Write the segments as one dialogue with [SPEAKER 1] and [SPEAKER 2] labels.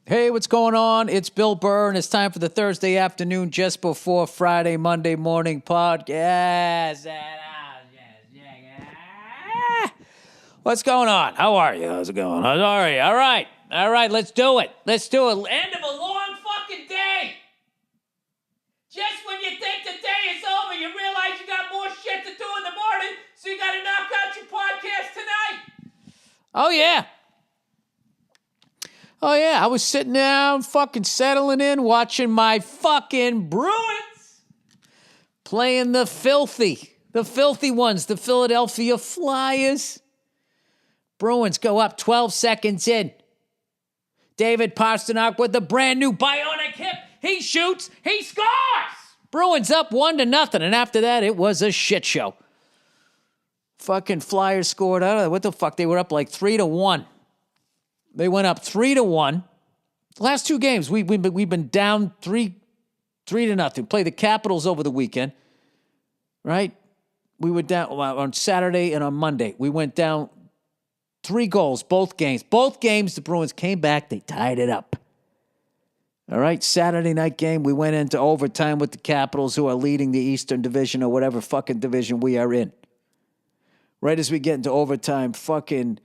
[SPEAKER 1] Hey, what's going on? It's Bill Burr, and it's time for the Thursday afternoon, just before Friday, Monday morning podcast. What's going on? How are you? How's it going? How are you? All right, let's do it. End of a long fucking day. Just when you think the day is over, you realize you got more shit to do in the morning, so you got to knock out your podcast tonight. Oh, yeah, I was sitting down, fucking settling in, watching my fucking Bruins playing the filthy ones, the Philadelphia Flyers. Bruins go up 12 seconds in. David Pastrnak with the brand new bionic hip. He shoots, he scores. Bruins up 1-0, and after that, it was a shit show. Fucking Flyers scored, I don't know, what the fuck, they were up like 3-1. They went up 3-1. The last two games, we've been down 3-0. Played the Capitals over the weekend, right? We were down on Saturday and on Monday. We went down 3 goals, both games. Both games, the Bruins came back. They tied it up. All right, Saturday night game, we went into overtime with the Capitals, who are leading the Eastern Division or whatever fucking division we are in. Right as we get into overtime, fucking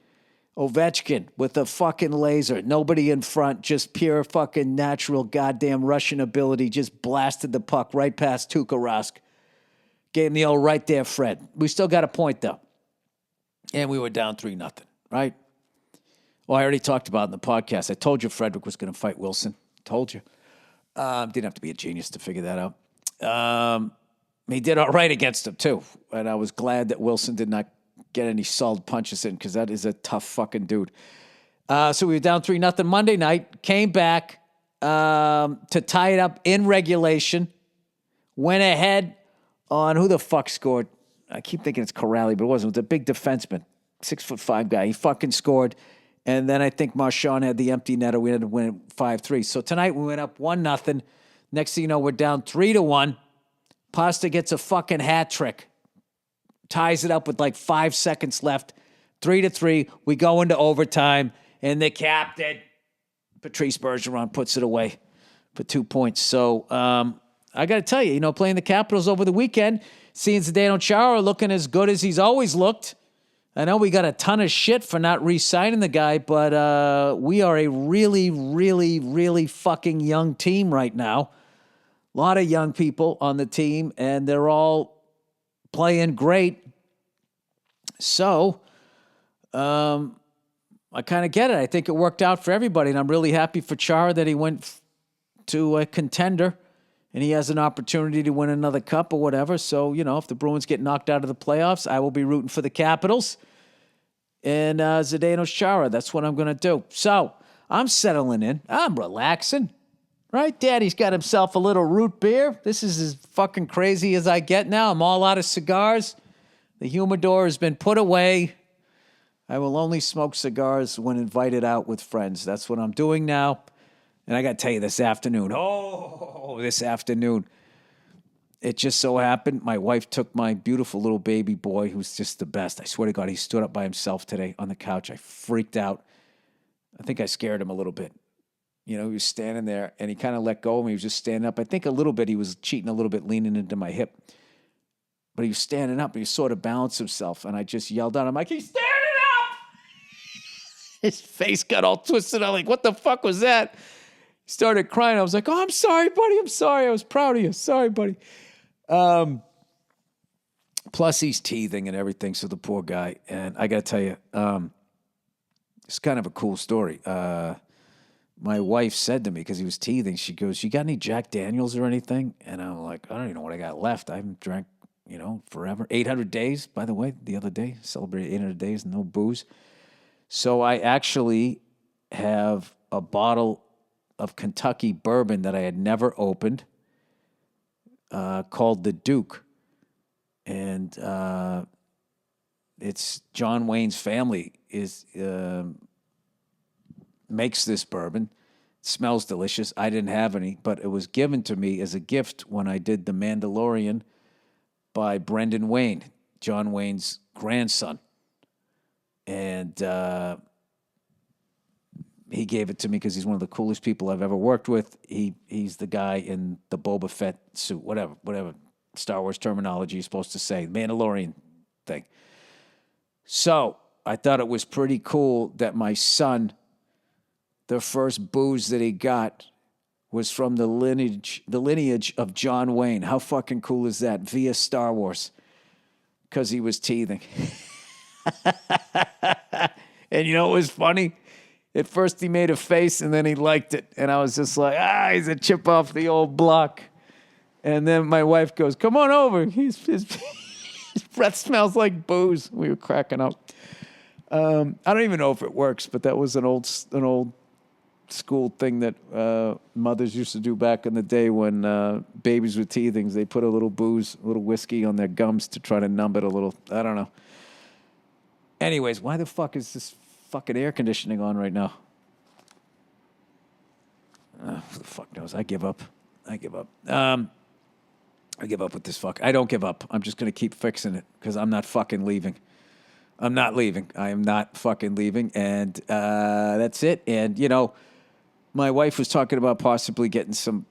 [SPEAKER 1] Ovechkin with a fucking laser. Nobody in front, just pure fucking natural goddamn Russian ability. Just blasted the puck right past Tuukka Rask. Gave him the old right there, Fred. We still got a point, though. And we were down 3-0, right? Well, I already talked about it in the podcast. I told you Frederick was going to fight Wilson. Told you. Didn't have to be a genius to figure that out. He did all right against him, too. And I was glad that Wilson did not get any solid punches in, because that is a tough fucking dude. So we were down 3-0 Monday night, came back to tie it up in regulation, went ahead on who the fuck scored. I keep thinking it's Corrali, but it wasn't. It was a big defenseman, 6'5" guy. He fucking scored. And then I think Marchand had the empty netter. We ended up winning 5-3. So tonight we went up 1-0. Next thing you know, we're down 3-1. Pasta gets a fucking hat trick. Ties it up with like 5 seconds left. 3-3. We go into overtime. And the captain, Patrice Bergeron, puts it away for 2 points. So I got to tell you, playing the Capitals over the weekend, seeing Zdeno Chara looking as good as he's always looked. I know we got a ton of shit for not re-signing the guy, but we are a really, really, really fucking young team right now. A lot of young people on the team, and they're all playing great. So, I kind of get it. I think it worked out for everybody, and I'm really happy for Chara that he went to a contender, and he has an opportunity to win another cup or whatever. So, if the Bruins get knocked out of the playoffs, I will be rooting for the Capitals and Zdeno Chara. That's what I'm going to do. So, I'm settling in. I'm relaxing. Right? Daddy's got himself a little root beer. This is as fucking crazy as I get now. I'm all out of cigars. The humidor has been put away. I will only smoke cigars when invited out with friends. That's what I'm doing now. And I got to tell you, this afternoon, it just so happened my wife took my beautiful little baby boy, who's just the best. I swear to God, he stood up by himself today on the couch. I freaked out. I think I scared him a little bit. He was standing there, and he kind of let go of me. He was just standing up. I think a little bit he was cheating a little bit, leaning into my hip. But he was standing up, and he sort of balanced himself, and I just yelled out. I'm like, he's standing up! His face got all twisted. I'm like, what the fuck was that? He started crying. I was like, oh, I'm sorry, buddy. I'm sorry. I was proud of you. Sorry, buddy. Plus, he's teething and everything, so the poor guy. And I got to tell you, it's kind of a cool story. My wife said to me, because he was teething, she goes, you got any Jack Daniels or anything? And I'm like, I don't even know what I got left. I haven't drank, forever. 800 days, by the way, the other day. Celebrated 800 days, no booze. So I actually have a bottle of Kentucky bourbon that I had never opened called the Duke. And it's John Wayne's family makes this bourbon. It smells delicious. I didn't have any, but it was given to me as a gift when I did The Mandalorian by Brendan Wayne, John Wayne's grandson. And he gave it to me because he's one of the coolest people I've ever worked with. He's the guy in the Boba Fett suit, whatever Star Wars terminology you're supposed to say, Mandalorian thing. So I thought it was pretty cool that my son, the first booze that he got was from the lineage of John Wayne. How fucking cool is that? Via Star Wars. Because he was teething. And you know what was funny? At first he made a face and then he liked it. And I was just like, he's a chip off the old block. And then my wife goes, come on over. His breath smells like booze. We were cracking up. I don't even know if it works, but that was an old school thing that mothers used to do back in the day when babies were teething. They put a little booze, a little whiskey on their gums to try to numb it a little. I don't know. Anyways, why the fuck is this fucking air conditioning on right now? Who the fuck knows? I give up. I give up with this fuck. I don't give up. I'm just going to keep fixing it because I'm not fucking leaving. I'm not leaving. I am not fucking leaving. And that's it. And, you know, my wife was talking about possibly getting some,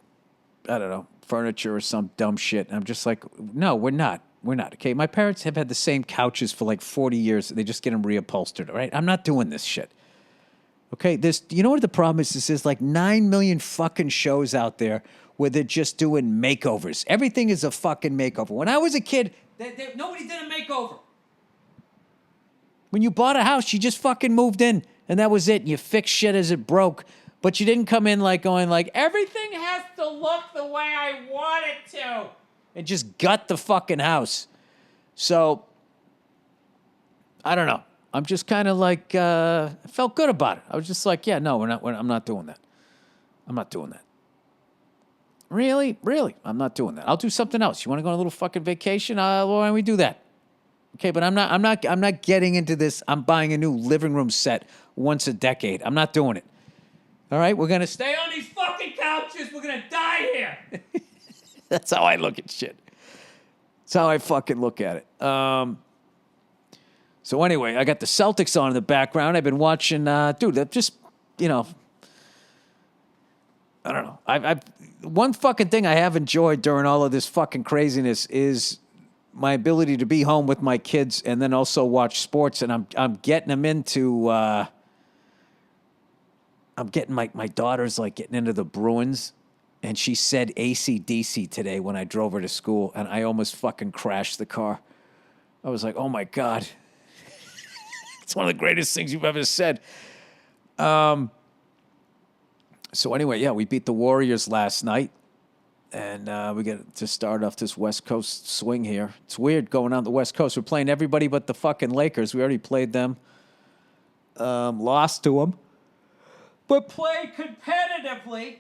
[SPEAKER 1] I don't know, furniture or some dumb shit. And I'm just like, no, we're not. We're not. Okay, my parents have had the same couches for like 40 years. They just get them reupholstered, all right? I'm not doing this shit. Okay, you know what the problem is? There's like 9 million fucking shows out there where they're just doing makeovers. Everything is a fucking makeover. When I was a kid, nobody did a makeover. When you bought a house, you just fucking moved in, and that was it. And you fixed shit as it broke. But you didn't come in like going like, everything has to look the way I want it to. And just gut the fucking house. So, I don't know. I'm just kind of like, I felt good about it. I was just like, yeah, no, I'm not doing that. I'm not doing that. Really? I'm not doing that. I'll do something else. You want to go on a little fucking vacation? Why don't we do that? Okay, but I'm not getting into this. I'm buying a new living room set once a decade. I'm not doing it. All right, we're going to stay on these fucking couches. We're going to die here. That's how I look at shit. That's how I fucking look at it. So anyway, I got the Celtics on in the background. I've been watching, dude, that just, you know, I don't know. I've one fucking thing I have enjoyed during all of this fucking craziness is my ability to be home with my kids and then also watch sports. And I'm getting them into, I'm getting my daughter's like getting into the Bruins. And she said AC/DC today when I drove her to school, and I almost fucking crashed the car. I was like, oh, my God. It's one of the greatest things you've ever said. So anyway, yeah, we beat the Warriors last night, and we get to start off this West Coast swing here. It's weird going on the West Coast. We're playing everybody but the fucking Lakers. We already played them, lost to them, but played competitively.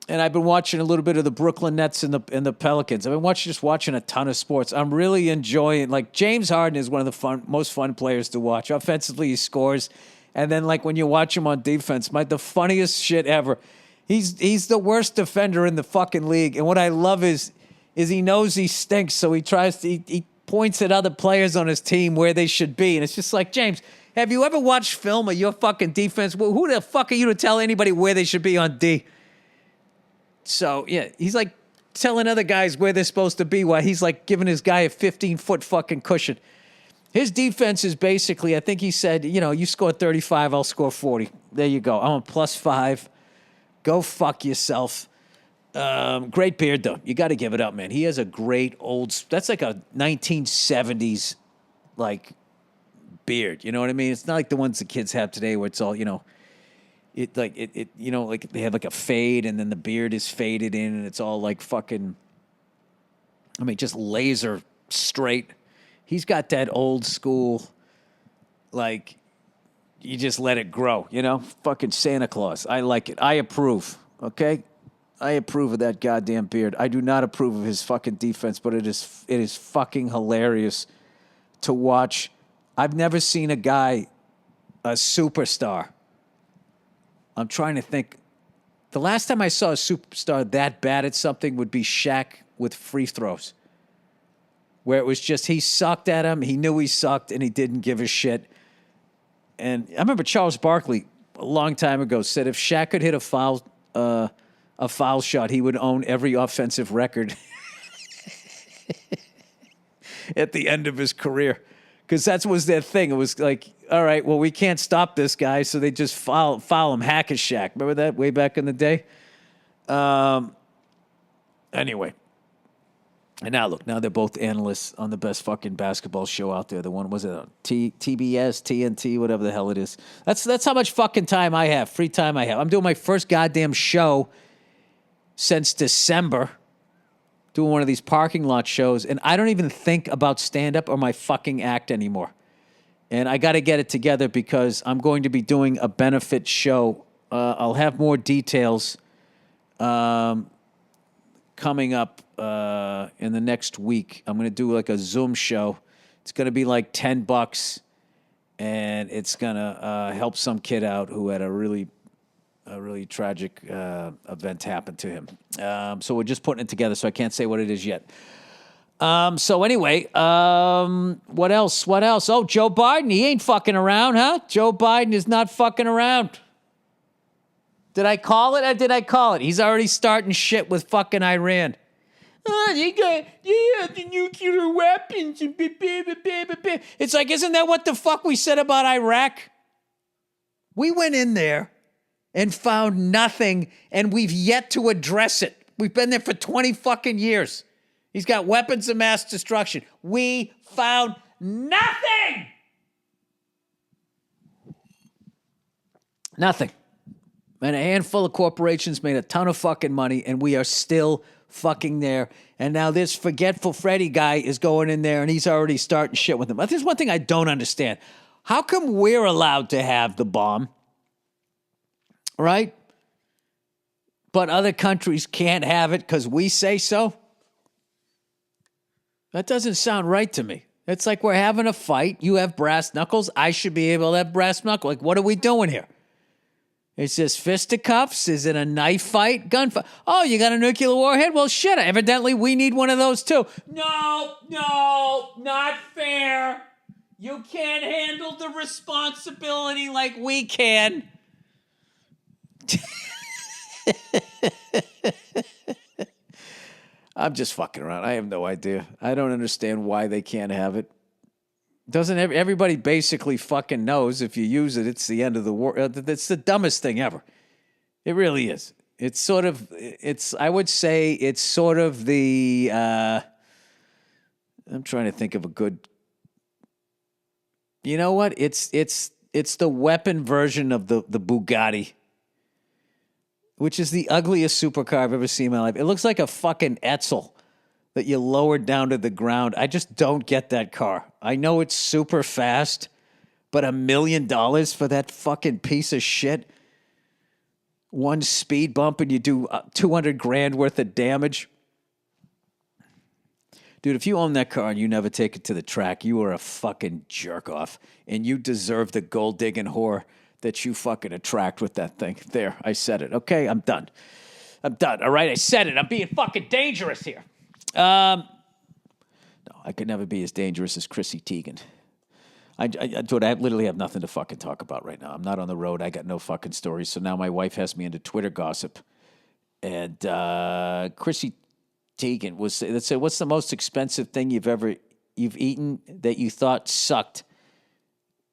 [SPEAKER 1] And I've been watching a little bit of the Brooklyn Nets and the Pelicans. I've been watching a ton of sports. I'm really enjoying, like, James Harden is one of the most fun players to watch. Offensively, he scores. And then, like, when you watch him on defense, the funniest shit ever. He's the worst defender in the fucking league. And what I love is he knows he stinks, so he points at other players on his team where they should be. And it's just like, James, have you ever watched film of your fucking defense? Well, who the fuck are you to tell anybody where they should be on D? So, yeah, he's like telling other guys where they're supposed to be while he's like giving his guy a 15-foot fucking cushion. His defense is basically, I think he said, you know, you score 35, I'll score 40. There you go. I'm a +5. Go fuck yourself. Great beard, though. You got to give it up, man. He has a great that's like a 1970s, like, beard. You know what I mean? It's not like the ones the kids have today where it's all, you know, you know, like they have like a fade and then the beard is faded in and it's all like fucking, I mean, just laser straight. He's got that old school, like, you just let it grow, you know? Fucking Santa Claus. I like it. I approve, okay? I approve of that goddamn beard. I do not approve of his fucking defense, but it is fucking hilarious to watch. I've never seen a superstar. I'm trying to think. The last time I saw a superstar that bad at something would be Shaq with free throws, where it was just he sucked at him, he knew he sucked, and he didn't give a shit. And I remember Charles Barkley a long time ago said if Shaq could hit a foul shot, he would own every offensive record at the end of his career. Because that was their thing. It was like, all right, well, we can't stop this guy, so they just foul him, hack a Shaq. Remember that way back in the day? Anyway. And now, look, now they're both analysts on the best fucking basketball show out there. The one, was it on TBS, TNT, whatever the hell it is. That's how much fucking time I have, free time I have. I'm doing my first goddamn show since December, doing one of these parking lot shows, and I don't even think about stand-up or my fucking act anymore. And I got to get it together because I'm going to be doing a benefit show. I'll have more details coming up in the next week. I'm going to do like a Zoom show. It's going to be like $10, and it's going to help some kid out who had a really tragic event happen to him. So we're just putting it together, so I can't say what it is yet. So anyway, what else? Oh, Joe Biden, he ain't fucking around, huh? Joe Biden is not fucking around. Did I call it or did I call it? He's already starting shit with fucking Iran. Oh, you have the nuclear weapons. It's like, isn't that what the fuck we said about Iraq? We went in there and found nothing, and we've yet to address it. We've been there for 20 fucking years. He's got weapons of mass destruction. We found nothing. Nothing. And a handful of corporations made a ton of fucking money, and we are still fucking there. And now this forgetful Freddy guy is going in there, and he's already starting shit with them. There's one thing I don't understand. How come we're allowed to have the bomb, right? But other countries can't have it because we say so? That doesn't sound right to me. It's like we're having a fight. You have brass knuckles. I should be able to have brass knuckles. Like, what are we doing here? Is this fisticuffs? Is it a knife fight? Gunfight? Oh, you got a nuclear warhead? Well, shit. Evidently, we need one of those, too. No, not fair. You can't handle the responsibility like we can. I'm just fucking around. I have no idea. I don't understand why they can't have it. Doesn't everybody basically fucking knows if you use it, it's the end of the world. It's the dumbest thing ever. It really is. I would say it's sort of the, I'm trying to think of a good, you know what? It's the weapon version of the Bugatti, which is the ugliest supercar I've ever seen in my life. It looks like a fucking Etzel that you lowered down to the ground. I just don't get that car. I know it's super fast, but $1 million for that fucking piece of shit? One speed bump and you do $200,000 worth of damage? Dude, if you own that car and you never take it to the track, you are a fucking jerk off, and you deserve the gold digging whore that you fucking attract with that thing. There, I said it. Okay, I'm done. All right, I said it. I'm being fucking dangerous here. No, I could never be as dangerous as Chrissy Teigen. Dude, I literally have nothing to fucking talk about right now. I'm not on the road. I got no fucking stories. So now my wife has me into Twitter gossip. And Chrissy Teigen said, what's the most expensive thing you've eaten that you thought sucked?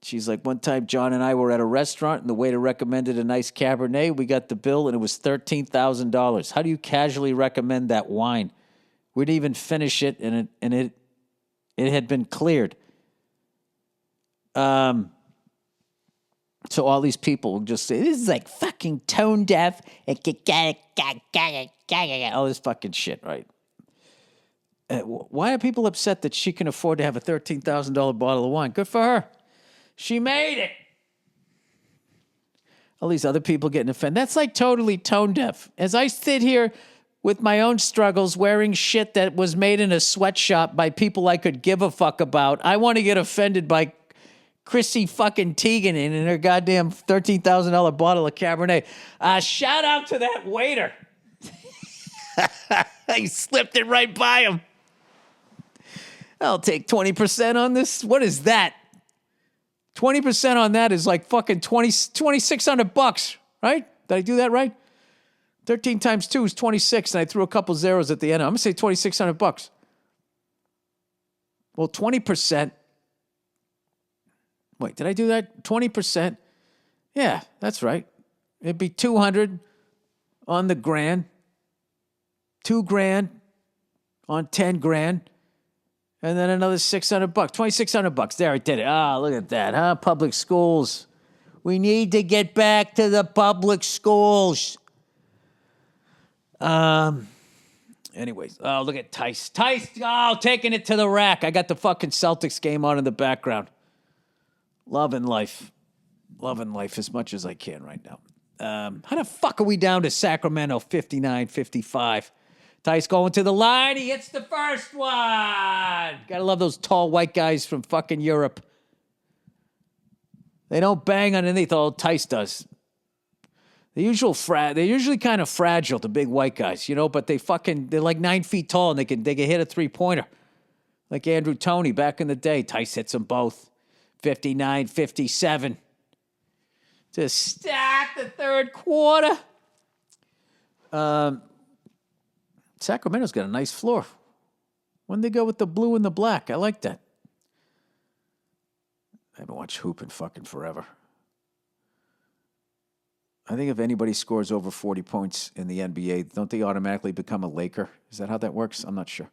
[SPEAKER 1] She's like, one time John and I were at a restaurant and the waiter recommended a nice Cabernet. We got the bill and it was $13,000. How do you casually recommend that wine? We didn't even finish it, and it had been cleared. So all these people will just say, this is like fucking tone deaf. All this fucking shit, right? Why are people upset that she can afford to have a $13,000 bottle of wine? Good for her. She made it. All these other people getting offended. That's like totally tone deaf. As I sit here with my own struggles, wearing shit that was made in a sweatshop by people I could give a fuck about, I want to get offended by Chrissy fucking Teigen in her goddamn $13,000 bottle of Cabernet. Shout out to that waiter. He slipped it right by him. I'll take 20% on this. What is that? 20% on that is like fucking $2,600, right? Did I do that right? 13 times 2 is 26, and I threw a couple zeros at the end. I'm going to say $2,600. Well, 20%. Wait, did I do that? 20%. Yeah, that's right. It'd be 200 on the grand, 2 grand on 10 grand, and then another $600, $2,600. There, I did it. Ah, look at that, huh? Public schools. We need to get back to the public schools. Anyways, oh, look at Tice. Taking it to the rack. I got the fucking Celtics game on in the background. Loving life as much as I can right now. How the fuck are we down to Sacramento 59-55? Tice going to the line. He hits the first one. Gotta love those tall white guys from fucking Europe. They don't bang underneath. All Tice does. They're usually kind of fragile, the big white guys, but they're like 9 feet tall and they can hit a 3-pointer. Like Andrew Toney back in the day. Tice hits them both. 59-57. To start the third quarter. Sacramento's got a nice floor. When they go with the blue and the black, I like that. I haven't watched hoop in fucking forever. I think if anybody scores over 40 points in the NBA, don't they automatically become a Laker? Is that how that works? I'm not sure.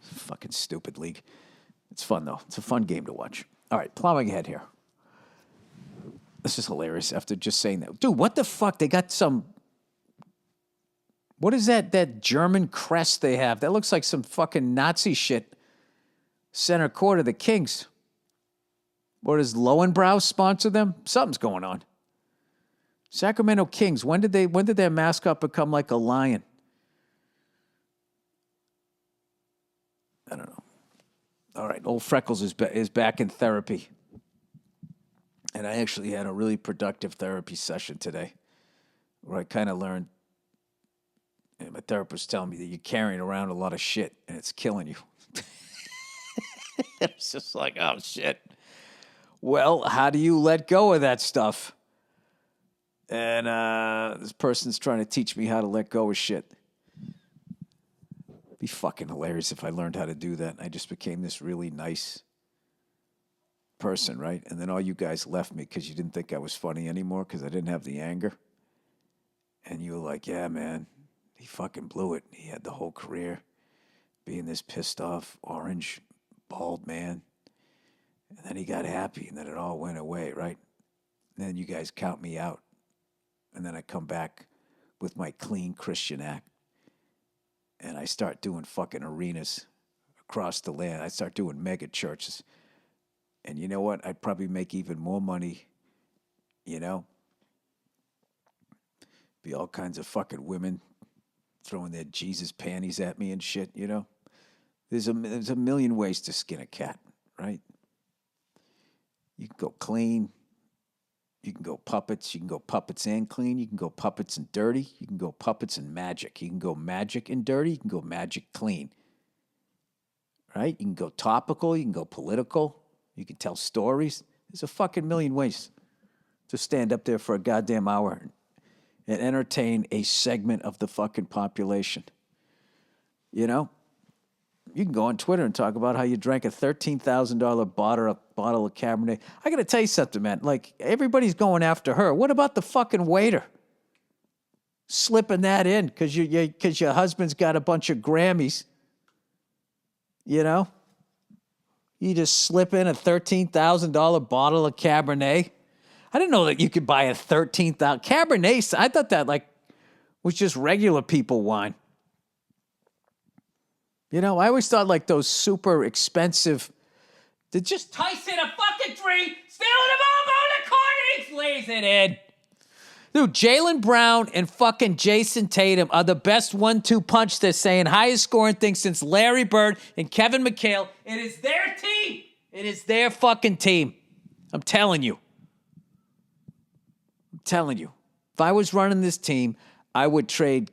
[SPEAKER 1] Fucking stupid league. It's fun, though. It's a fun game to watch. All right, plowing ahead here. This is hilarious after just saying that. Dude, what the fuck? They got some... What is that German crest they have? That looks like some fucking Nazi shit. Center court of the Kings. Or does Lowenbrow sponsor them? Something's going on. Sacramento Kings. When did their mascot become like a lion? I don't know. All right, old Freckles is back in therapy. And I actually had a really productive therapy session today where I kind of learned, and my therapist telling me that you're carrying around a lot of shit and it's killing you. It's just like, oh, shit. Well, how do you let go of that stuff? And this person's trying to teach me how to let go of shit. It'd be fucking hilarious if I learned how to do that. I just became this really nice person, right? And then all you guys left me because you didn't think I was funny anymore because I didn't have the anger. And you were like, yeah, man, he fucking blew it. He had the whole career being this pissed off, orange, bald man. And then he got happy, and then it all went away, right? And then you guys count me out. And then I come back with my clean Christian act. And I start doing fucking arenas across the land. I start doing mega churches. And you know what? I'd probably make even more money, Be all kinds of fucking women throwing their Jesus panties at me and shit, There's a million ways to skin a cat, right? You can go clean. You can go puppets. You can go puppets and clean. You can go puppets and dirty. You can go puppets and magic. You can go magic and dirty. You can go magic clean. Right? You can go topical. You can go political. You can tell stories. There's a fucking million ways to stand up there for a goddamn hour and entertain a segment of the fucking population. You can go on Twitter and talk about how you drank a $13,000 bottle of Cabernet. I got to tell you something, man. Like, everybody's going after her. What about the fucking waiter? Slipping that in because your husband's got a bunch of Grammys. You just slip in a $13,000 bottle of Cabernet. I didn't know that you could buy a $13,000 Cabernet. I thought that was just regular people wine. I always thought those super expensive, to just Tice in a fucking tree, stealing the ball, going to corner, he lays it in. Dude, Jaylen Brown and fucking Jason Tatum are the best 1-2 punch, they're saying. Highest scoring thing since Larry Bird and Kevin McHale. It is their team. It is their fucking team. I'm telling you. If I was running this team, I would trade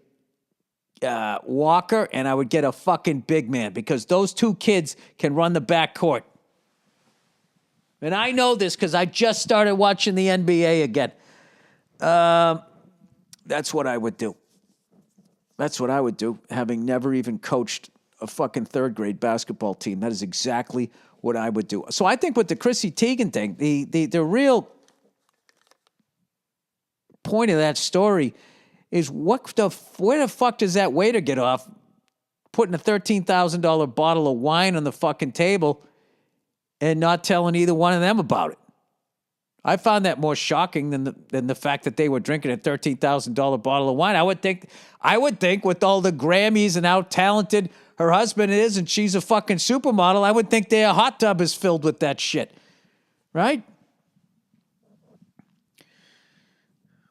[SPEAKER 1] Walker, and I would get a fucking big man because those two kids can run the backcourt. And I know this because I just started watching the NBA again. That's what I would do. That's what I would do, having never even coached a fucking third grade basketball team. That is exactly what I would do. So I think with the Chrissy Teigen thing, the real point of that story is where the fuck does that waiter get off putting a $13,000 bottle of wine on the fucking table and not telling either one of them about it? I found that more shocking than the fact that they were drinking a $13,000 bottle of wine. I would think with all the Grammys and how talented her husband is and she's a fucking supermodel, I would think their hot tub is filled with that shit. Right?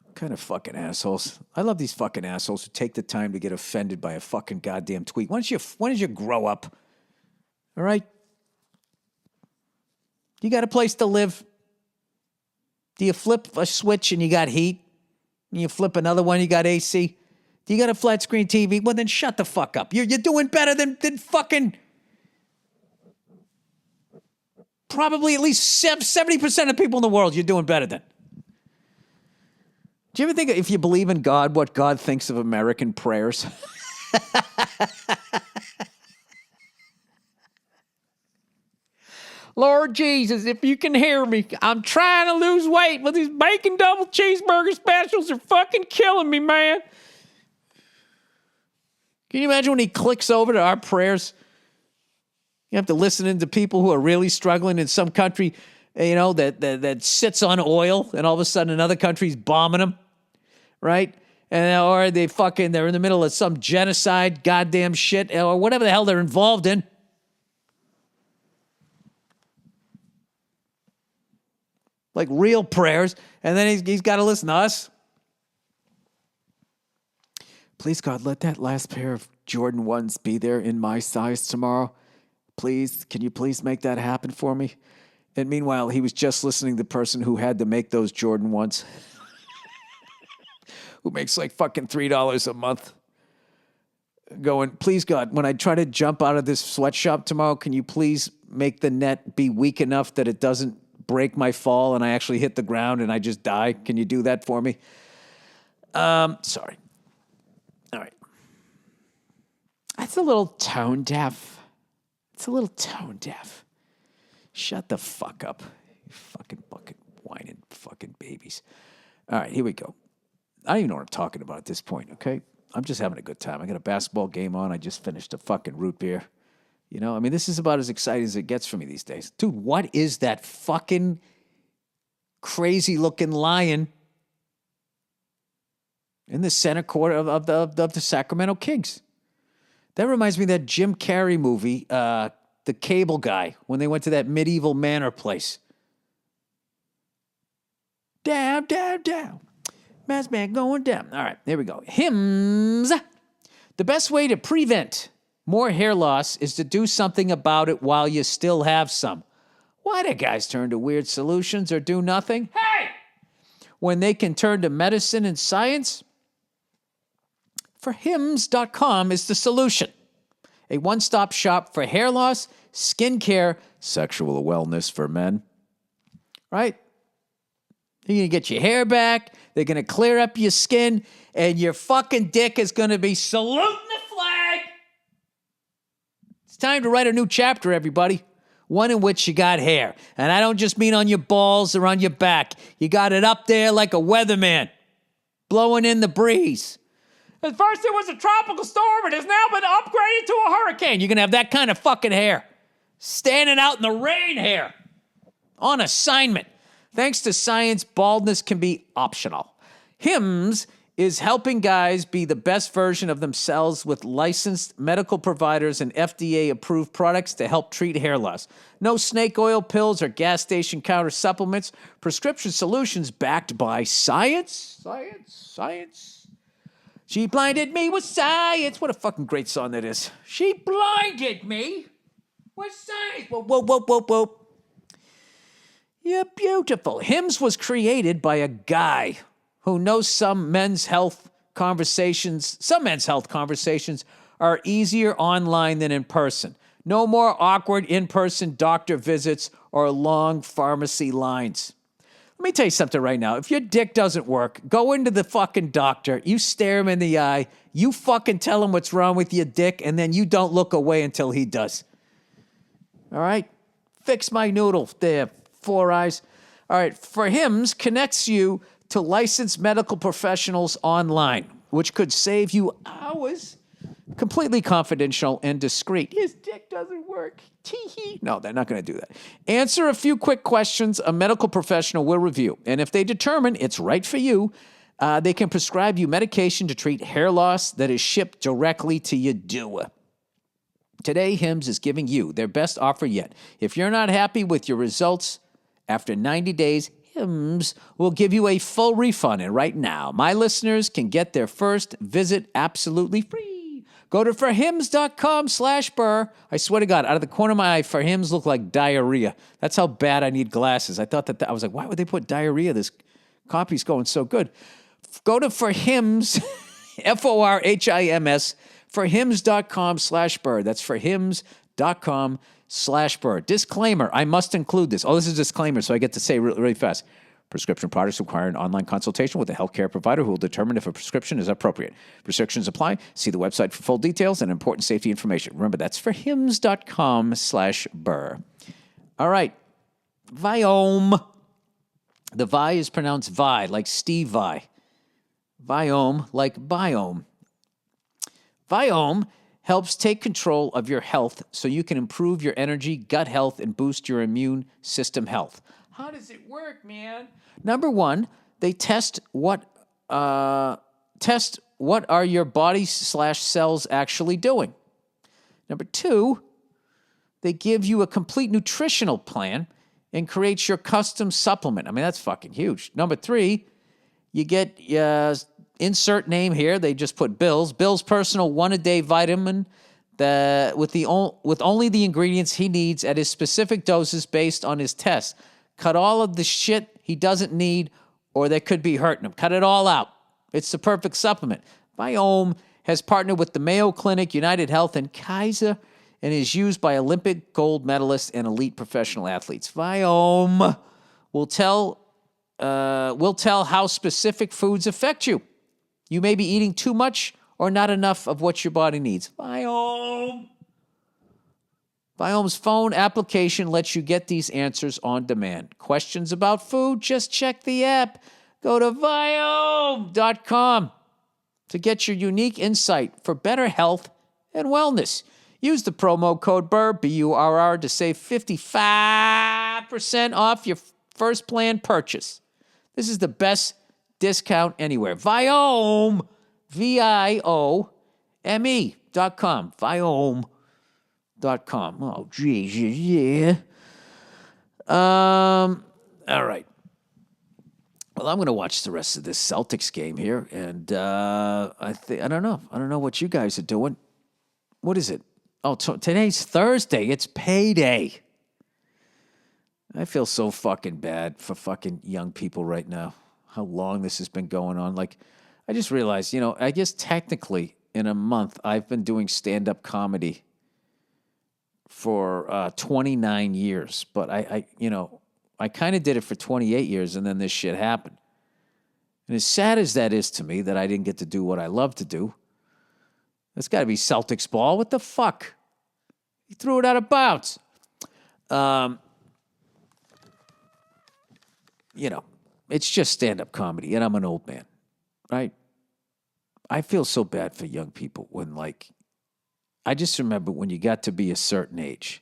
[SPEAKER 1] What kind of fucking assholes. I love these fucking assholes who take the time to get offended by a fucking goddamn tweet. When did you grow up? All right? You got a place to live. Do you flip a switch and you got heat? And you flip another one, you got AC? Do you got a flat screen TV? Well, then shut the fuck up. You're doing better than fucking probably at least 70% of people in the world you're doing better than. Do you ever think, if you believe in God, what God thinks of American prayers? Lord Jesus, if you can hear me, I'm trying to lose weight, but these bacon double cheeseburger specials are fucking killing me, man. Can you imagine when he clicks over to our prayers? You have to listen in to people who are really struggling in some country, you know, that sits on oil, and all of a sudden another country's bombing them, right? Or they're in the middle of some genocide, goddamn shit, or whatever the hell they're involved in. Like real prayers, and then he's got to listen to us. Please, God, let that last pair of Jordan 1s be there in my size tomorrow. Please, can you please make that happen for me? And meanwhile, he was just listening to the person who had to make those Jordan 1s, who makes like fucking $3 a month, going, please, God, when I try to jump out of this sweatshop tomorrow, can you please make the net be weak enough that it doesn't break my fall and I actually hit the ground and I just die? Can you do that for me? Sorry. All right. That's a little tone deaf. It's a little tone deaf. Shut the fuck up. You fucking bucket whining fucking babies. All right, here we go. I don't even know what I'm talking about at this point, okay? I'm just having a good time. I got a basketball game on. I just finished a fucking root beer. You know, I mean, this is about as exciting as it gets for me these days. Dude, what is that fucking crazy-looking lion in the center court of the Sacramento Kings? That reminds me of that Jim Carrey movie, The Cable Guy, when they went to that medieval manor place. Down, down, down. Mass man going down. All right, here we go. Hymns. The best way to prevent more hair loss is to do something about it while you still have some. Why do guys turn to weird solutions or do nothing? Hey! When they can turn to medicine and science? For Hims.com is the solution. A one-stop shop for hair loss, skincare, sexual wellness for men. Right? You're going to get your hair back. They're going to clear up your skin. And your fucking dick is going to be saluting the flag. It's time to write a new chapter, everybody. One in which you got hair. And I don't just mean on your balls or on your back. You got it up there like a weatherman, blowing in the breeze. At first it was a tropical storm. It has now been upgraded to a hurricane. You're going to have that kind of fucking hair. Standing out in the rain hair. On assignment. Thanks to science, baldness can be optional. Hims is helping guys be the best version of themselves with licensed medical providers and FDA-approved products to help treat hair loss. No snake oil pills or gas station counter supplements. Prescription solutions backed by science. Science. She blinded me with science. What a fucking great song that is. She blinded me with science. Whoa. You're beautiful. Hims was created by a guy who knows some men's health conversations are easier online than in person. No more awkward in-person doctor visits or long pharmacy lines. Let me tell you something right now. If your dick doesn't work, go into the fucking doctor. You stare him in the eye. You fucking tell him what's wrong with your dick, and then you don't look away until he does. All right? Fix my noodle there, Four Eyes. All right, For Hims connects you to licensed medical professionals online, which could save you hours. Completely confidential and discreet. His dick doesn't work. Tee-hee. No, they're not going to do that. Answer a few quick questions a medical professional will review. And if they determine it's right for you, they can prescribe you medication to treat hair loss that is shipped directly to your doer. Today, Hims is giving you their best offer yet. If you're not happy with your results, after 90 days, Hims will give you a full refund. And right now, my listeners can get their first visit absolutely free. Go to forhims.com/Burr. I swear to God, out of the corner of my eye, For Hims look like diarrhea. That's how bad I need glasses. I thought I was like, why would they put diarrhea? This copy's going so good. Go to forhims, Forhims, forhims.com/Burr. That's forhims.com/Burr. Disclaimer, I must include this. Oh, this is a disclaimer, so I get to say really, really fast. Prescription products require an online consultation with a healthcare provider who will determine if a prescription is appropriate. Restrictions apply. See the website for full details and important safety information. Remember, that's forhims.com/Burr. All right. Viome. The Vi is pronounced Vi, like Steve Vai. Viome, like biome. Viome helps take control of your health so you can improve your energy, gut health, and boost your immune system health. How does it work, man? Number one, they test what are your body/cells actually doing. Number two, they give you a complete nutritional plan and create your custom supplement. I mean, that's fucking huge. Number three, you get insert name here. They just put Bill's personal 1-a-day vitamin with only the ingredients he needs at his specific doses based on his tests. Cut all of the shit he doesn't need or that could be hurting him. Cut it all out. It's the perfect supplement. Viome has partnered with the Mayo Clinic, United Health, and Kaiser, and is used by Olympic gold medalists and elite professional athletes. Viome will tell how specific foods affect you. You may be eating too much or not enough of what your body needs. Viome's phone application lets you get these answers on demand. Questions about food? Just check the app. Go to Viome.com to get your unique insight for better health and wellness. Use the promo code Burr, B-U-R-R, to save 55% off your first plan purchase. This is the best discount anywhere. Viome, Viome.com. Viome.com. Oh, geez, yeah. All right. Well, I'm going to watch the rest of this Celtics game here, and I don't know. I don't know what you guys are doing. What is it? Oh, today's Thursday. It's payday. I feel so fucking bad for fucking young people right now. How long this has been going on. Like, I just realized, I guess technically in a month I've been doing stand-up comedy for 29 years, but I kind of did it for 28 years, and then this shit happened. And as sad as that is to me, that I didn't get to do what I love to do, that's got to be Celtics ball. What the fuck? He threw it out of bounds. It's just stand-up comedy, and I'm an old man, right? I feel so bad for young people when, I just remember when you got to be a certain age,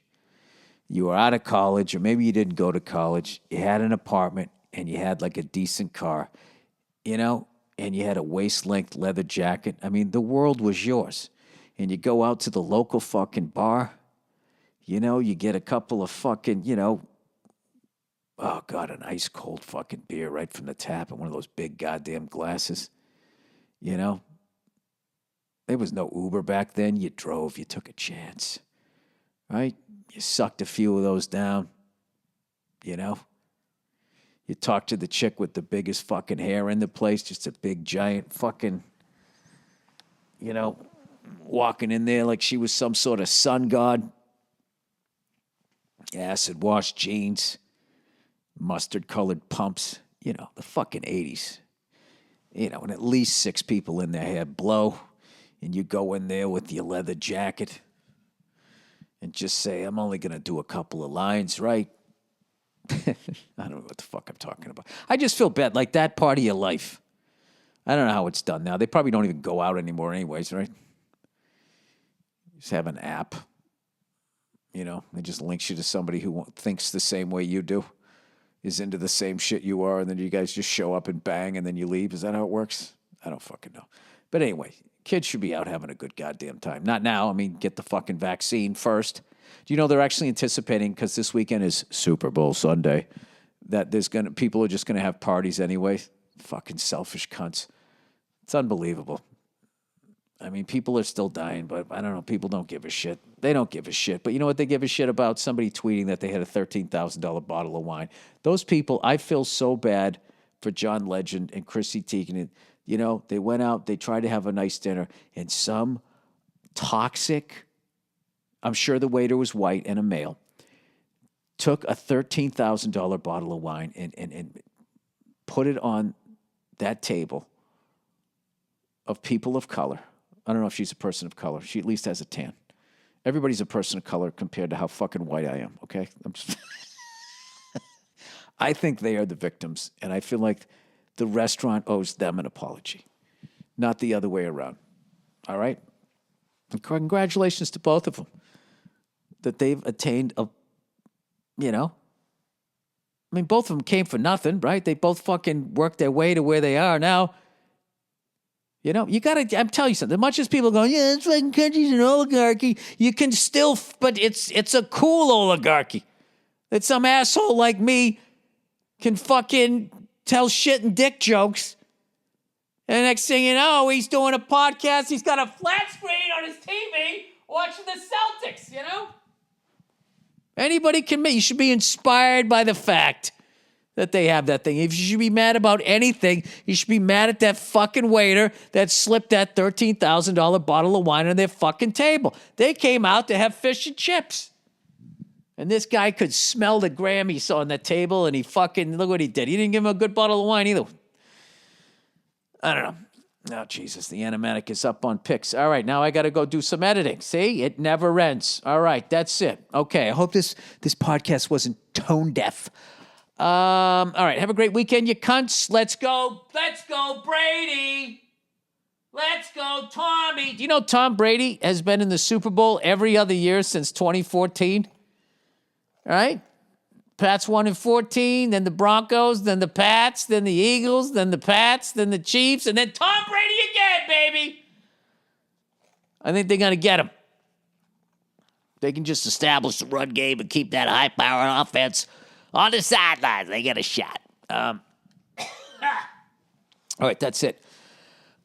[SPEAKER 1] you were out of college, or maybe you didn't go to college, you had an apartment, and you had, a decent car, and you had a waist-length leather jacket. I mean, the world was yours. And you go out to the local fucking bar, you get a couple of fucking, oh, God, an ice-cold fucking beer right from the tap in one of those big goddamn glasses. There was no Uber back then. You drove. You took a chance, right? You sucked a few of those down, You talked to the chick with the biggest fucking hair in the place, just a big, giant fucking, walking in there like she was some sort of sun god. acid wash jeans, mustard colored pumps, the fucking 80s. And at least 6 people in there had blow, and you go in there with your leather jacket and just say, I'm only going to do a couple of lines, right? I don't know what the fuck I'm talking about. I just feel bad, like that part of your life. I don't know how it's done now. They probably don't even go out anymore anyways, right? Just have an app. It just links you to somebody who thinks the same way you do, is into the same shit you are, and then you guys just show up and bang, and then you leave. Is that how it works? I don't fucking know. But anyway, kids should be out having a good goddamn time. Not now. I mean, get the fucking vaccine first. Do you know they're actually anticipating, because this weekend is Super Bowl Sunday, that people are just gonna have parties anyway? Fucking selfish cunts. It's unbelievable. I mean, people are still dying, but I don't know. People don't give a shit. They don't give a shit. But you know what they give a shit about? Somebody tweeting that they had a $13,000 bottle of wine. Those people, I feel so bad for John Legend and Chrissy Teigen. They went out, they tried to have a nice dinner, and some toxic, I'm sure the waiter was white and a male, took a $13,000 bottle of wine and put it on that table of people of color. I don't know if she's a person of color. She at least has a tan. Everybody's a person of color compared to how fucking white I am, okay? I think they are the victims, and I feel like the restaurant owes them an apology, not the other way around. All right? And congratulations to both of them that they've attained I mean, both of them came for nothing, right? They both fucking worked their way to where they are now. You gotta, I'm telling you something. As much as people go, yeah, this fucking country's an oligarchy, you can still, but it's a cool oligarchy. That some asshole like me can fucking tell shit and dick jokes. And the next thing you know, he's doing a podcast, he's got a flat screen on his TV watching the Celtics, Anybody can make, you should be inspired by the fact that they have that thing. If you should be mad about anything, you should be mad at that fucking waiter that slipped that $13,000 bottle of wine on their fucking table. They came out to have fish and chips. And this guy could smell the gram he saw on the table, and he fucking, look what he did. He didn't give him a good bottle of wine either. I don't know. Oh, Jesus, the animatic is up on pics. All right, now I got to go do some editing. See? It never ends. All right, that's it. Okay, I hope this podcast wasn't tone deaf. All right, have a great weekend, you cunts. Let's go, Brady. Let's go, Tommy. Do you know Tom Brady has been in the Super Bowl every other year since 2014? All right? Pats won in 14, then the Broncos, then the Pats, then the Eagles, then the Pats, then the Chiefs, and then Tom Brady again, baby. I think they're going to get him. They can just establish the run game and keep that high-powered offense on the sidelines. They get a shot. All right, that's it.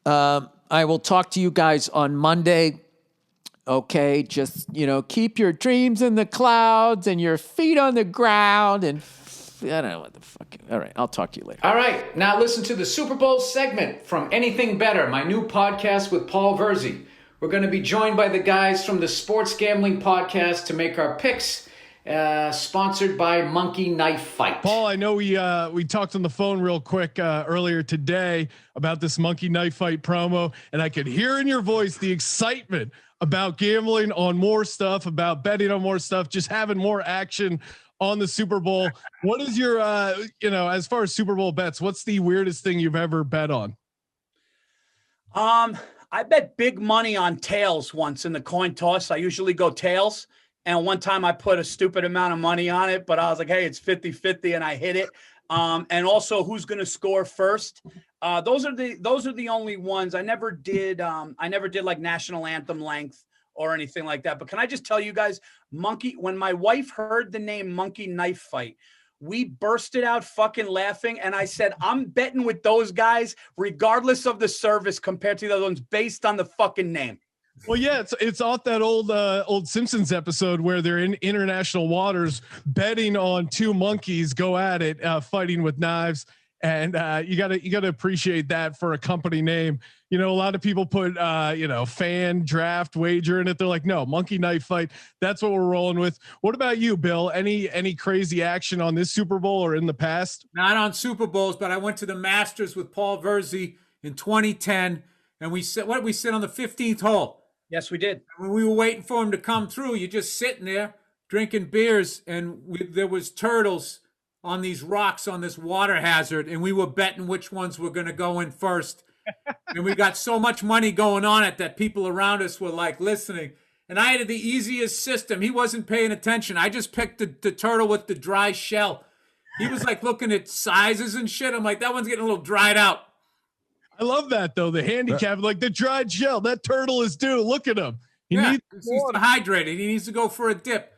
[SPEAKER 1] I will talk to you guys on Monday. Okay, just, keep your dreams in the clouds and your feet on the ground, and I don't know what the fuck. All right, I'll talk to you later. All right, now listen to the Super Bowl segment from Anything Better, my new podcast with Paul Verzi. We're going to be joined by the guys from the Sports Gambling Podcast to make our picks, sponsored by Monkey Knife Fight.
[SPEAKER 2] Paul, I know we talked on the phone real quick earlier today about this Monkey Knife Fight promo, and I could hear in your voice the excitement about gambling on more stuff, about betting on more stuff, just having more action on the Super Bowl. What is your, as far as Super Bowl bets, what's the weirdest thing you've ever bet on?
[SPEAKER 3] I bet big money on tails once in the coin toss. I usually go tails. And one time I put a stupid amount of money on it, but I was like, hey, it's 50-50, and I hit it. And also who's going to score first. Those are the only ones. I never did like national anthem length or anything like that. But can I just tell you guys, when my wife heard the name Monkey Knife Fight, we bursted out fucking laughing. And I said, I'm betting with those guys, regardless of the service compared to the other ones, based on the fucking name.
[SPEAKER 2] Well, yeah, it's off that old Simpsons episode where they're in international waters betting on two monkeys go at it, fighting with knives. And you gotta appreciate that for a company name. You know, a lot of people put fan draft wager in it. They're like, no, monkey knife fight. That's what we're rolling with. What about you, Bill? Any crazy action on this Super Bowl or in the past?
[SPEAKER 1] Not on Super Bowls, but I went to the Masters with Paul Verzi in 2010, and we sit on the 15th hole.
[SPEAKER 3] Yes, we did.
[SPEAKER 1] When we were waiting for him to come through, you're just sitting there drinking beers, and there was turtles on these rocks on this water hazard, and we were betting which ones were going to go in first. And we got so much money going on it that people around us were like listening. And I had the easiest system. He wasn't paying attention. I just picked the turtle with the dry shell. He was like looking at sizes and shit. I'm like, that one's getting a little dried out.
[SPEAKER 2] I love that though. The handicap, like the dried shell, that turtle is due. Look at him. He's
[SPEAKER 1] dehydrated. He needs to go for a dip.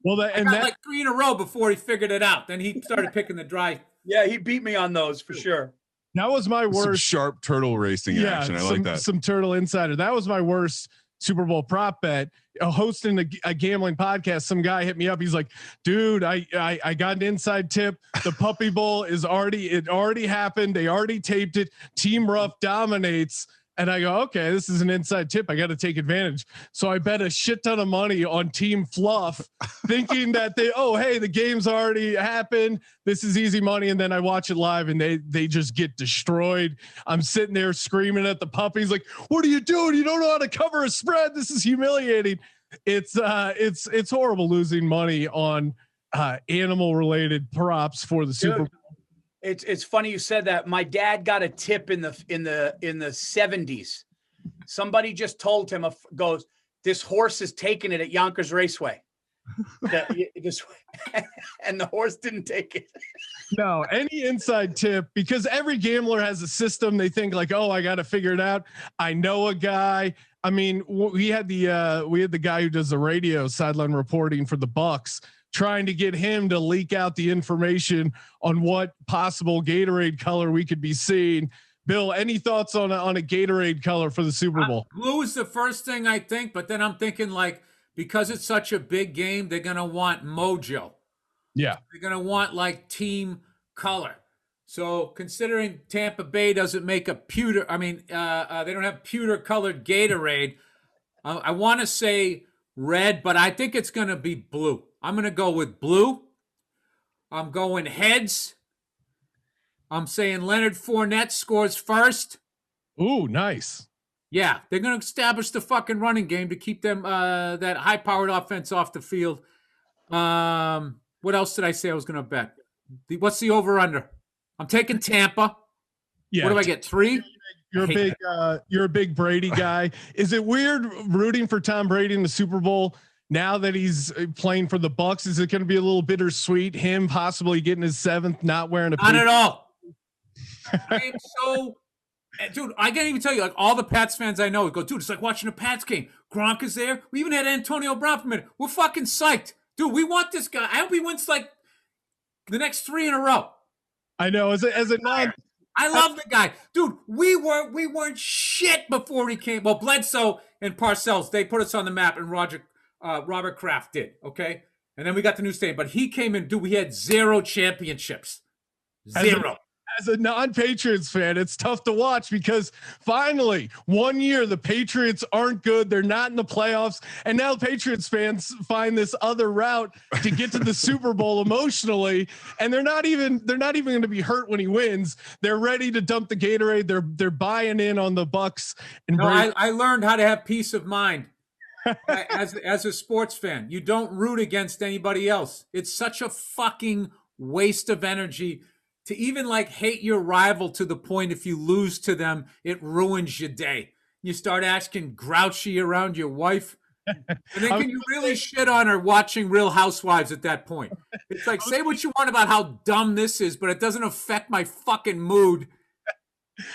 [SPEAKER 2] Well,
[SPEAKER 1] I got like 3 in a row before he figured it out. Then he started picking the dry.
[SPEAKER 3] Yeah, he beat me on those for sure.
[SPEAKER 2] That was my worst.
[SPEAKER 4] Some sharp turtle racing action. I like that.
[SPEAKER 2] Some turtle insider. That was my worst Super Bowl prop bet. Hosting a gambling podcast, some guy hit me up. He's like, dude, I got an inside tip. The Puppy Bowl it already happened. They already taped it. Team Rough dominates. And I go, okay, this is an inside tip. I got to take advantage. So I bet a shit ton of money on Team Fluff, thinking that the game's already happened. This is easy money. And then I watch it live and they just get destroyed. I'm sitting there screaming at the puppies like, what are you doing? You don't know how to cover a spread. This is humiliating. It's horrible losing money on animal related props for the Super Bowl.
[SPEAKER 3] It's funny you said that. My dad got a tip in the 70s. Somebody just told him, goes, this horse is taking it at Yonkers Raceway. And the horse didn't take it.
[SPEAKER 2] No, any inside tip, because every gambler has a system. They think like, oh, I got to figure it out. I know a guy. I mean, we had the guy who does the radio sideline reporting for the Bucks, trying to get him to leak out the information on what possible Gatorade color we could be seeing. Bill, any thoughts on a Gatorade color for the Super Bowl?
[SPEAKER 1] Blue is the first thing I think, but then I'm thinking like, because it's such a big game, they're going to want mojo.
[SPEAKER 2] Yeah.
[SPEAKER 1] They're going to want like team color. So considering Tampa Bay doesn't make a pewter, they don't have pewter colored Gatorade. I want to say red, but I think it's going to be blue. I'm going to go with blue. I'm going heads. I'm saying Leonard Fournette scores first.
[SPEAKER 2] Ooh, nice.
[SPEAKER 1] Yeah, they're going to establish the fucking running game to keep them that high-powered offense off the field. What else did I say I was going to bet? What's the over/under? I'm taking Tampa.
[SPEAKER 2] Yeah.
[SPEAKER 1] What do I get? 3?
[SPEAKER 2] You're a big Brady guy. Is it weird rooting for Tom Brady in the Super Bowl now that he's playing for the Bucks? Is it going to be a little bittersweet? Him possibly getting his 7th, not wearing a.
[SPEAKER 1] Not at all. I am so. Dude, I can't even tell you, like all the Pats fans I know go, dude, it's like watching a Pats game. Gronk is there. We even had Antonio Brown for a minute. We're fucking psyched. Dude, we want this guy. I hope he wins like the next 3 in a row.
[SPEAKER 2] I know. As a non,
[SPEAKER 1] I love the guy. Dude, we weren't shit before he came. Well, Bledsoe and Parcells, they put us on the map, and Robert Kraft did, okay? And then we got the new stadium. But he came in, dude, we had 0 championships. 0.
[SPEAKER 2] As a non-Patriots fan, it's tough to watch because finally 1 year the Patriots aren't good. They're not in the playoffs. And now Patriots fans find this other route to get to the Super Bowl emotionally. And they're not even going to be hurt when he wins. They're ready to dump the Gatorade. They're buying in on the Bucks. And
[SPEAKER 1] I learned how to have peace of mind as a sports fan. You don't root against anybody else. It's such a fucking waste of energy to even like hate your rival to the point if you lose to them, it ruins your day. You start asking grouchy around your wife. And then can you really shit on her watching Real Housewives at that point? It's like, say what you want about how dumb this is, but it doesn't affect my fucking mood.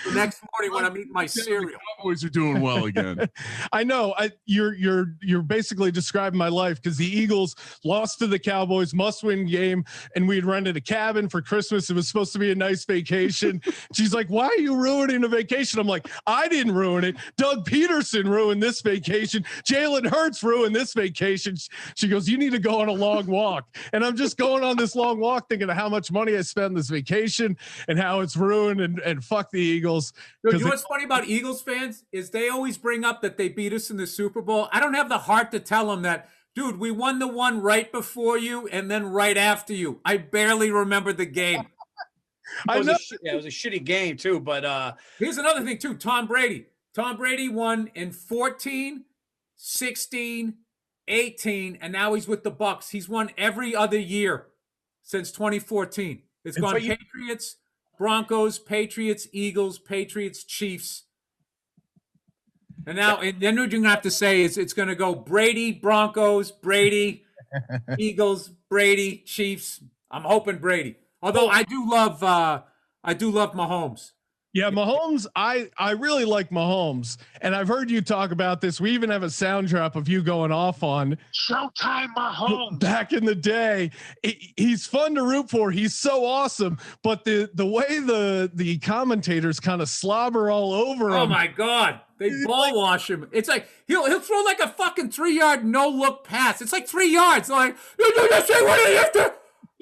[SPEAKER 5] the next morning when I'm eating my cereal.
[SPEAKER 4] The Cowboys are doing well again.
[SPEAKER 2] I know. You're basically describing my life, because the Eagles lost to the Cowboys, must-win game, and we had rented a cabin for Christmas. It was supposed to be a nice vacation. She's like, "Why are you ruining a vacation?" I'm like, "I didn't ruin it. Doug Peterson ruined this vacation. Jalen Hurts ruined this vacation." She goes, "You need to go on a long walk." And I'm just going on this long walk thinking of how much money I spent on this vacation and how it's ruined, and fuck the Eagles.
[SPEAKER 5] Dude, you know what's funny about Eagles fans is they always bring up that they beat us in the Super Bowl. I don't have the heart to tell them that, dude, we won the one right before you and then right after you. I barely remember the game.
[SPEAKER 3] It was a shitty game too. But
[SPEAKER 5] here's another thing too. Tom Brady won in 14, 16, 18, and now he's with the Bucs. He's won every other year since 2014. It's gone Patriots, Broncos, Patriots, Eagles, Patriots, Chiefs. And now, and then what you're going to have to say is it's going to go Brady, Broncos, Brady, Eagles, Brady, Chiefs. I'm hoping Brady. Although I do love Mahomes.
[SPEAKER 2] Yeah, Mahomes, I really like Mahomes, and I've heard you talk about this. We even have a sound drop of you going off on
[SPEAKER 6] Showtime Mahomes.
[SPEAKER 2] Back in the day. He's fun to root for. He's so awesome, but the way the commentators kind of slobber all over him.
[SPEAKER 5] Oh my God. They ball wash him. It's like he'll throw like a fucking 3-yard no look pass. It's like 3 yards. Like,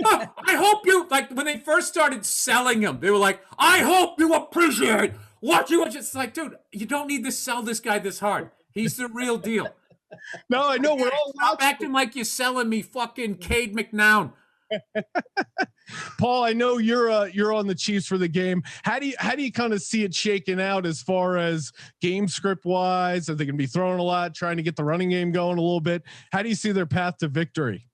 [SPEAKER 5] I hope you, like, when they first started selling him, they were like, "I hope you appreciate what you." It's like, dude, you don't need to sell this guy this hard. He's the real deal.
[SPEAKER 2] No, I know. We're all
[SPEAKER 5] stop acting like you're selling me fucking Cade McNown.
[SPEAKER 2] Paul, I know you're on the Chiefs for the game. How do you kind of see it shaking out as far as game script wise? Are they going to be throwing a lot, trying to get the running game going a little bit? How do you see their path to victory?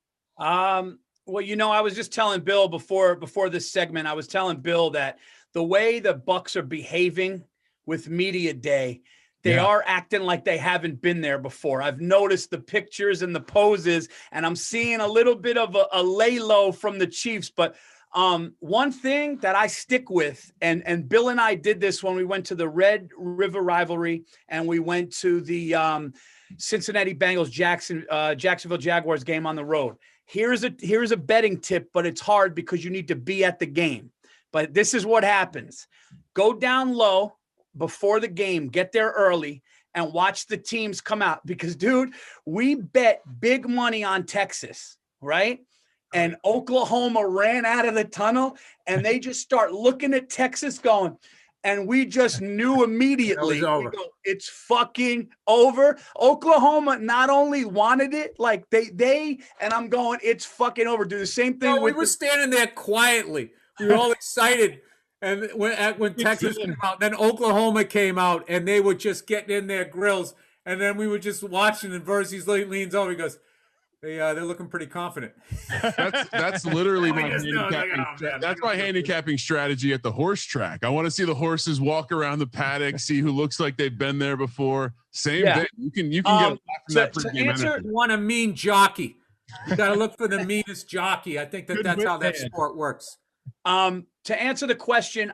[SPEAKER 3] Well, I was just telling Bill before this segment, I was telling Bill that the way the Bucs are behaving with media day, they are acting like they haven't been there before. I've noticed the pictures and the poses, and I'm seeing a little bit of a lay low from the Chiefs. But one thing that I stick with, and Bill and I did this when we went to the Red River rivalry and we went to the Cincinnati Bengals Jacksonville Jaguars game on the road. Here's a betting tip, but it's hard because you need to be at the game. But this is what happens. Go down low before the game, get there early, and watch the teams come out. Because, dude, we bet big money on Texas, right? And Oklahoma ran out of the tunnel, and they just start looking at Texas going, and we just knew immediately, it's fucking over. Oklahoma not only wanted it, like they, and I'm going, it's fucking over. Do the same thing.
[SPEAKER 5] No, we were standing there quietly. We were all excited. And when Texas came out, then Oklahoma came out, and they were just getting in their grills. And then we were just watching, and Verzi leans over. He goes, they're looking pretty confident.
[SPEAKER 4] That's literally my handicapping. That's my handicapping strategy at the horse track. I want to see the horses walk around the paddock, see who looks like they've been there before. Same thing. You can get a lot from that pregame energy.
[SPEAKER 5] You want a mean jockey. You got to look for the meanest jockey. I think that's how that sport works.
[SPEAKER 3] To answer the question,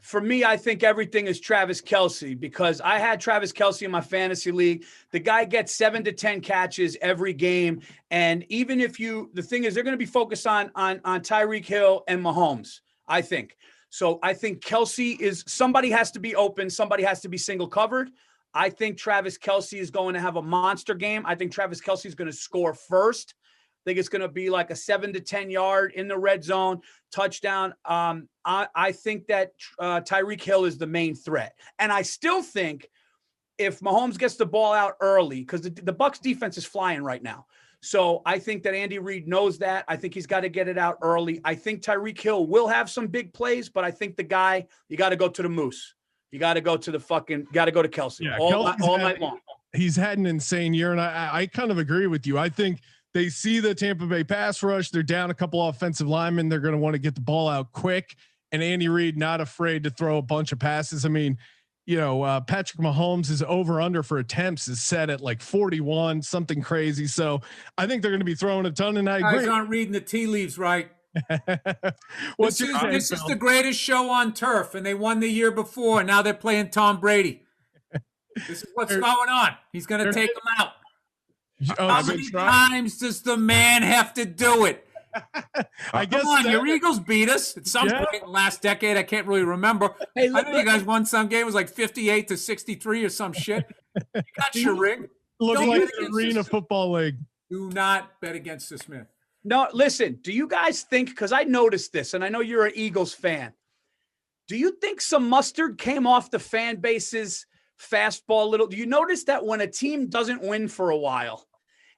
[SPEAKER 3] for me, I think everything is Travis Kelce, because I had Travis Kelce in my fantasy league. The guy gets 7 to 10 catches every game. And even if the thing is, they're going to be focused on Tyreek Hill and Mahomes, I think. So I think Kelce somebody has to be open. Somebody has to be single covered. I think Travis Kelce is going to have a monster game. I think Travis Kelce is going to score first. I think it's going to be like a 7 to 10 yard in the red zone touchdown. I think that Tyreek Hill is the main threat. And I still think if Mahomes gets the ball out early, because the Bucs defense is flying right now. So I think that Andy Reid knows that. I think he's got to get it out early. I think Tyreek Hill will have some big plays, but I think the guy, you got to go to the Moose. You got to go to Kelce all night long.
[SPEAKER 2] He's had an insane year. And I kind of agree with you. I think they see the Tampa Bay pass rush. They're down a couple offensive linemen. They're going to want to get the ball out quick. And Andy Reid not afraid to throw a bunch of passes. I mean, Patrick Mahomes is over under for attempts is set at like 41, something crazy. So I think they're going to be throwing a ton. And I agree.
[SPEAKER 5] Guys aren't reading the tea leaves right.
[SPEAKER 2] What's your take,
[SPEAKER 5] This is
[SPEAKER 2] Phil?
[SPEAKER 5] the greatest show on turf, and they won the year before. Now they're playing Tom Brady. This is what's going on. He's going to take them out. How many times does the man have to do it?
[SPEAKER 2] I guess
[SPEAKER 5] Come on, your Eagles beat us at some point in the last decade. I can't really remember.
[SPEAKER 3] Hey,
[SPEAKER 5] I know you guys won some game. It was like 58-63 or some shit. You got your ring.
[SPEAKER 2] Look
[SPEAKER 5] Don't
[SPEAKER 2] like
[SPEAKER 5] bet
[SPEAKER 2] the
[SPEAKER 5] against
[SPEAKER 2] Arena
[SPEAKER 5] this.
[SPEAKER 2] Football League.
[SPEAKER 5] Do not bet against this man.
[SPEAKER 3] No, listen, do you guys think, because I noticed this, and I know you're an Eagles fan, do you think some mustard came off the fan base's fastball little? Do you notice that when a team doesn't win for a while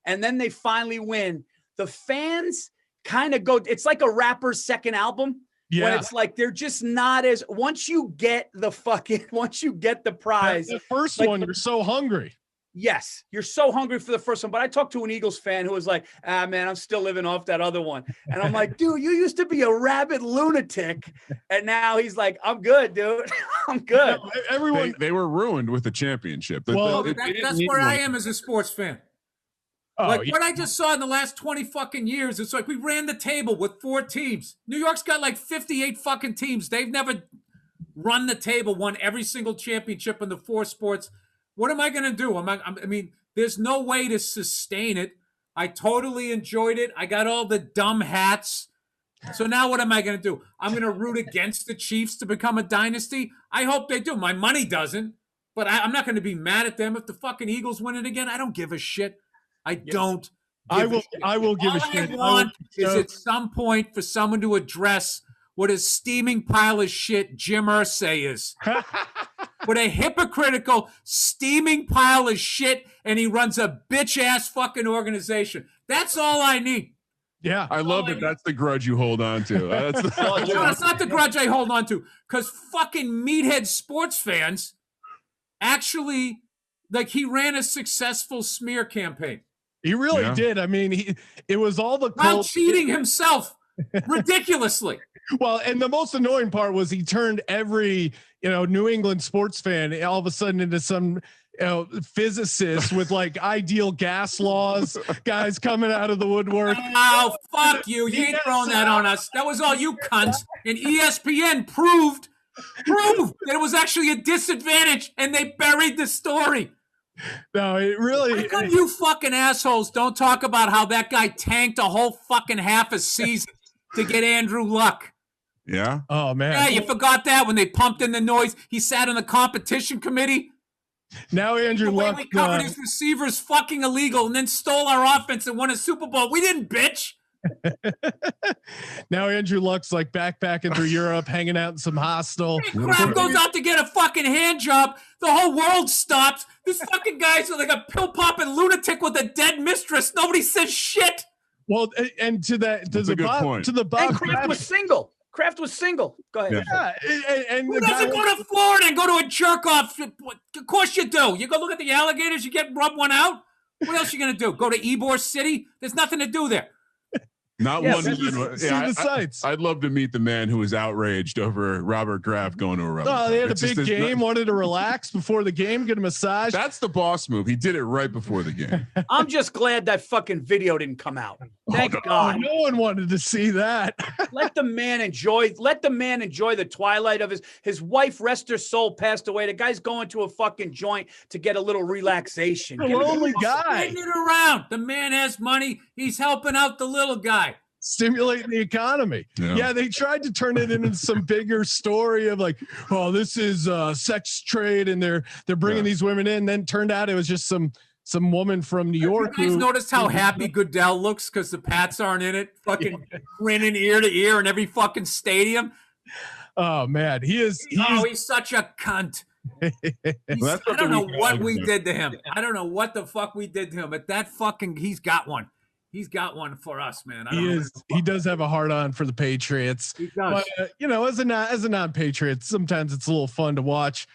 [SPEAKER 3] and then they finally win, the fans kind of go, it's like a rapper's second album.
[SPEAKER 2] Yeah.
[SPEAKER 3] When it's like they're just not as, once you get the prize.
[SPEAKER 2] The first
[SPEAKER 3] like,
[SPEAKER 2] one, you're so hungry.
[SPEAKER 3] Yes, you're so hungry for the first one. But I talked to an Eagles fan who was like, man, I'm still living off that other one. And I'm like, dude, you used to be a rabid lunatic. And now he's like, I'm good, dude. I'm good.
[SPEAKER 2] No, everyone,
[SPEAKER 4] they were ruined with the championship.
[SPEAKER 2] Well,
[SPEAKER 5] That's where I am as a sports fan.
[SPEAKER 2] yeah.
[SPEAKER 5] What I just saw in the last 20 fucking years, it's like we ran the table with 4 teams. New York's got like 58 fucking teams. They've never run the table, won every single championship in the 4 sports. What am I going to do? I mean, there's no way to sustain it. I totally enjoyed it. I got all the dumb hats. So now what am I going to do? I'm going to root against the Chiefs to become a dynasty? I hope they do. My money doesn't. But I'm not going to be mad at them if the fucking Eagles win it again. I don't give a shit. I don't.
[SPEAKER 2] I will give a shit.
[SPEAKER 5] All I want is at some point for someone to address what a steaming pile of shit Jim Irsay is. What a hypocritical, steaming pile of shit, and he runs a bitch-ass fucking organization. That's all I need.
[SPEAKER 2] Yeah.
[SPEAKER 4] I love that. That's the grudge you hold on to. That's
[SPEAKER 5] That's not the grudge I hold on to, because fucking meathead sports fans actually, like, he ran a successful smear campaign.
[SPEAKER 2] He really did. I mean, it was all the
[SPEAKER 5] While cheating himself ridiculously.
[SPEAKER 2] Well, and the most annoying part was he turned every, New England sports fan all of a sudden into some, physicist with like ideal gas laws, guys coming out of the woodwork.
[SPEAKER 5] Oh, fuck you. You ain't throwing that on us. That was all you cunts. And ESPN proved that it was actually a disadvantage, and they buried the story.
[SPEAKER 2] No, it really.
[SPEAKER 5] How come you fucking assholes don't talk about how that guy tanked a whole fucking half a season to get Andrew Luck?
[SPEAKER 4] Yeah.
[SPEAKER 2] Oh man.
[SPEAKER 5] Yeah, you forgot that when they pumped in the noise. He sat on the competition committee.
[SPEAKER 2] Now Andrew Luck.
[SPEAKER 5] We covered his receivers fucking illegal and then stole our offense and won a Super Bowl. We didn't, bitch.
[SPEAKER 2] Now Andrew Luck's like backpacking through Europe, hanging out in some hostel.
[SPEAKER 5] Hey, Crab goes out to get a fucking hand job. The whole world stops. This fucking guy's like a pill popping lunatic with a dead mistress. Nobody says shit.
[SPEAKER 2] Well, and to the Bob
[SPEAKER 3] And Kraft was single. Kraft was single. Go ahead.
[SPEAKER 2] Yeah, and
[SPEAKER 5] Who doesn't go to Florida and go to a jerk off? Of course you do. You go look at the alligators. You get rub one out. What else you gonna do? Go to Ybor City? There's nothing to do there.
[SPEAKER 4] Not one.
[SPEAKER 2] See the sights.
[SPEAKER 4] I'd love to meet the man who was outraged over Robert Kraft going to a rubber.
[SPEAKER 2] Oh, they had a big game, wanted to relax before the game, get a massage.
[SPEAKER 4] That's the boss move. He did it right before the game.
[SPEAKER 3] I'm just glad that fucking video didn't come out. Thank God.
[SPEAKER 2] No one wanted to see that.
[SPEAKER 3] Let the man enjoy the twilight of his wife, rest her soul, passed away. The guy's going to a fucking joint to get a little relaxation.
[SPEAKER 2] A lonely guy.
[SPEAKER 5] Spreading it around. The man has money. He's helping out the little guy.
[SPEAKER 2] Stimulating the economy. Yeah, they tried to turn it into some bigger story of like, oh, this is sex trade, and they're bringing these women in. Then turned out it was just some woman from New York.
[SPEAKER 5] You guys noticed how happy Goodell looks because the Pats aren't in it? Fucking grinning ear to ear in every fucking stadium.
[SPEAKER 2] Oh man, he's
[SPEAKER 5] such a cunt.
[SPEAKER 4] Well,
[SPEAKER 5] I don't know what we did to him. I don't know what the fuck we did to him, but that fucking he's got one. He's got one for us, man.
[SPEAKER 2] He does have a hard on for the Patriots.
[SPEAKER 5] He does.
[SPEAKER 2] But, as a non-Patriot, sometimes it's a little fun to watch.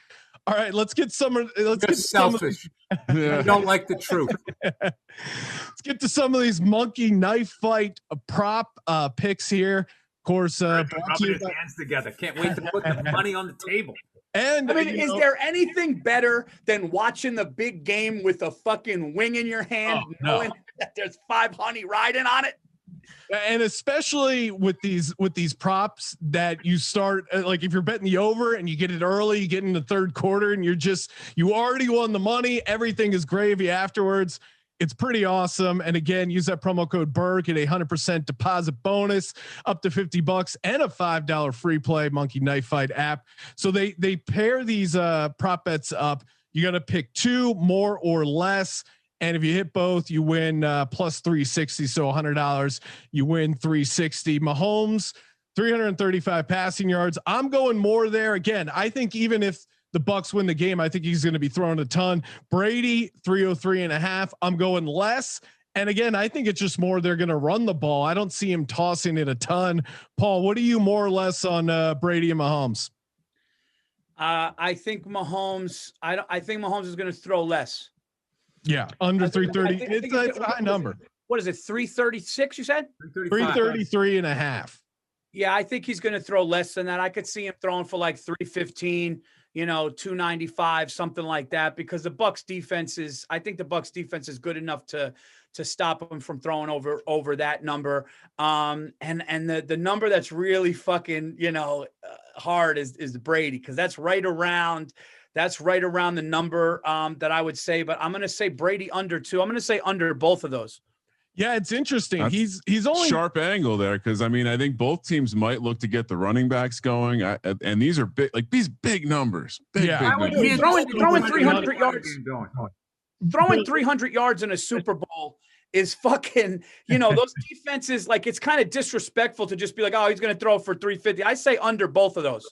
[SPEAKER 2] All right, let's get some.
[SPEAKER 5] Selfish. You don't like the truth.
[SPEAKER 2] Let's get to some of these monkey knife fight prop picks here. Of course,
[SPEAKER 5] rubbing his hands together. Can't wait to put the money on the table.
[SPEAKER 2] And
[SPEAKER 3] I mean, is there anything better than watching the big game with a fucking wing in your hand, knowing that there's 5 honey riding on it?
[SPEAKER 2] And especially with these props that you start, like if you're betting the over and you get it early, you get in the third quarter and you already won the money. Everything is gravy afterwards. It's pretty awesome. And again, use that promo code Burr, get 100% deposit bonus up to $50 and a $5 free play Monkey Knife Fight app. So they pair these prop bets up. You got to pick 2 more or less. And if you hit both, you win plus 360. So $100, you win 360. Mahomes, 335 passing yards. I'm going more there. Again, I think even if the Bucks win the game, I think he's going to be throwing a ton. Brady, 303.5. I'm going less. And again, I think it's just more they're going to run the ball. I don't see him tossing it a ton. Paul, what are you more or less on Brady and Mahomes?
[SPEAKER 3] I think Mahomes. I think Mahomes is going to throw less.
[SPEAKER 2] Yeah, under 330. It's a high number.
[SPEAKER 3] What is it? 336? You said
[SPEAKER 2] 333.5.
[SPEAKER 3] Yeah, I think he's going to throw less than that. I could see him throwing for like 315. 295, something like that, because the Bucks defense is. I think the Bucks defense is good enough to stop him from throwing over that number. And the number that's really fucking hard is Brady, because that's right around the number that I would say. But I'm going to say Brady under 2. I'm going to say under both of those.
[SPEAKER 2] Yeah, it's interesting.
[SPEAKER 4] That's
[SPEAKER 2] he's only
[SPEAKER 4] sharp angle there, because I mean I think both teams might look to get the running backs going, and these are big, like these big numbers. Big numbers.
[SPEAKER 3] Throwing 300 yards. Throwing 300 yards in a Super Bowl is fucking. Those defenses, like, it's kind of disrespectful to just be like, oh, he's going to throw for 350. I say under both of those.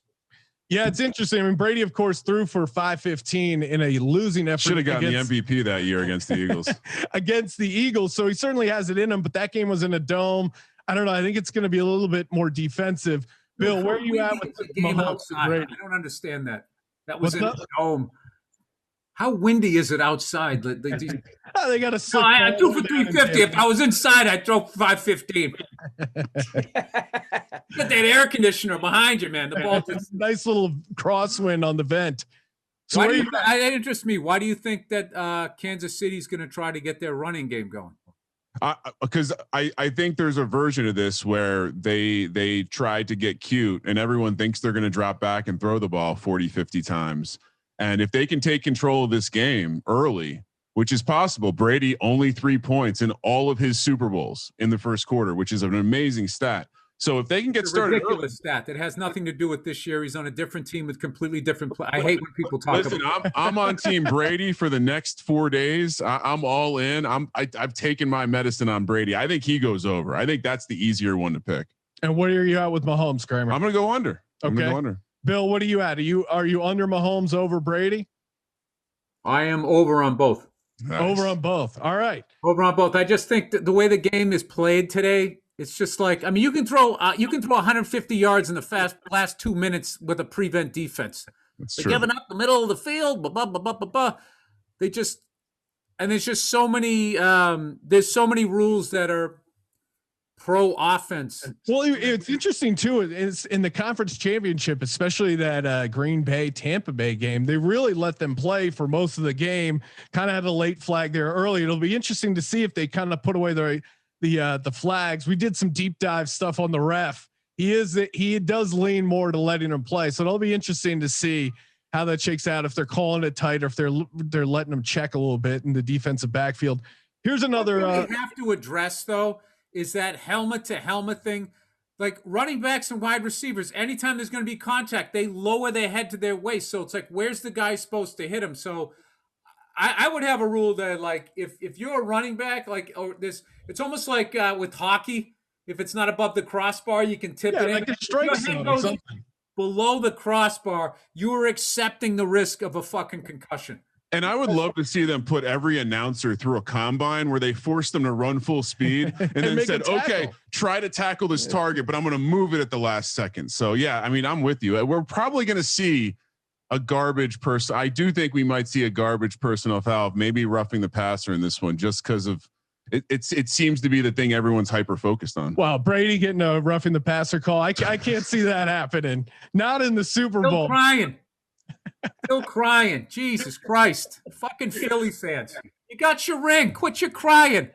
[SPEAKER 2] Yeah, it's interesting. I mean, Brady, of course, threw for 515 in a losing effort.
[SPEAKER 4] Should have gotten the MVP that year against the Eagles.
[SPEAKER 2] Against the Eagles. So he certainly has it in him, but that game was in a dome. I don't know. I think it's going to be a little bit more defensive. Bill, where are you at with the game outside?
[SPEAKER 5] I don't understand that. That was in a dome. How windy is it outside? They
[SPEAKER 2] got a.
[SPEAKER 5] No, I threw for 350. If I was inside, I'd throw 515. Get that air conditioner behind you, man. The ball just
[SPEAKER 2] nice little crosswind on the vent. So
[SPEAKER 5] that interests me. Why do you think that Kansas City's going to try to get their running game going?
[SPEAKER 4] Because I think there's a version of this where they try to get cute and everyone thinks they're going to drop back and throw the ball 40, 50 times. And if they can take control of this game early, which is possible, Brady only 3 points in all of his Super Bowls in the first quarter, which is an amazing stat. So if they can get started,
[SPEAKER 5] ridiculous stat that has nothing to do with this year. He's on a different team with completely different play. I hate when people talk about.
[SPEAKER 4] I'm on Team Brady for the next 4 days. I'm all in. I've taken my medicine on Brady. I think he goes over. I think that's the easier one to pick.
[SPEAKER 2] And what are you at with Mahomes, Kramer?
[SPEAKER 4] I'm going to go under.
[SPEAKER 2] Okay. Bill, what are you at? Are you under Mahomes over Brady?
[SPEAKER 5] I am over on both.
[SPEAKER 2] Nice. Over on both. All right.
[SPEAKER 5] Over on both. I just think that the way the game is played today, it's just like, I mean, you can throw 150 yards in the last 2 minutes with a prevent defense. They're giving up the middle of the field. They just, and there's just so many. There's so many rules that are pro offense.
[SPEAKER 2] Well, it's interesting too. It's in the conference championship, especially that Green Bay Tampa Bay game. They really let them play for most of the game. Kind of had a late flag there early. It'll be interesting to see if they kind of put away the flags. We did some deep dive stuff on the ref. He does lean more to letting them play. So it'll be interesting to see how that shakes out, if they're calling it tight or if they're letting them check a little bit in the defensive backfield. Here's another.
[SPEAKER 5] What we have to address though is that helmet to helmet thing. Like running backs and wide receivers, anytime there's going to be contact, they lower their head to their waist. So it's like, where's the guy supposed to hit him? So I would have a rule that, like, if you're a running back, like, or this, it's almost like with hockey. If it's not above the crossbar, you can tip it in.
[SPEAKER 2] Like a strike zone or something.
[SPEAKER 5] Below the crossbar, you are accepting the risk of a fucking concussion.
[SPEAKER 4] And I would love to see them put every announcer through a combine where they forced them to run full speed and then said, okay, try to tackle this target, but I'm going to move it at the last second. So yeah, I mean, I'm with you. We're probably going to see a garbage person. I do think we might see a garbage personal foul, maybe roughing the passer in this one, just because of it seems to be the thing everyone's hyper focused on.
[SPEAKER 2] Wow. Brady getting a roughing the passer call. I can't see that happening. Not in the Super Bowl.
[SPEAKER 5] Still crying. Jesus Christ. Fucking Philly fans. You got your ring. Quit your crying.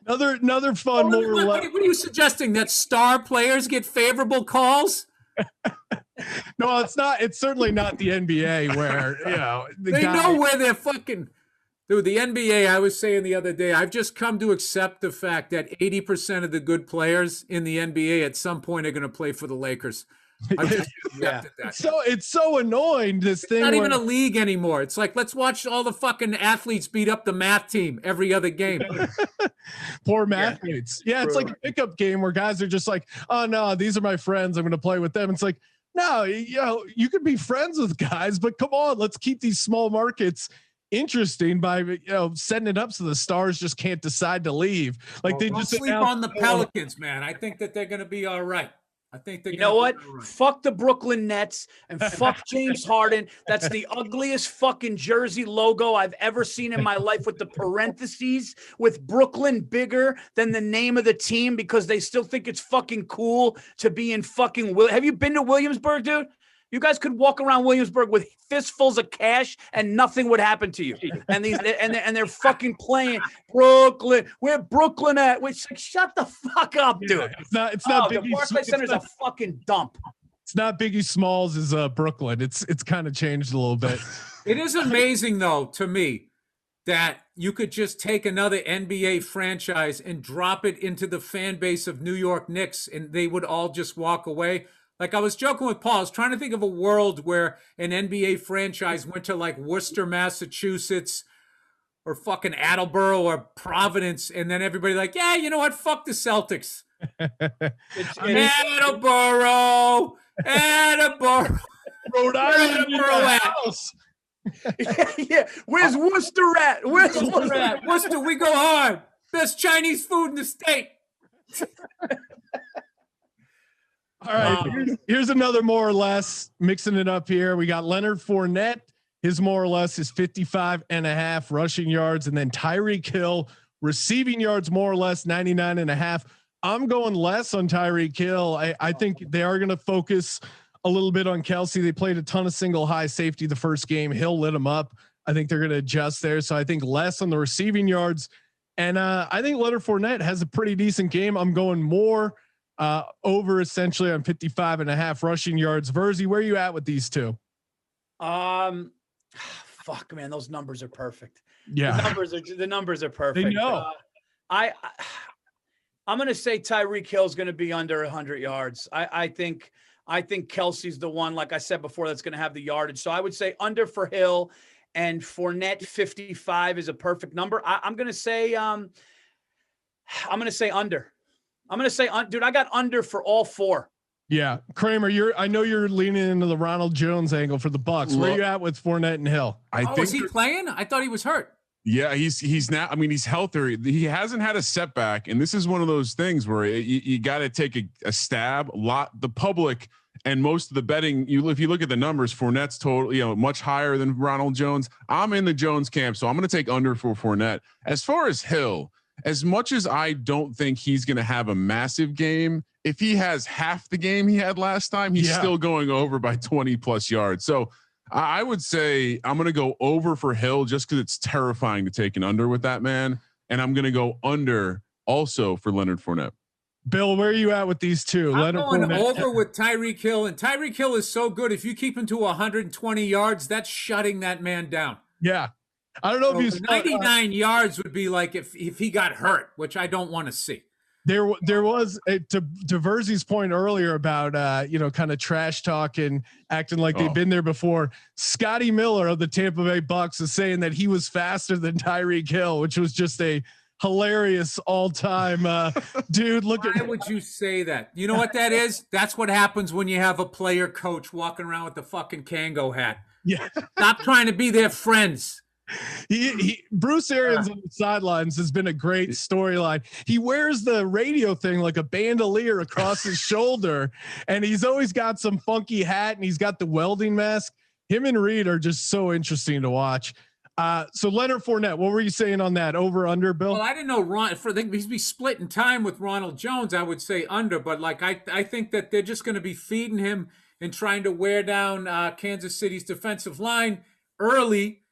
[SPEAKER 2] Another fun more or less.
[SPEAKER 5] What are you suggesting? That star players get favorable calls?
[SPEAKER 2] No, it's not. It's certainly not the NBA where,
[SPEAKER 5] they know where they're fucking. Dude, the NBA, I was saying the other day, I've just come to accept the fact that 80% of the good players in the NBA at some point are going to play for the Lakers. I've just accepted that.
[SPEAKER 2] So it's so annoying, this thing.
[SPEAKER 5] It's not even a league anymore. It's like, let's watch all the fucking athletes beat up the math team every other game.
[SPEAKER 2] Poor math mates. Yeah, it's like a pickup game where guys are just like, oh, no, these are my friends. I'm going to play with them. It's like, no, you could be friends with guys, but come on, let's keep these small markets interesting by setting it up so the stars just can't decide to leave. Like they just
[SPEAKER 5] sleep on the Pelicans, man. I think that they're going to be all right. I think
[SPEAKER 3] you know what? Right. Fuck the Brooklyn Nets and fuck James Harden. That's the ugliest fucking jersey logo I've ever seen in my life, with the parentheses with Brooklyn bigger than the name of the team because they still think it's fucking cool to be in fucking Have you been to Williamsburg, dude? You guys could walk around Williamsburg with fistfuls of cash and nothing would happen to you. And they're fucking playing Brooklyn. Where Brooklyn at? Which, like, shut the fuck up, dude.
[SPEAKER 2] It's not.
[SPEAKER 3] The Barclays Center is a fucking dump.
[SPEAKER 2] It's not Biggie Smalls is Brooklyn. It's kind of changed a little bit.
[SPEAKER 5] It is amazing though to me that you could just take another NBA franchise and drop it into the fan base of New York Knicks, and they would all just walk away. Like I was joking with Paul, I was trying to think of a world where an NBA franchise went to like Worcester, Massachusetts, or fucking Attleboro or Providence, and then everybody like, yeah, you know what? Fuck the Celtics. Attleboro,
[SPEAKER 2] Rhode Island,
[SPEAKER 5] house.
[SPEAKER 3] Yeah. Where's Worcester at? Where's Worcester at?
[SPEAKER 5] Worcester, we go hard. Best Chinese food in the state.
[SPEAKER 2] All right, here's another more or less, mixing it up here. We got Leonard Fournette. His more or less is 55.5 rushing yards. And then Tyreek Hill receiving yards, more or less 99.5. I'm going less on Tyreek Hill. I think they are going to focus a little bit on Kelsey. They played a ton of single high safety the first game. Hill lit him up. I think they're going to adjust there. So I think less on the receiving yards. And I think Leonard Fournette has a pretty decent game. I'm going more over essentially on 55.5 rushing yards. Verzi, where are you at with these two?
[SPEAKER 3] Fuck, man, those numbers are perfect.
[SPEAKER 2] Yeah,
[SPEAKER 3] the numbers are perfect.
[SPEAKER 2] They know.
[SPEAKER 3] I'm going to say Tyreek Hill is going to be under 100 yards. I think Kelsey's the one, like I said before, that's going to have the yardage. So I would say under for Hill, and Fournette 55 is a perfect number. I'm going to say under. I'm going to say, dude, I got under for all four.
[SPEAKER 2] Yeah. Kramer, I know you're leaning into the Ronald Jones angle for the Bucks. Where are you at with Fournette and Hill?
[SPEAKER 5] I think is he playing? I thought he was hurt.
[SPEAKER 4] Yeah, he's now. I mean, he's healthier. He hasn't had a setback, and this is one of those things where you got to take a stab. The public and most of the betting. If you look at the numbers, Fournette's total, much higher than Ronald Jones. I'm in the Jones camp, so I'm going to take under for Fournette. As far as Hill, as much as I don't think he's going to have a massive game, if he has half the game he had last time, he's still going over by 20 plus yards. So I would say I'm going to go over for Hill just because it's terrifying to take an under with that man. And I'm going to go under also for Leonard Fournette.
[SPEAKER 2] Bill, where are you at with these two?
[SPEAKER 5] I'm going over with Tyreek Hill, and Tyreek Hill is so good. If you keep him to 120 yards, that's shutting that man down.
[SPEAKER 2] Yeah. I don't know if he's
[SPEAKER 5] 99 yards would be like if he got hurt, which I don't want to see.
[SPEAKER 2] There was to Verzi's point earlier about kind of trash talk and acting like they've been there before. Scotty Miller of the Tampa Bay Bucks is saying that he was faster than Tyreek Hill, which was just a hilarious all-time dude.
[SPEAKER 5] Why would you say that? You know what that is? That's what happens when you have a player coach walking around with the fucking Kango hat.
[SPEAKER 2] Yeah.
[SPEAKER 5] Stop trying to be their friends.
[SPEAKER 2] Bruce Arians on the sidelines has been a great storyline. He wears the radio thing like a bandolier across his shoulder, and he's always got some funky hat, and he's got the welding mask. Him and Reed are just so interesting to watch. So Leonard Fournette, what were you saying on that? Over under, Bill?
[SPEAKER 5] Well, I didn't know he'd be splitting time with Ronald Jones. I would say under, but I think that they're just going to be feeding him and trying to wear down Kansas City's defensive line early.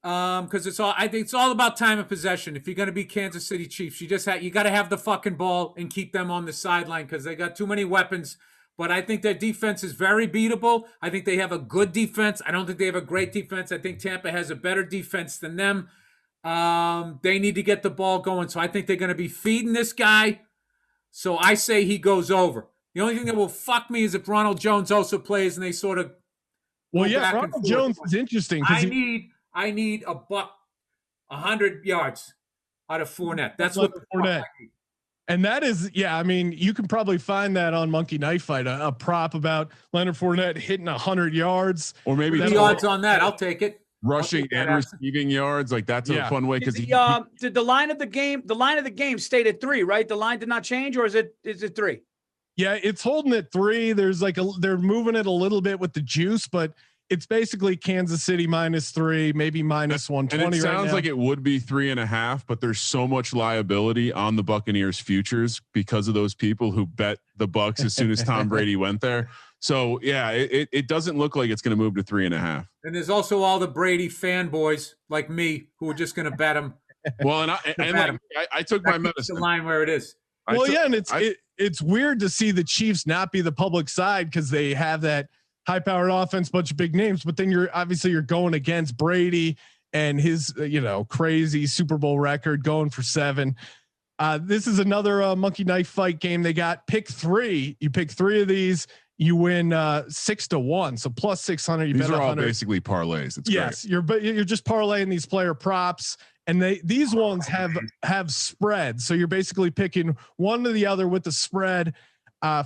[SPEAKER 5] Because I think it's all about time of possession. If you're going to be Kansas City Chiefs, you got to have the fucking ball and keep them on the sideline because they got too many weapons. But I think their defense is very beatable. I think they have a good defense. I don't think they have a great defense. I think Tampa has a better defense than them. They need to get the ball going. So I think they're going to be feeding this guy. So I say he goes over. The only thing that will fuck me is if Ronald Jones also plays and they sort of.
[SPEAKER 2] Well, yeah, Ronald Jones is interesting.
[SPEAKER 5] I need a buck, 100 yards out of Fournette. That's what the Fournette.
[SPEAKER 2] And that is, yeah, I mean, you can probably find that on Monkey Knife Fight, a prop about Leonard Fournette hitting 100 yards.
[SPEAKER 4] Or maybe
[SPEAKER 5] 3 yards on that. I'll take it.
[SPEAKER 4] Rushing and receiving yards. Like that's a fun way. Because
[SPEAKER 3] did the line of the game stayed at 3, right? The line did not change, or is it 3?
[SPEAKER 2] Yeah, it's holding at 3. There's they're moving it a little bit with the juice, but it's basically Kansas City -3, maybe -120.
[SPEAKER 4] And it sounds
[SPEAKER 2] right
[SPEAKER 4] like it would be 3.5, but there's so much liability on the Buccaneers futures because of those people who bet the Bucs as soon as Tom Brady went there. So yeah, it doesn't look like it's going to move to 3.5.
[SPEAKER 5] And there's also all the Brady fanboys like me who are just going to bet him.
[SPEAKER 4] Well, I took my medicine.
[SPEAKER 5] The line where it is.
[SPEAKER 2] Well, and it's weird to see the Chiefs not be the public side because they have that high-powered offense, bunch of big names, but then you're going against Brady and his crazy Super Bowl record going for 7. This is another Monkey Knife Fight game. They got pick 3. You pick 3 of these, you win 6-1, so plus 600. You
[SPEAKER 4] these
[SPEAKER 2] bet
[SPEAKER 4] are
[SPEAKER 2] 100.
[SPEAKER 4] all basically parlays. It's
[SPEAKER 2] yes,
[SPEAKER 4] great.
[SPEAKER 2] you're just parlaying these player props, and these ones have spread. So you're basically picking one to the other with the spread.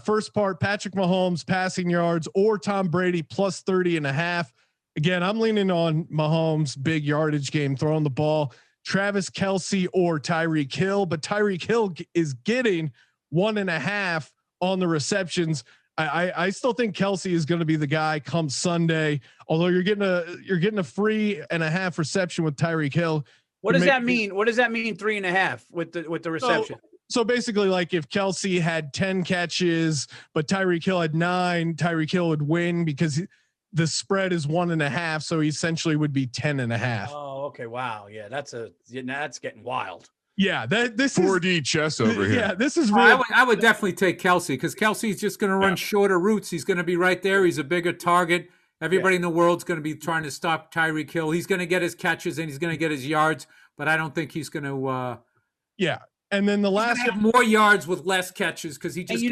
[SPEAKER 2] First part, Patrick Mahomes passing yards or Tom Brady plus 30.5. Again, I'm leaning on Mahomes, big yardage game, throwing the ball. Travis Kelce or Tyreek Hill, but Tyreek Hill is getting 1.5 on the receptions. I still think Kelce is going to be the guy come Sunday. Although you're getting a free and a half reception with Tyreek Hill.
[SPEAKER 3] What does that mean? What does that mean? 3.5 with the reception.
[SPEAKER 2] So basically, like if Kelce had 10 catches, but Tyreek Hill had 9, Tyreek Hill would win because the spread is 1.5. So he essentially would be 10.5.
[SPEAKER 3] Oh, okay. Wow. Yeah. That's getting wild.
[SPEAKER 2] Yeah. This
[SPEAKER 4] 4D chess over here.
[SPEAKER 2] Yeah. This is real.
[SPEAKER 5] I would definitely take Kelce because Kelsey's just going to run shorter routes. He's going to be right there. He's a bigger target. Everybody in the world's going to be trying to stop Tyreek Hill. He's going to get his catches and he's going to get his yards, but I don't think he's going to,
[SPEAKER 2] And then the last
[SPEAKER 5] have more yards with less catches because he just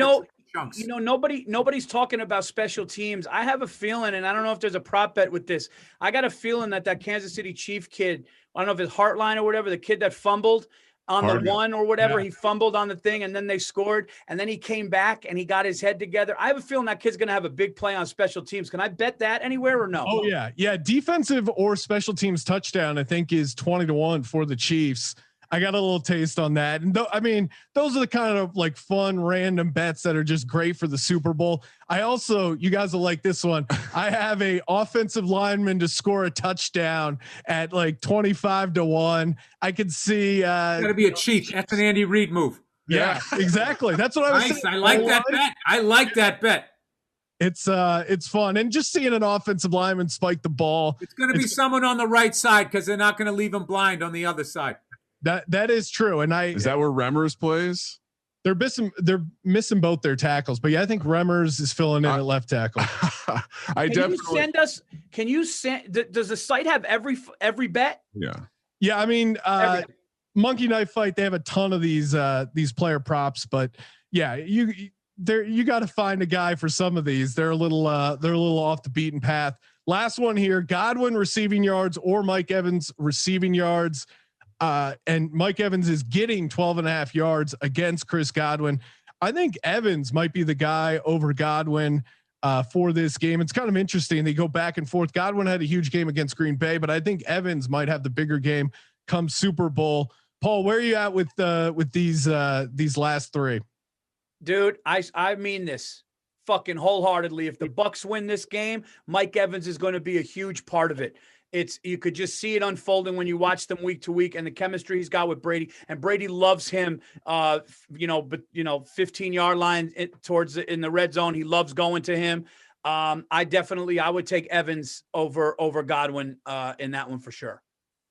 [SPEAKER 5] chunks.
[SPEAKER 3] Nobody's talking about special teams. I have a feeling, and I don't know if there's a prop bet with this. I got a feeling that Kansas City Chief kid, I don't know if it's Heartline or whatever, the kid that fumbled on the 1 or whatever, he fumbled on the thing and then they scored and then he came back and he got his head together. I have a feeling that kid's going to have a big play on special teams. Can I bet that anywhere or no?
[SPEAKER 2] Oh yeah. Yeah. Defensive or special teams touchdown, I think is 20-1 for the Chiefs. I got a little taste on that. And those are the kind of like fun, random bets that are just great for the Super Bowl. You guys will like this one. I have a offensive lineman to score a touchdown at like 25-1. I could see,
[SPEAKER 5] it's gotta be a cheat. That's an Andy Reid move.
[SPEAKER 2] Yeah, exactly. That's what I was saying.
[SPEAKER 5] I like that bet. I like that bet.
[SPEAKER 2] It's fun. And just seeing an offensive lineman spike the ball.
[SPEAKER 5] It's going to be someone on the right side because they're not going to leave him blind on the other side.
[SPEAKER 2] That is true. And
[SPEAKER 4] is that where Remmers plays?
[SPEAKER 2] They're missing both their tackles, but yeah, I think Remmers is filling in at left tackle.
[SPEAKER 3] Can you send, does the site have every bet?
[SPEAKER 4] Yeah.
[SPEAKER 2] Yeah. I mean, Monkey Knife Fight, they have a ton of these player props, but yeah, you got to find a guy for some of these. They're a little off the beaten path. Last one here, Godwin receiving yards or Mike Evans receiving yards. And Mike Evans is getting 12.5 yards against Chris Godwin. I think Evans might be the guy over Godwin for this game. It's kind of interesting. They go back and forth. Godwin had a huge game against Green Bay, but I think Evans might have the bigger game come Super Bowl. Paul, where are you at with these last 3?
[SPEAKER 3] Dude, I mean this fucking wholeheartedly. If the Bucs win this game, Mike Evans is going to be a huge part of it. You could just see it unfolding when you watch them week to week and the chemistry he's got with Brady, and Brady loves him, 15-yard line towards in the red zone. He loves going to him. I would take Evans over Godwin in that one for sure.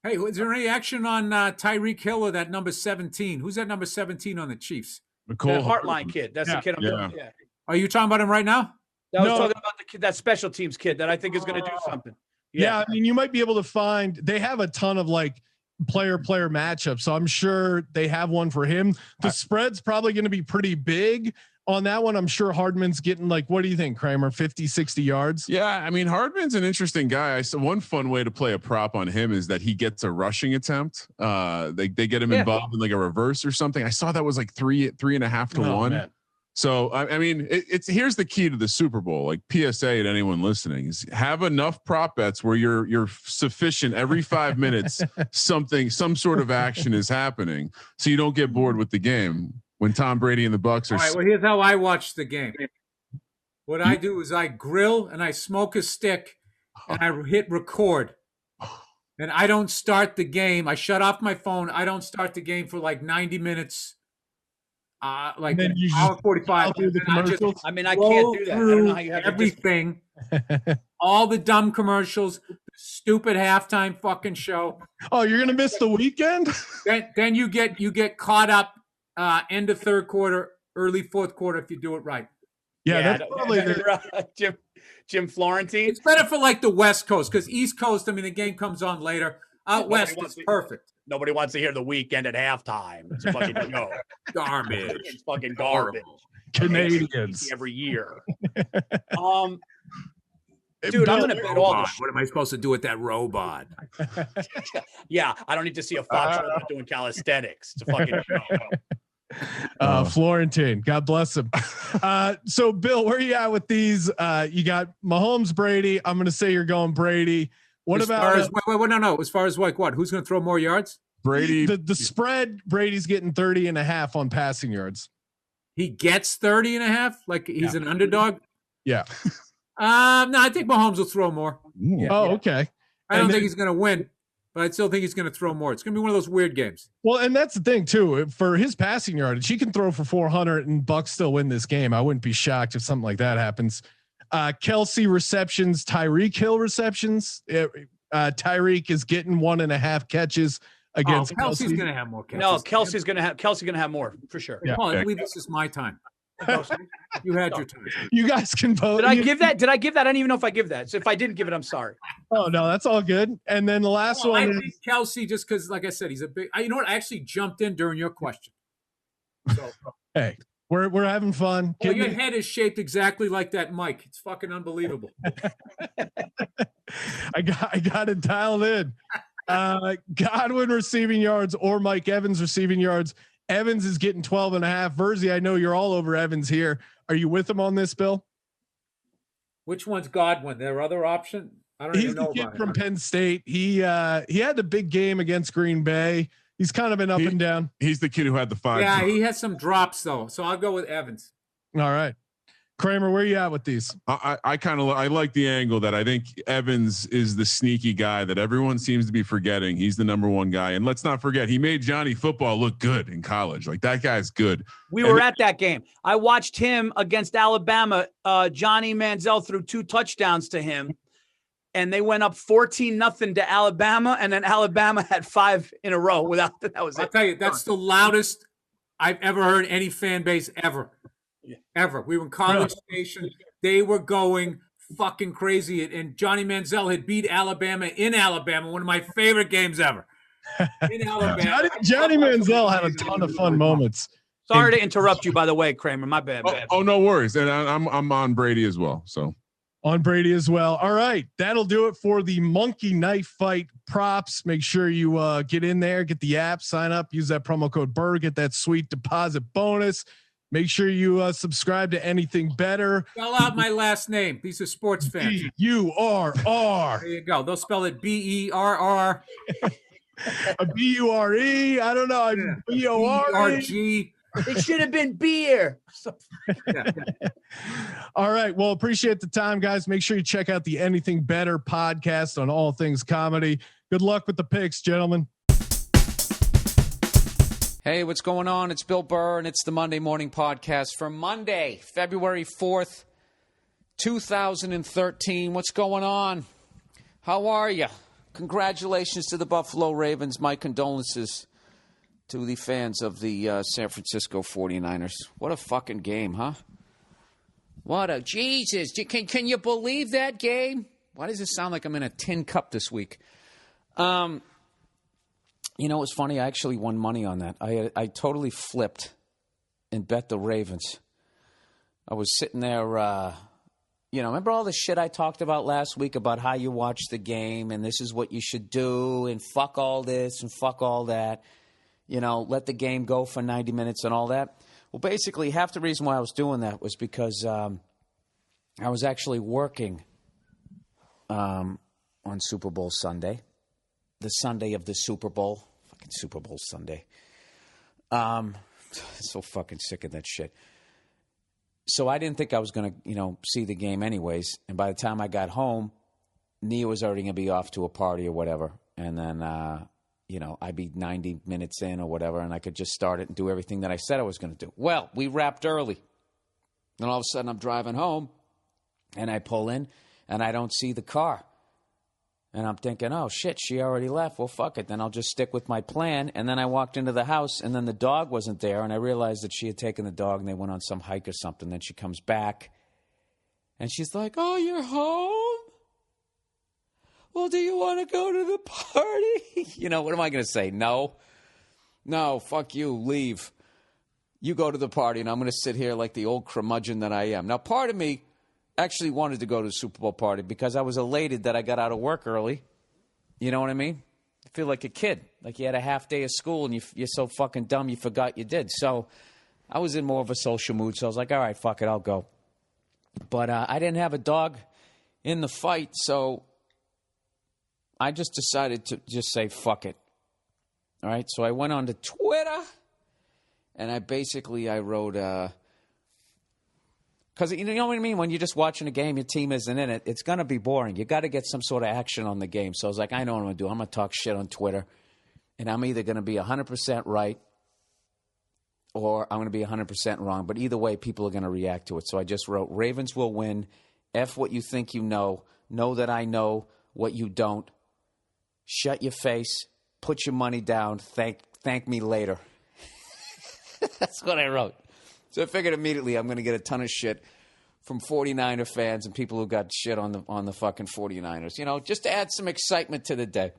[SPEAKER 5] Hey, is there any action on Tyreek Hill or that number 17? Who's that number 17 on the Chiefs?
[SPEAKER 3] That Heartline kid. That's the kid I'm talking about.
[SPEAKER 5] Are you talking about him right now?
[SPEAKER 3] I was talking about the kid, that special teams kid that I think is going to do something.
[SPEAKER 2] Yeah, I mean, you might be able to find. They have a ton of like player matchups, so I'm sure they have one for him. The spread's probably going to be pretty big on that one. I'm sure Hardman's getting like, what do you think, Kramer? 50, 60 yards?
[SPEAKER 4] Yeah, I mean, Hardman's an interesting guy. I saw one fun way to play a prop on him is that he gets a rushing attempt. They get him involved in like a reverse or something. I saw that was like 3.5 to 1. Man. So I mean, it's here's the key to the Super Bowl. Like PSA to anyone listening is have enough prop bets where you're sufficient every 5 minutes. Some sort of action is happening, so you don't get bored with the game. When Tom Brady and the Bucs are.
[SPEAKER 5] All right, well, here's how I watch the game. What I do is I grill and I smoke a stick and I hit record. And I don't start the game. I shut off my phone. I don't start the game for like 90 minutes. Like an hour 45.
[SPEAKER 3] I can't do that. I don't know how you have
[SPEAKER 5] everything. All the dumb commercials, the stupid halftime fucking show.
[SPEAKER 2] Oh, you're gonna miss the weekend?
[SPEAKER 5] Then you get caught up. End of third quarter, early fourth quarter if you do it right.
[SPEAKER 2] Yeah, that's probably
[SPEAKER 3] Jim Florentine.
[SPEAKER 5] It's better for like the West Coast because East Coast, I mean, the game comes on later. Out West, it's perfect.
[SPEAKER 3] Nobody wants to hear the weekend at halftime. It's fucking
[SPEAKER 5] garbage.
[SPEAKER 3] It's fucking garbage.
[SPEAKER 2] Canadians
[SPEAKER 3] every year. Dude, I'm gonna bet all this.
[SPEAKER 5] What am I supposed to do with that robot?
[SPEAKER 3] Yeah, I don't need to see a Fox robot doing calisthenics. It's a fucking show.
[SPEAKER 2] Florentine, God bless him. So Bill, where are you at with these? You got Mahomes, Brady. I'm gonna say you're going Brady. What about
[SPEAKER 5] no. As far as like what? Who's gonna throw more yards?
[SPEAKER 4] Brady.
[SPEAKER 2] The spread, Brady's getting 30.5 on passing yards.
[SPEAKER 5] He gets 30.5? Like he's an underdog?
[SPEAKER 2] Yeah.
[SPEAKER 5] No, I think Mahomes will throw more.
[SPEAKER 2] Okay.
[SPEAKER 5] I don't think he's going to win, but I still think he's going to throw more. It's going to be one of those weird games.
[SPEAKER 2] Well, and that's the thing too. For his passing yardage, he can throw for 400 and Bucs still win this game. I wouldn't be shocked if something like that happens. Kelsey receptions, Tyreek Hill receptions. Tyreek is getting 1.5 catches against
[SPEAKER 5] Kelsey's going to have more catches.
[SPEAKER 3] No, Kelsey's going to have more for sure.
[SPEAKER 2] Yeah.
[SPEAKER 5] I believe this is my time. You had your time.
[SPEAKER 2] You guys can vote.
[SPEAKER 3] Did I give that? I don't even know if I give that. So if I didn't give it, I'm sorry.
[SPEAKER 2] Oh no, that's all good. And then the last one.
[SPEAKER 5] I think Kelsey, just because, like I said, he's a big. You know what? I actually jumped in during your question. So
[SPEAKER 2] hey, we're having fun.
[SPEAKER 5] Well, your head is shaped exactly like that mic. It's fucking unbelievable.
[SPEAKER 2] I got it dialed in. Godwin receiving yards or Mike Evans receiving yards. Evans is getting 12.5. Verzi, I know you're all over Evans here. Are you with him on this, Bill?
[SPEAKER 5] Which one's Godwin? Their other option? I don't even know.
[SPEAKER 2] He's the kid from Penn State. He had the big game against Green Bay. He's kind of been up and down.
[SPEAKER 4] He's the kid who had the 5.
[SPEAKER 5] Yeah, he has some drops though. So I'll go with Evans.
[SPEAKER 2] All right. Kramer, where you at with these?
[SPEAKER 4] I like the angle that I think Evans is the sneaky guy that everyone seems to be forgetting. He's the number one guy. And let's not forget, he made Johnny Football look good in college. Like that guy's good.
[SPEAKER 3] We were at that game. I watched him against Alabama. Johnny Manziel threw 2 touchdowns to him and they went up 14-0 to Alabama. And then Alabama had 5 in a row without that. That was it.
[SPEAKER 5] I'll tell you, that's the loudest I've ever heard any fan base ever. Ever. We were in College Station. They were going fucking crazy. And Johnny Manziel had beat Alabama in Alabama, one of my favorite games ever. In Alabama.
[SPEAKER 2] Johnny Manziel had a ton of fun moments.
[SPEAKER 3] Sorry to interrupt you, by the way, Kramer. My bad.
[SPEAKER 4] Oh, no worries. And I'm on Brady as well. So
[SPEAKER 2] on Brady as well. All right. That'll do it for the Monkey Knife Fight props. Make sure you get in there, get the app, sign up, use that promo code Burr, get that sweet deposit bonus. Make sure you subscribe to Anything Better.
[SPEAKER 5] Spell out my last name. These are sports fans.
[SPEAKER 2] B-U-R-R.
[SPEAKER 5] There you go. They'll spell it B-E-R-R.
[SPEAKER 2] A B-U-R-E. I don't know. B-O-R-G.
[SPEAKER 3] It should have been beer.
[SPEAKER 2] All right. Well, appreciate the time, guys. Make sure you check out the Anything Better podcast on all things comedy. Good luck with the picks, gentlemen.
[SPEAKER 1] Hey, what's going on? It's Bill Burr, and it's the Monday Morning Podcast for Monday, February 4th, 2013. What's going on? How are you? congratulations to the Buffalo Ravens. My condolences to the fans of the San Francisco 49ers. What a fucking game, huh? What a Jesus! Can you believe that game? Why does it sound like I'm in a tin cup this week? You know, it was funny. I actually won money on that. I totally flipped and bet the Ravens. I was sitting there, remember all the shit I talked about last week about how you watch the game and this is what you should do and fuck all this and fuck all that. Let the game go for 90 minutes and all that. Well, basically, half the reason why I was doing that was because I was actually working on Super Bowl Sunday, the Sunday of the Super Bowl. Fucking Super Bowl Sunday. So fucking sick of that shit. So I didn't think I was going to, see the game anyways. And by the time I got home, Nia was already going to be off to a party or whatever. And then, I'd be 90 minutes in or whatever, and I could just start it and do everything that I said I was going to do. Well, we wrapped early. And all of a sudden I'm driving home, and I pull in, and I don't see the car. And I'm thinking, oh, shit, she already left. Well, fuck it. Then I'll just stick with my plan. And then I walked into the house, and then the dog wasn't there. And I realized that she had taken the dog, and they went on some hike or something. Then she comes back, and she's like, oh, you're home? Well, do you want to go to the party? What am I going to say? No, fuck you. Leave. You go to the party, and I'm going to sit here like the old curmudgeon that I am. Now, part of me actually wanted to go to the Super Bowl party because I was elated that I got out of work early. You know what I mean? I feel like a kid, like you had a half day of school and you're so fucking dumb you forgot you did. So I was in more of a social mood, so I was like, all right, fuck it, I'll go. But I didn't have a dog in the fight, so I just decided to just say fuck it. All right, so I went on to Twitter and I wrote... Because you know what I mean? When you're just watching a game, your team isn't in it, it's going to be boring. You got to get some sort of action on the game. So I was like, I know what I'm going to do. I'm going to talk shit on Twitter. And I'm either going to be 100% right or I'm going to be 100% wrong. But either way, people are going to react to it. So I just wrote, Ravens will win. F what you think you know. Know that I know what you don't. Shut your face. Put your money down. Thank me later. That's what I wrote. So I figured immediately I'm going to get a ton of shit from 49er fans and people who got shit on the fucking 49ers. Just to add some excitement to the day.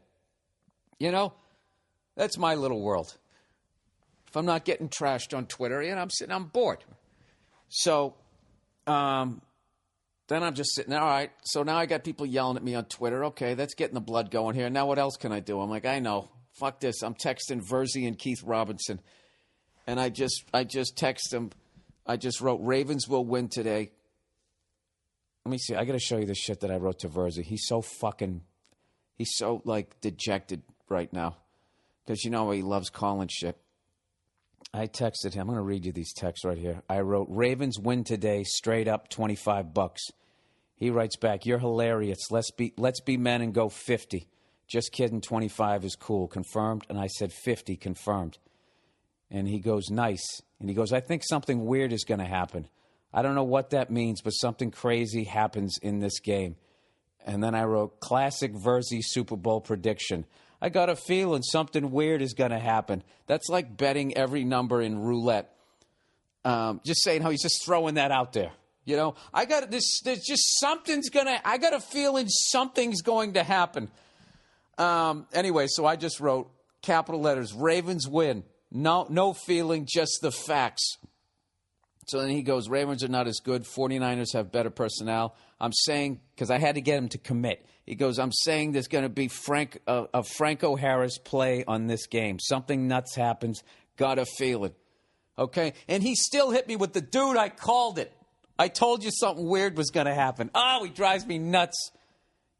[SPEAKER 1] That's my little world. If I'm not getting trashed on Twitter, I'm bored. So then I'm just sitting there. All right, so now I got people yelling at me on Twitter. Okay, that's getting the blood going here. Now what else can I do? I'm like, I know. Fuck this. I'm texting Verzi and Keith Robinson. And I just text them. I just wrote, Ravens will win today. Let me see. I got to show you the shit that I wrote to Verzi. He's so dejected right now. Because he loves calling shit. I texted him. I'm going to read you these texts right here. I wrote, Ravens win today, straight up $25. He writes back, you're hilarious. Let's be men and go 50. Just kidding, 25 is cool. Confirmed? And I said 50, confirmed. And he goes, nice. And he goes, I think something weird is going to happen. I don't know what that means, but something crazy happens in this game. And then I wrote, classic Verzi Super Bowl prediction. I got a feeling something weird is going to happen. That's like betting every number in roulette. Just saying how he's just throwing that out there. I got this. There's just I got a feeling something's going to happen. Anyway, so I just wrote capital letters, Ravens win. No feeling, just the facts. So then he goes, Ravens are not as good. 49ers have better personnel. I'm saying, because I had to get him to commit. He goes, I'm saying there's going to be a Franco Harris play on this game. Something nuts happens. Got a feeling. Okay? And he still hit me with the, dude, I called it. I told you something weird was going to happen. Oh, he drives me nuts.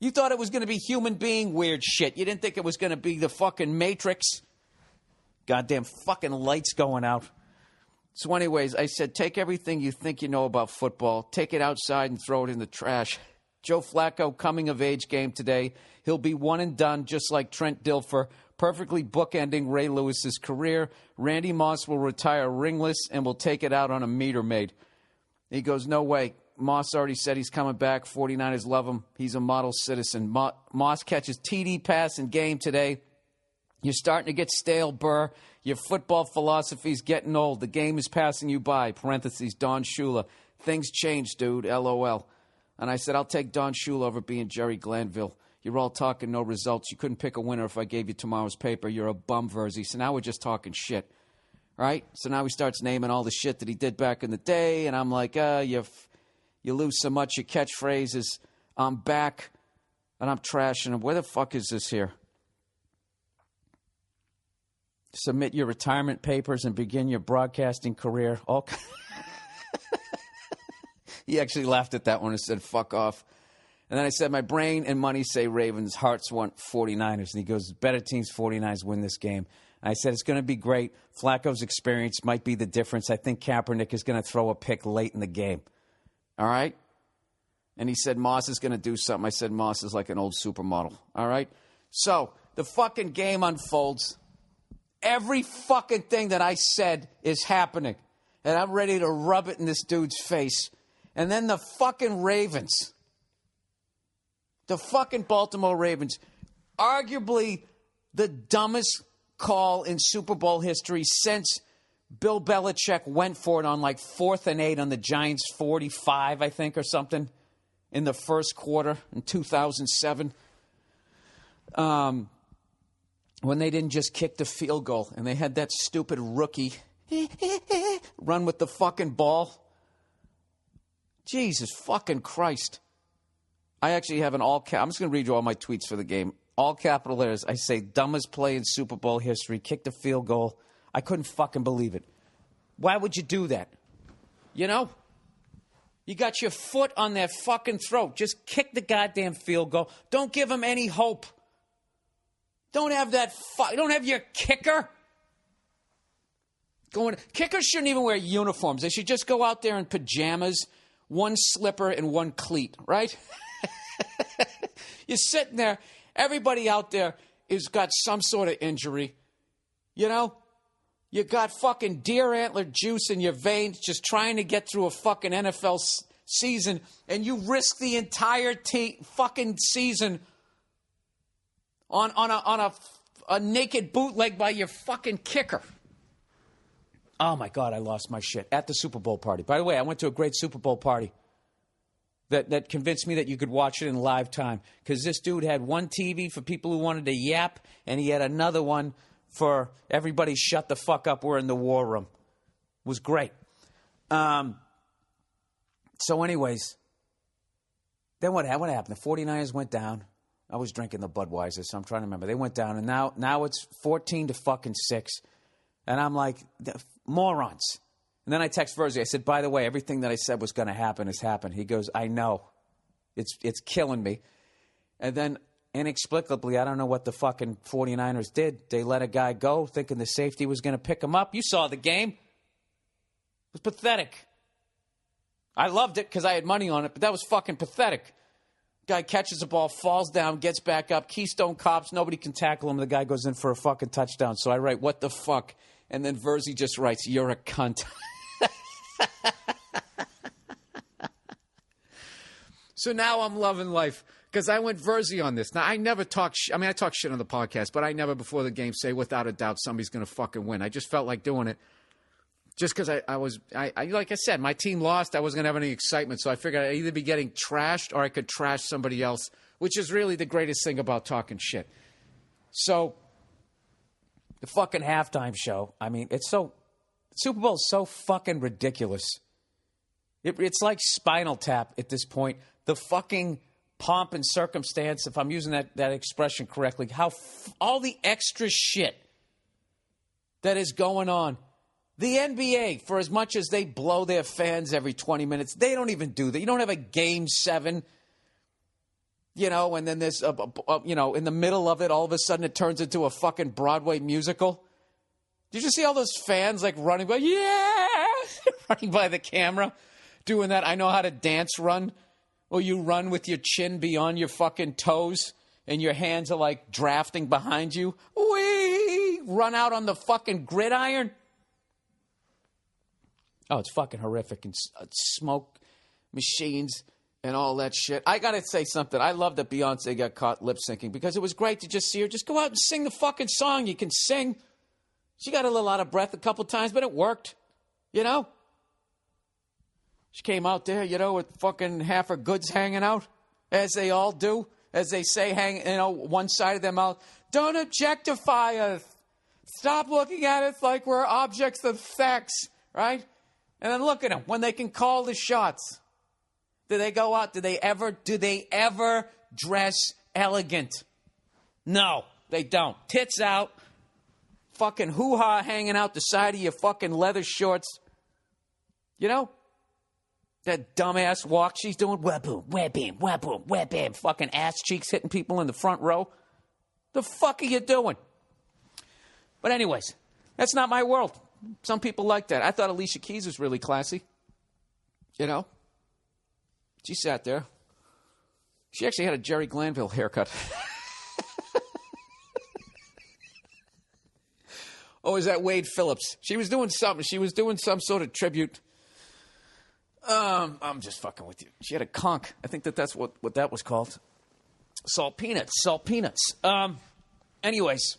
[SPEAKER 1] You thought it was going to be human being weird shit. You didn't think it was going to be the fucking Matrix. Goddamn fucking lights going out. So anyways, I said, take everything you think you know about football, take it outside and throw it in the trash. Joe Flacco, coming-of-age game today. He'll be one and done, just like Trent Dilfer, perfectly bookending Ray Lewis's career. Randy Moss will retire ringless and will take it out on a meter maid. He goes, no way. Moss already said he's coming back. 49ers love him. He's a model citizen. Moss catches TD pass in game today. You're starting to get stale, Burr. Your football philosophy's getting old. The game is passing you by. Parentheses, Don Shula. Things change, dude. LOL. And I said, I'll take Don Shula over being Jerry Glanville. You're all talking no results. You couldn't pick a winner if I gave you tomorrow's paper. You're a bum, Verzi. So now we're just talking shit. Right? So now he starts naming all the shit that he did back in the day. And I'm like, you lose so much. Your catchphrase is, I'm back. And I'm trashing him. Where the fuck is this here? Submit your retirement papers and begin your broadcasting career. He actually laughed at that one and said, fuck off. And then I said, my brain and money say Ravens, hearts want 49ers. And he goes, better teams, 49ers win this game. And I said, it's going to be great. Flacco's experience might be the difference. I think Kaepernick is going to throw a pick late in the game. All right? And he said, Moss is going to do something. I said, Moss is like an old supermodel. All right? So the fucking game unfolds. Every fucking thing that I said is happening. And I'm ready to rub it in this dude's face. And then the fucking Ravens. The fucking Baltimore Ravens. Arguably the dumbest call in Super Bowl history since Bill Belichick went for it on like 4th and 8 on the Giants 45, I think, or something, in the first quarter in 2007. When they didn't just kick the field goal and they had that stupid rookie run with the fucking ball. Jesus fucking Christ. I actually have an I'm just going to read you all my tweets for the game. All capital letters. I say, dumbest play in Super Bowl history. Kicked the field goal. I couldn't fucking believe it. Why would you do that? You know? You got your foot on their fucking throat. Just kick the goddamn field goal. Don't give them any hope. Don't have that. Don't have your kicker. Kickers shouldn't even wear uniforms. They should just go out there in pajamas, one slipper and one cleat, right? You're sitting there. Everybody out there has got some sort of injury. You know? You got fucking deer antler juice in your veins just trying to get through a fucking NFL season, and you risk the entire fucking season on a naked bootleg by your fucking kicker. Oh, my God, I lost my shit at the Super Bowl party. By the way, I went to a great Super Bowl party that convinced me that you could watch it in live time, because this dude had one TV for people who wanted to yap, and he had another one for everybody shut the fuck up, we're in the war room. It was great. So anyways, then what happened? The 49ers went down. I was drinking the Budweiser, so I'm trying to remember. They went down, and now it's 14-6. And I'm like, morons. And then I text Verzi. I said, by the way, everything that I said was going to happen has happened. He goes, I know. It's killing me. And then inexplicably, I don't know what the fucking 49ers did. They let a guy go thinking the safety was going to pick him up. You saw the game. It was pathetic. I loved it because I had money on it, but that was fucking pathetic. Guy catches the ball, falls down, gets back up, Keystone Cops, nobody can tackle him. The guy goes in for a fucking touchdown. So I write, what the fuck? And then Verzi just writes, you're a cunt. So now I'm loving life because I went Verzi on this. Now, I never talk I talk shit on the podcast, but I never before the game say without a doubt somebody's going to fucking win. I just felt like doing it just because I like I said, my team lost. I wasn't going to have any excitement. So I figured I'd either be getting trashed or I could trash somebody else, which is really the greatest thing about talking shit. So the fucking halftime show, Super Bowl is so fucking ridiculous. It's like Spinal Tap at this point. The fucking pomp and circumstance, if I'm using that expression correctly, all the extra shit that is going on. The NBA, for as much as they blow their fans every 20 minutes, they don't even do that. You don't have a Game 7, and then there's, in the middle of it, all of a sudden it turns into a fucking Broadway musical. Did you see all those fans running by? Yeah! Running by the camera, doing that I know how to dance run. Or you run with your chin beyond your fucking toes and your hands are drafting behind you. Whee! Run out on the fucking gridiron. Oh, it's fucking horrific. And smoke machines and all that shit. I got to say something. I love that Beyonce got caught lip syncing because it was great to just see her just go out and sing the fucking song. You can sing. She got a little out of breath a couple times, but it worked, you know? She came out there, you know, with fucking half her goods hanging out, as they all do, as they say, one side of their mouth. Don't objectify us. Stop looking at us like we're objects of sex, right? And then look at them when they can call the shots. Do they go out? Do they ever dress elegant? No, they don't. Tits out, fucking hoo-ha hanging out the side of your fucking leather shorts. You know? That dumbass walk she's doing. Wah-boom, wah-bam, wah-boom, wah-bam. Fucking ass cheeks hitting people in the front row. The fuck are you doing? But anyways, that's not my world. Some people like that. I thought Alicia Keys was really classy. You know? She sat there. She actually had a Jerry Glanville haircut. Oh, is that Wade Phillips? She was doing something. She was doing some sort of tribute. I'm just fucking with you. She had a conch. I think that's what that was called. Salt peanuts. Anyways.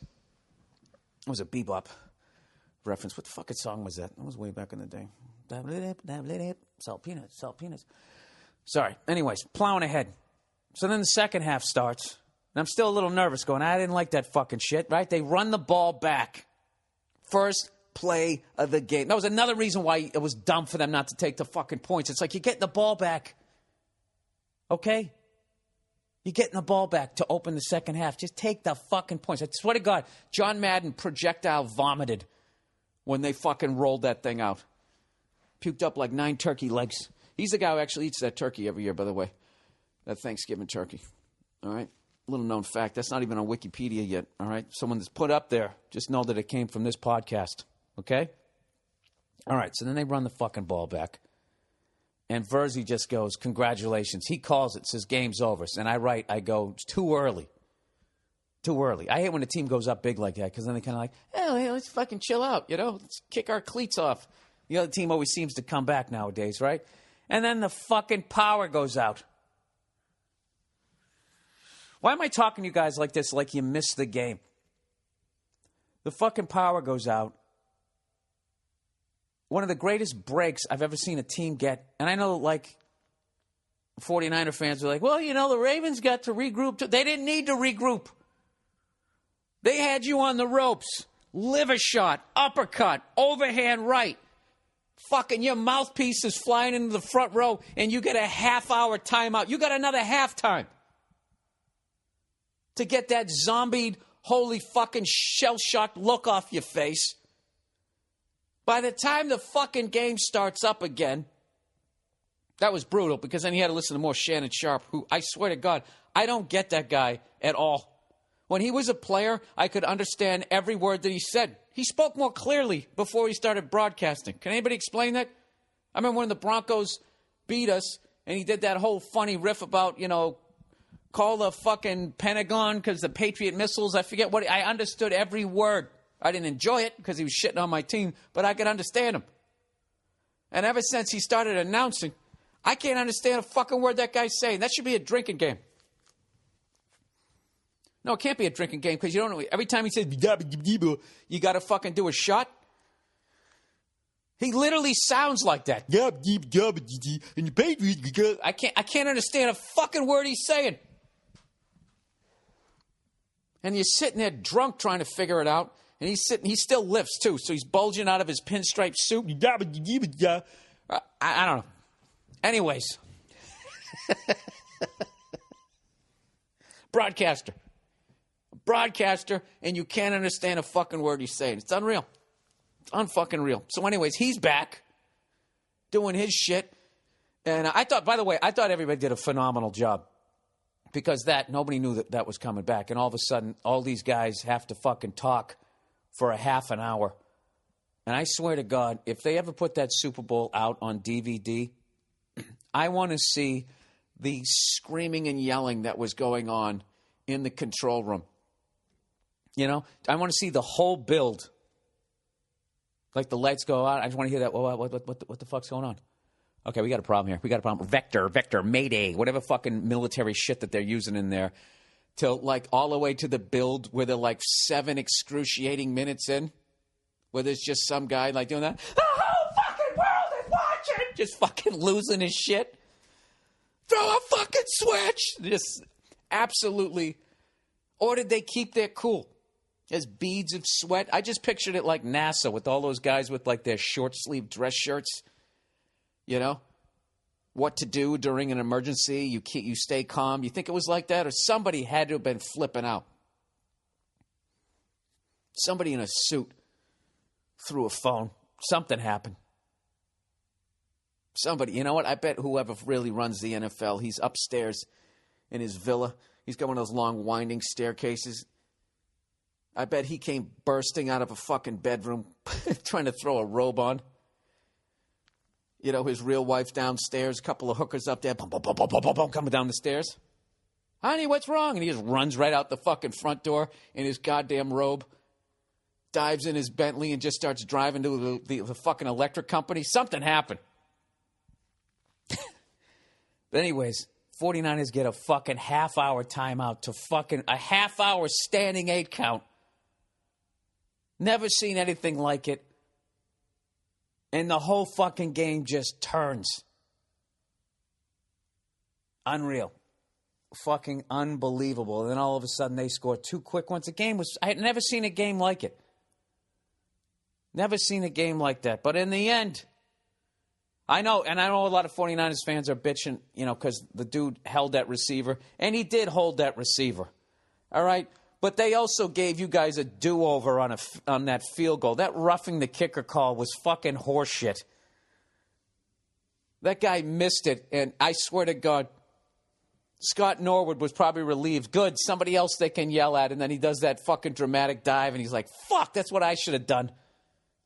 [SPEAKER 1] It was a bebop reference. What the fucking song was that? That was way back in the day. Salt peanuts. Sorry. Anyways, plowing ahead. So then the second half starts. And I'm still a little nervous going, I didn't like that fucking shit, right? They run the ball back. First play of the game. That was another reason why it was dumb for them not to take the fucking points. It's like you're getting the ball back. Okay? You're getting the ball back to open the second half. Just take the fucking points. I swear to God, John Madden projectile vomited when they fucking rolled that thing out. Puked up like 9 turkey legs. He's the guy who actually eats that turkey every year, by the way. That Thanksgiving turkey. All right? Little known fact. That's not even on Wikipedia yet. All right? Someone that's put up there. Just know that it came from this podcast. Okay? All right. So then they run the fucking ball back. And Verzi just goes, congratulations. He calls it, says game's over. And I go, it's too early. Too early. I hate when a team goes up big like that because then they kind of like, hey, let's fucking chill out, you know? Let's kick our cleats off. The other team always seems to come back nowadays, right? And then the fucking power goes out. Why am I talking to you guys like this, like you missed the game? The fucking power goes out. One of the greatest breaks I've ever seen a team get. And I know, like, 49er fans are like, well, you know, the Ravens got to regroup. They didn't need to regroup. They had you on the ropes. Liver shot, uppercut, overhand right. Fucking your mouthpiece is flying into the front row, and you get a half-hour timeout. You got another halftime to get that zombied, holy fucking shell-shocked look off your face. By the time the fucking game starts up again, that was brutal because then he had to listen to more Shannon Sharp, who, I swear to God, I don't get that guy at all. When he was a player, I could understand every word that he said. He spoke more clearly before he started broadcasting. Can anybody explain that? I remember when the Broncos beat us, and he did that whole funny riff about, you know, call the fucking Pentagon because the Patriot missiles. I forget what. I understood every word. I didn't enjoy it because he was shitting on my team, but I could understand him. And ever since he started announcing, I can't understand a fucking word that guy's saying. That should be a drinking game. No, it can't be a drinking game because you don't know. Every time he says, you got to fucking do a shot. He literally sounds like that. I can't understand a fucking word he's saying. And you're sitting there drunk trying to figure it out. And he still lifts too. So he's bulging out of his pinstripe suit. I don't know. Anyways. Broadcaster, and you can't understand a fucking word he's saying. It's unreal. It's unfucking real. So anyways, he's back doing his shit. And I thought everybody did a phenomenal job. Because nobody knew that was coming back. And all of a sudden, all these guys have to fucking talk for a half an hour. And I swear to God, if they ever put that Super Bowl out on DVD, I want to see the screaming and yelling that was going on in the control room. You know, I want to see the whole build. Like the lights go out. I just want to hear that. What the fuck's going on? Okay, we got a problem here. We got a problem. Vector, Mayday, whatever fucking military shit that they're using in there, till like all the way to the build where they're like 7 excruciating minutes in, where there's just some guy like doing that. The whole fucking world is watching, just fucking losing his shit. Throw a fucking switch. Just absolutely. Or did they keep their cool? There's beads of sweat. I just pictured it like NASA with all those guys with like their short sleeve dress shirts. You know, what to do during an emergency. You stay calm. You think it was like that? Or somebody had to have been flipping out. Somebody in a suit threw a phone. Something happened. Somebody, you know what? I bet whoever really runs the NFL, he's upstairs in his villa. He's got one of those long winding staircases. I bet he came bursting out of a fucking bedroom trying to throw a robe on. You know, his real wife downstairs, a couple of hookers up there, coming down the stairs. Honey, what's wrong? And he just runs right out the fucking front door in his goddamn robe, dives in his Bentley and just starts driving to the fucking electric company. Something happened. But anyways, 49ers get a fucking half-hour timeout to fucking a half-hour standing 8 count. Never seen anything like it. And the whole fucking game just turns. Unreal. Fucking unbelievable. And then all of a sudden they score 2 quick ones. I had never seen a game like it. Never seen a game like that. But in the end, I know a lot of 49ers fans are bitching, you know, because the dude held that receiver. And he did hold that receiver. All right? But they also gave you guys a do-over on that field goal. That roughing the kicker call was fucking horseshit. That guy missed it, and I swear to God, Scott Norwood was probably relieved. Good, somebody else they can yell at, and then he does that fucking dramatic dive, and he's like, fuck, that's what I should have done.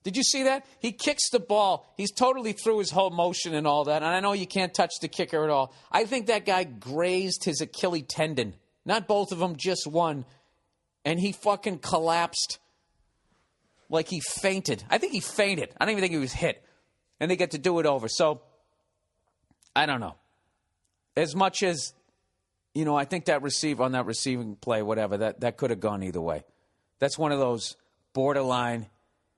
[SPEAKER 1] Did you see that? He kicks the ball. He's totally through his whole motion and all that, and I know you can't touch the kicker at all. I think that guy grazed his Achilles tendon. Not both of them, just one. And he fucking collapsed like he fainted. I think he fainted. I don't even think he was hit. And they get to do it over. So, I don't know. As much as, you know, I think that receiver on that receiving play, whatever, that could have gone either way. That's one of those borderline,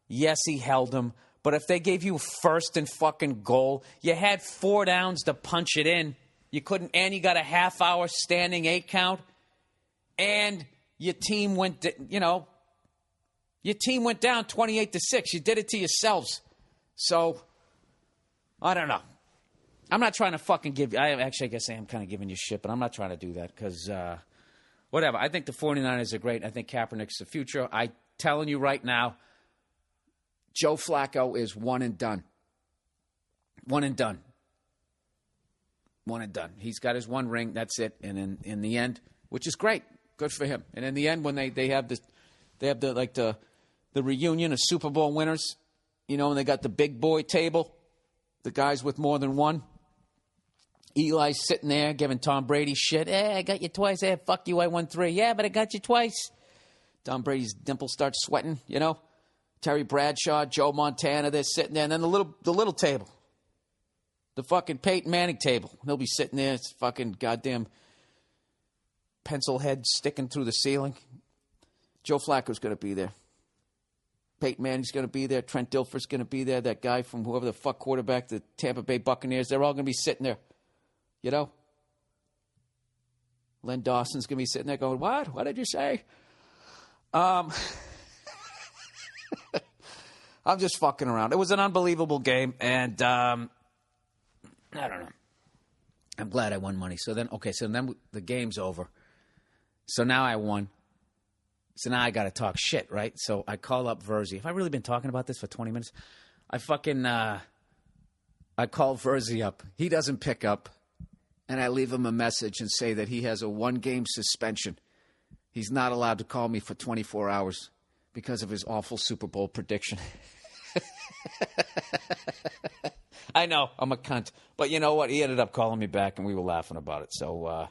[SPEAKER 1] yes, he held him. But if they gave you first and fucking goal, you had 4 downs to punch it in. You couldn't, and you got a half-hour standing 8 count. And your team went, down 28-6. You did it to yourselves. So, I don't know. I'm not trying to fucking I guess I am kind of giving you shit, but I'm not trying to do that because, whatever. I think the 49ers are great. I think Kaepernick's the future. I'm telling you right now, Joe Flacco is one and done. One and done. One and done. He's got his 1 ring. That's it. And in the end, which is great. Good for him. And in the end, when they have the reunion of Super Bowl winners, you know, and they got the big boy table, the guys with more than one. Eli's sitting there giving Tom Brady shit. I got you twice. Fuck you, I won 3. Yeah, but I got you twice. Tom Brady's dimple starts sweating, you know. Terry Bradshaw, Joe Montana, they're sitting there. And then the little table, the fucking Peyton Manning table. He'll be sitting there. It's fucking goddamn pencil head sticking through the ceiling. Joe Flacco's going to be there. Peyton Manning's going to be there. Trent Dilfer's going to be there. That guy from whoever the fuck quarterback, the Tampa Bay Buccaneers, they're all going to be sitting there. You know? Len Dawson's going to be sitting there going, what? What did you say? I'm just fucking around. It was an unbelievable game, and I don't know. I'm glad I won money. So then the game's over. So now I won. So now I got to talk shit, right? So I call up Verzi. Have I really been talking about this for 20 minutes? I call Verzi up. He doesn't pick up. And I leave him a message and say that he has a 1-game suspension. He's not allowed to call me for 24 hours because of his awful Super Bowl prediction. I know, I'm a cunt. But you know what? He ended up calling me back and we were laughing about it. So,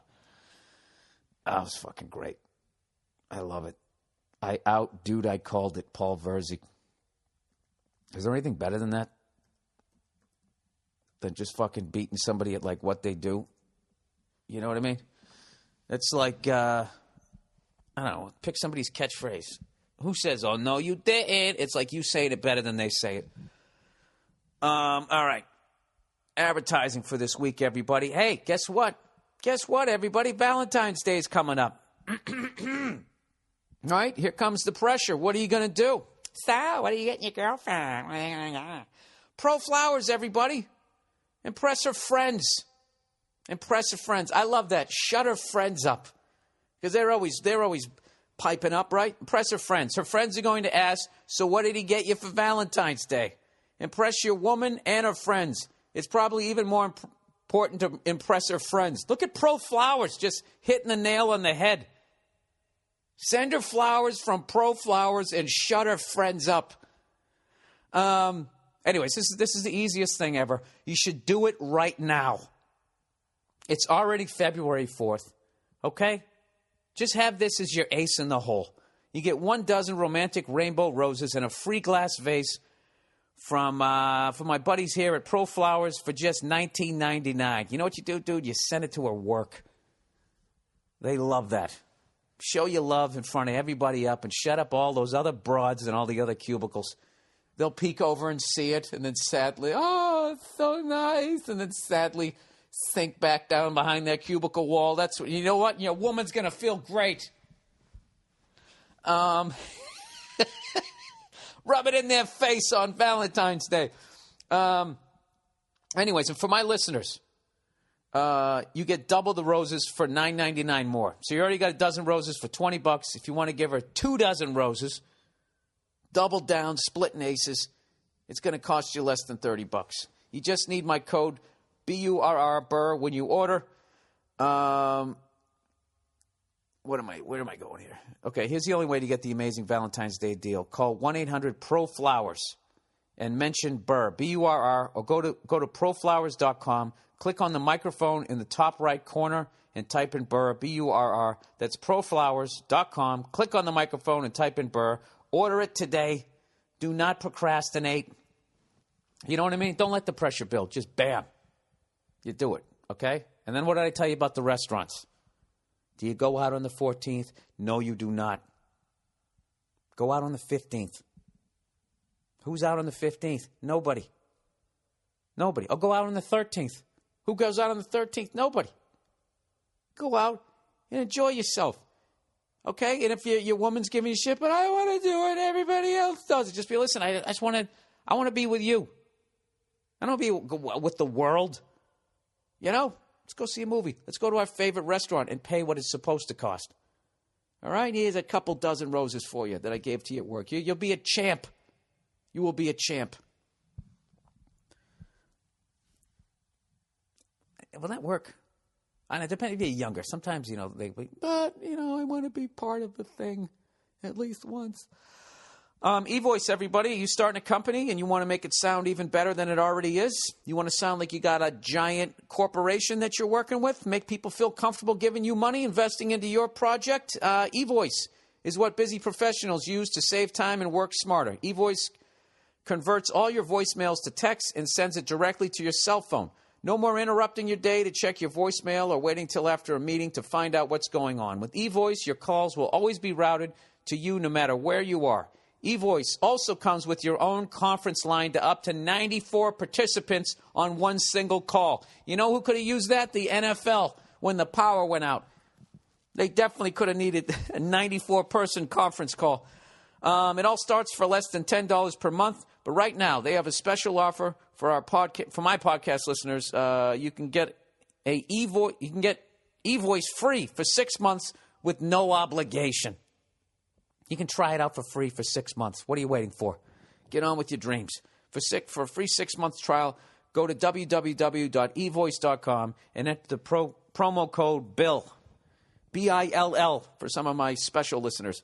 [SPEAKER 1] that was fucking great. I love it. I called it Paul Verzi. Is there anything better than that? than just fucking beating somebody at like what they do. You know what I mean? It's like, I don't know, pick somebody's catchphrase. Who says, oh, no, you didn't? It's like you saying it better than they say it. All right. Advertising for this week, everybody. Hey, guess what? Guess what, everybody? Valentine's Day is coming up. All right, here comes the pressure. What are you going to do? So, what are you getting your girlfriend? Pro Flowers, everybody. Impress her friends. Impress her friends. I love that. Shut her friends up. Because they're always piping up, right? Impress her friends. Her friends are going to ask, so what did he get you for Valentine's Day? Impress your woman and her friends. It's probably even more important to impress her friends. Look at Pro Flowers just hitting the nail on the head. Send her flowers from Pro Flowers and shut her friends up. Anyways, this is the easiest thing ever. You should do it right now. It's already February 4th, okay? Just have this as your ace in the hole. You get 12 romantic rainbow roses and a free glass vase from my buddies here at Pro Flowers for just $19.99. You know what you do, dude? You send it to her work. They love that. Show your love in front of everybody up and shut up all those other broads and all the other cubicles. They'll peek over and see it and then sadly, oh, it's so nice. And then sadly sink back down behind that cubicle wall. That's what, you know what? Your woman's going to feel great. Rub it in their face on Valentine's Day. Anyways, and for my listeners, you get double the roses for $9.99 more. So you already got a dozen roses for $20. If you want to give her 24 roses, double down, splitting aces, it's going to cost you less than $30. You just need my code BURR Burr when you order. Where am I going here? Okay, here's the only way to get the amazing Valentine's Day deal. Call 1-800-PRO-FLOWERS and mention Burr, B-U-R-R, or go to proflowers.com. Click on the microphone in the top right corner and type in Burr, B-U-R-R. That's proflowers.com. Click on the microphone and type in Burr. Order it today. Do not procrastinate. You know what I mean? Don't let the pressure build. Just bam. You do it, okay? And then what did I tell you about the restaurants? Do you go out on the 14th? No, you do not. Go out on the 15th. Who's out on the 15th? Nobody. Nobody. Or go out on the 13th. Who goes out on the 13th? Nobody. Go out and enjoy yourself. Okay? And if your woman's giving you shit, but I want to do it, everybody else does it. Just be, listen, I want to be with you. I don't want to be with the world. You know? Let's go see a movie. Let's go to our favorite restaurant and pay what it's supposed to cost. All right? Here's a couple dozen roses for you that I gave to you at work. You'll be a champ. You will be a champ. Will that work? I know, it depends if you're younger. Sometimes, I want to be part of the thing at least once. eVoice, everybody. You starting a company and you want to make it sound even better than it already is? You want to sound like you got a giant corporation that you're working with? Make people feel comfortable giving you money, investing into your project? eVoice is what busy professionals use to save time and work smarter. eVoice converts all your voicemails to text and sends it directly to your cell phone. No more interrupting your day to check your voicemail or waiting till after a meeting to find out what's going on. With eVoice, your calls will always be routed to you no matter where you are. eVoice also comes with your own conference line to up to 94 participants on one single call. You know who could have used that? The NFL when the power went out. They definitely could have needed a 94-person conference call. It all starts for less than $10 per month, but right now they have a special offer for our for my podcast listeners. You can get eVoice free for 6 months with no obligation. You can try it out for free for 6 months. What are you waiting for? Get on with your dreams. For a free 6-month trial, go to www.evoice.com and enter the promo code BILL, B-I-L-L, for some of my special listeners.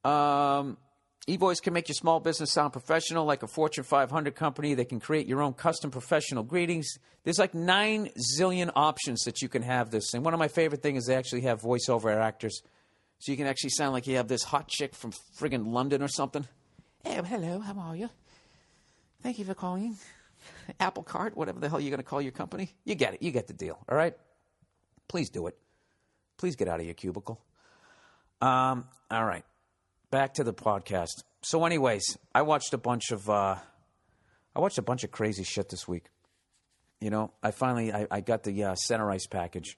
[SPEAKER 1] eVoice can make your small business sound professional like a Fortune 500 company. They can create your own custom professional greetings. There's like 9 zillion options that you can have this. And one of my favorite things is they actually have voiceover actors. So you can actually sound like you have this hot chick from friggin' London or something. Hey, hello, how are you? Thank you for calling. Apple Cart, whatever the hell you're going to call your company. You get it. You get the deal. All right? Please do it. Please get out of your cubicle. All right. Back to the podcast. So anyways, I watched a bunch of crazy shit this week. You know, I got the center ice package.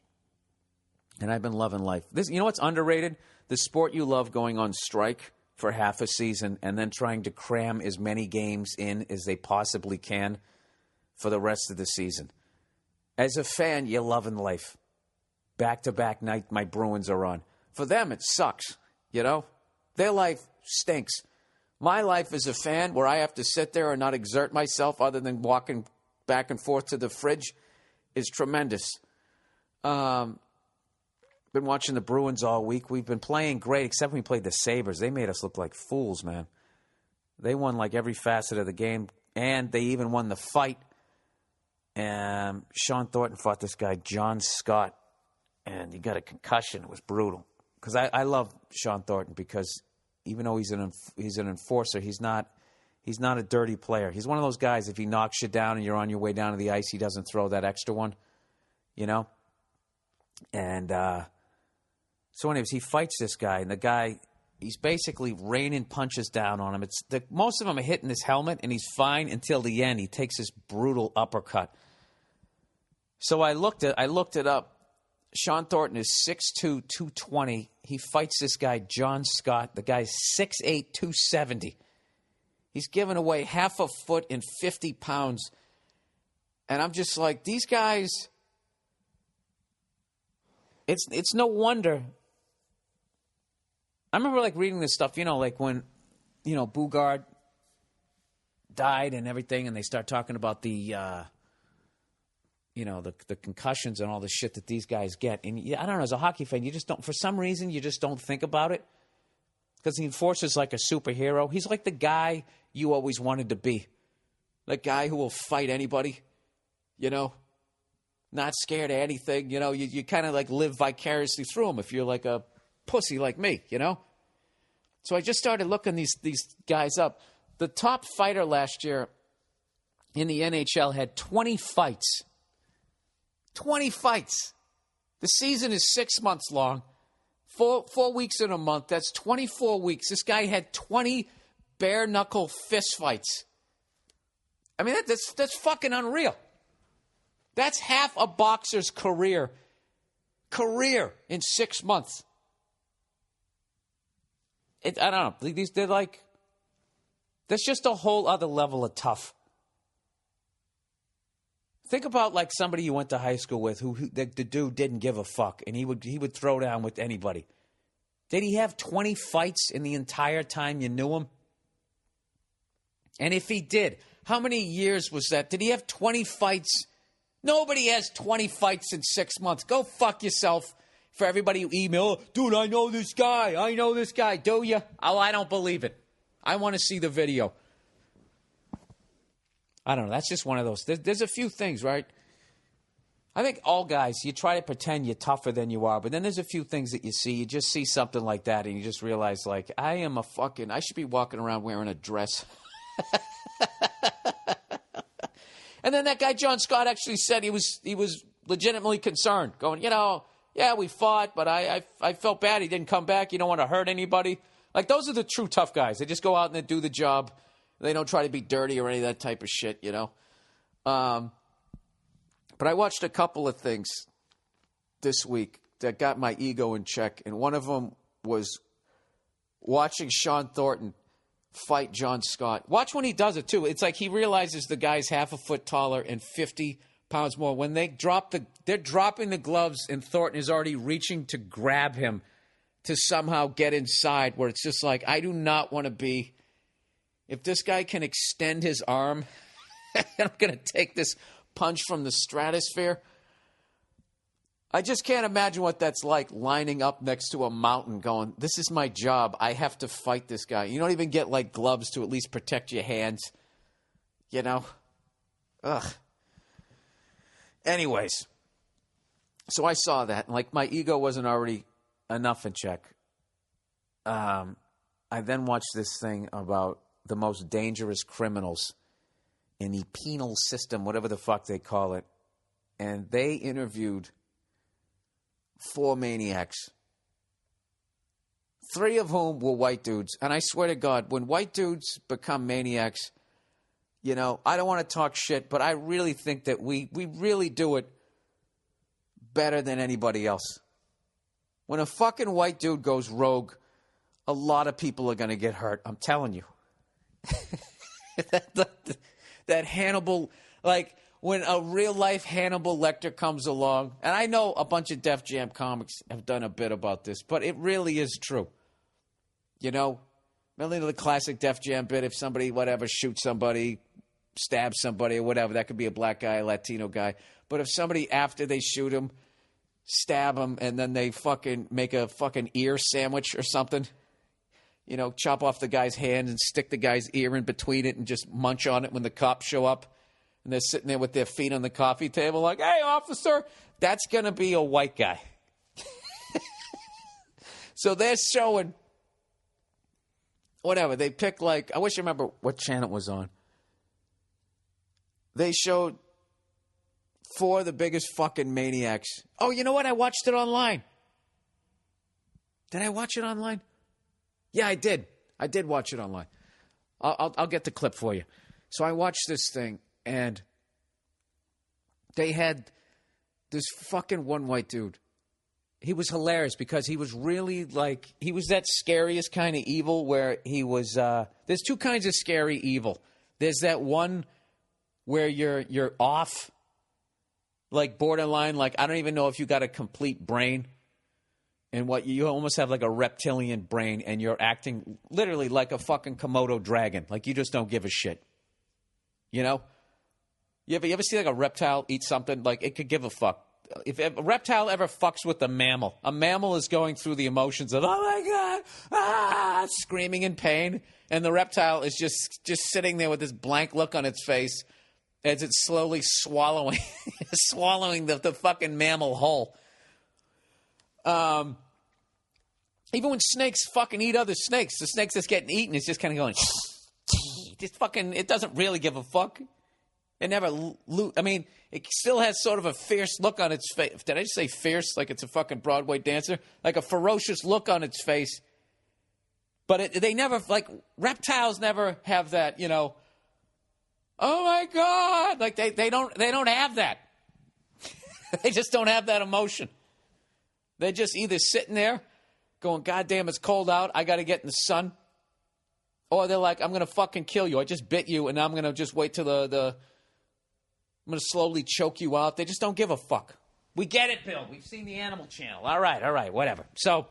[SPEAKER 1] And I've been loving life. This, you know what's underrated? The sport you love going on strike for half a season and then trying to cram as many games in as they possibly can for the rest of the season. As a fan, you're loving life. Back-to-back night my Bruins are on. For them, it sucks, you know? Their life stinks. My life as a fan, where I have to sit there and not exert myself other than walking back and forth to the fridge, is tremendous. Been watching the Bruins all week. We've been playing great, except when we played the Sabres. They made us look like fools, man. They won like every facet of the game, and they even won the fight. And Sean Thornton fought this guy, John Scott, and he got a concussion. It was brutal. Because I love Sean Thornton because even though he's an enforcer, he's not a dirty player. He's one of those guys, if he knocks you down and you're on your way down to the ice, he doesn't throw that extra one, you know? And so anyways, he fights this guy, and the guy, he's basically raining punches down on him. Most of them are hitting his helmet, and he's fine until the end. He takes this brutal uppercut. So I looked it up. Sean Thornton is 6'2", 220. He fights this guy, John Scott. The guy's 6'8", 270. He's giving away half a foot and 50 pounds. And I'm just like, these guys, it's no wonder. I remember like reading this stuff, you know, like when, you know, Bugard died and everything, and they start talking about the, you know, the concussions and all the shit that these guys get. And I don't know, as a hockey fan, you just don't, for some reason, you just don't think about it. Because the enforcer's like a superhero. He's like the guy you always wanted to be. The guy who will fight anybody, you know, not scared of anything. You know, you kind of like live vicariously through him if you're like a pussy like me, you know? So I just started looking these guys up. The top fighter last year in the NHL had 20 fights. 20 fights. The season is 6 months long. 4 weeks in a month. That's 24 weeks. This guy had 20 bare-knuckle fist fights. I mean, that's fucking unreal. That's half a boxer's career in 6 months. I don't know. They're like, that's just a whole other level of tough. Think about like somebody you went to high school with who the dude didn't give a fuck, and he would throw down with anybody. Did he have 20 fights in the entire time you knew him? And if he did, how many years was that? Did he have 20 fights? Nobody has 20 fights in 6 months. Go fuck yourself. For everybody who email, dude, I know this guy. Do you? Oh, I don't believe it. I want to see the video. I don't know. That's just one of those. There's a few things, right? I think all guys, you try to pretend you're tougher than you are, but then there's a few things that you see. You just see something like that, and you just realize, like, I should be walking around wearing a dress. And then that guy, John Scott, actually said he was legitimately concerned, going, you know, yeah, we fought, but I felt bad he didn't come back. You don't want to hurt anybody. Like, those are the true tough guys. They just go out and they do the job. They don't try to be dirty or any of that type of shit, you know. But I watched a couple of things this week that got my ego in check, and one of them was watching Sean Thornton fight John Scott. Watch when he does it, too. It's like he realizes the guy's half a foot taller and 50 pounds more. When they're dropping the gloves, and Thornton is already reaching to grab him to somehow get inside, where it's just like, I do not want to be. If this guy can extend his arm, I'm going to take this punch from the stratosphere. I just can't imagine what that's like, lining up next to a mountain going, this is my job. I have to fight this guy. You don't even get like gloves to at least protect your hands. You know? Ugh. Anyways, so I saw that. Like, my ego wasn't already enough in check. I then watched this thing about the most dangerous criminals in the penal system, whatever the fuck they call it. And they interviewed 4 maniacs, 3 of whom were white dudes. And I swear to God, when white dudes become maniacs, you know, I don't want to talk shit, but I really think that we really do it better than anybody else. When a fucking white dude goes rogue, a lot of people are going to get hurt. I'm telling you. that Hannibal, like when a real life Hannibal Lecter comes along, and I know a bunch of Def Jam comics have done a bit about this, but it really is true. You know, remember the classic Def Jam bit, if somebody, whatever, shoots somebody, stabs somebody or whatever, that could be a black guy, a Latino guy. But if somebody, after they shoot him, stab him, and then they fucking make a fucking ear sandwich or something, you know, chop off the guy's hand and stick the guy's ear in between it and just munch on it when the cops show up. And they're sitting there with their feet on the coffee table like, hey, officer, that's going to be a white guy. So they're showing, whatever, they pick like, I wish I remember what channel it was on. They showed 4 of the biggest fucking maniacs. Oh, you know what? I watched it online. Did I watch it online? Yeah, I did. I did watch it online. I'll get the clip for you. So I watched this thing, and they had this fucking one white dude. He was hilarious because he was really like, he was that scariest kind of evil where he was, there's 2 kinds of scary evil. There's that one where you're off, like borderline, like I don't even know if you got a complete brain. And what you almost have like a reptilian brain, and you're acting literally like a fucking Komodo dragon. Like you just don't give a shit. You know? You ever see like a reptile eat something? Like it could give a fuck. If a reptile ever fucks with a mammal is going through the emotions of, oh my God, screaming in pain. And the reptile is just sitting there with this blank look on its face as it's slowly swallowing the fucking mammal whole. Even when snakes fucking eat other snakes, the snakes that's getting eaten is just kind of going, just fucking, it doesn't really give a fuck. It never, I mean, it still has sort of a fierce look on its face. Did I just say fierce like it's a fucking Broadway dancer? Like a ferocious look on its face. But they never, like, reptiles never have that, you know, oh my God. Like they don't have that. They just don't have that emotion. They're just either sitting there going, God damn, it's cold out. I got to get in the sun. Or they're like, I'm going to fucking kill you. I just bit you, and I'm going to just wait till I'm going to slowly choke you out. They just don't give a fuck. We get it, Bill. We've seen the Animal Channel. All right, whatever. So,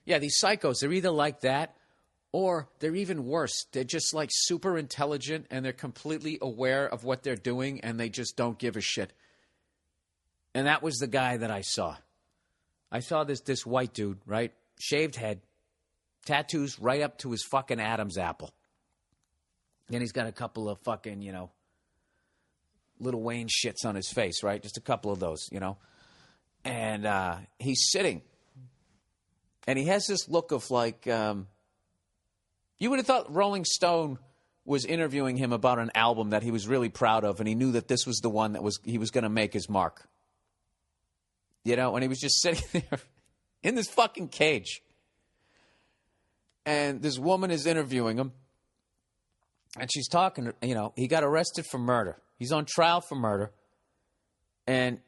[SPEAKER 1] yeah, these psychos, they're either like that, or they're even worse. They're just like super intelligent, and they're completely aware of what they're doing, and they just don't give a shit. And that was the guy that I saw. I saw this white dude, right? Shaved head, tattoos right up to his fucking Adam's apple. And he's got a couple of fucking, you know, Lil Wayne shits on his face, right? Just a couple of those, you know. And he's sitting. And he has this look of like, you would have thought Rolling Stone was interviewing him about an album that he was really proud of, and he knew that this was the one that he was going to make his mark. You know, and he was just sitting there in this fucking cage. And this woman is interviewing him. And she's talking, you know, he got arrested for murder. He's on trial for murder. And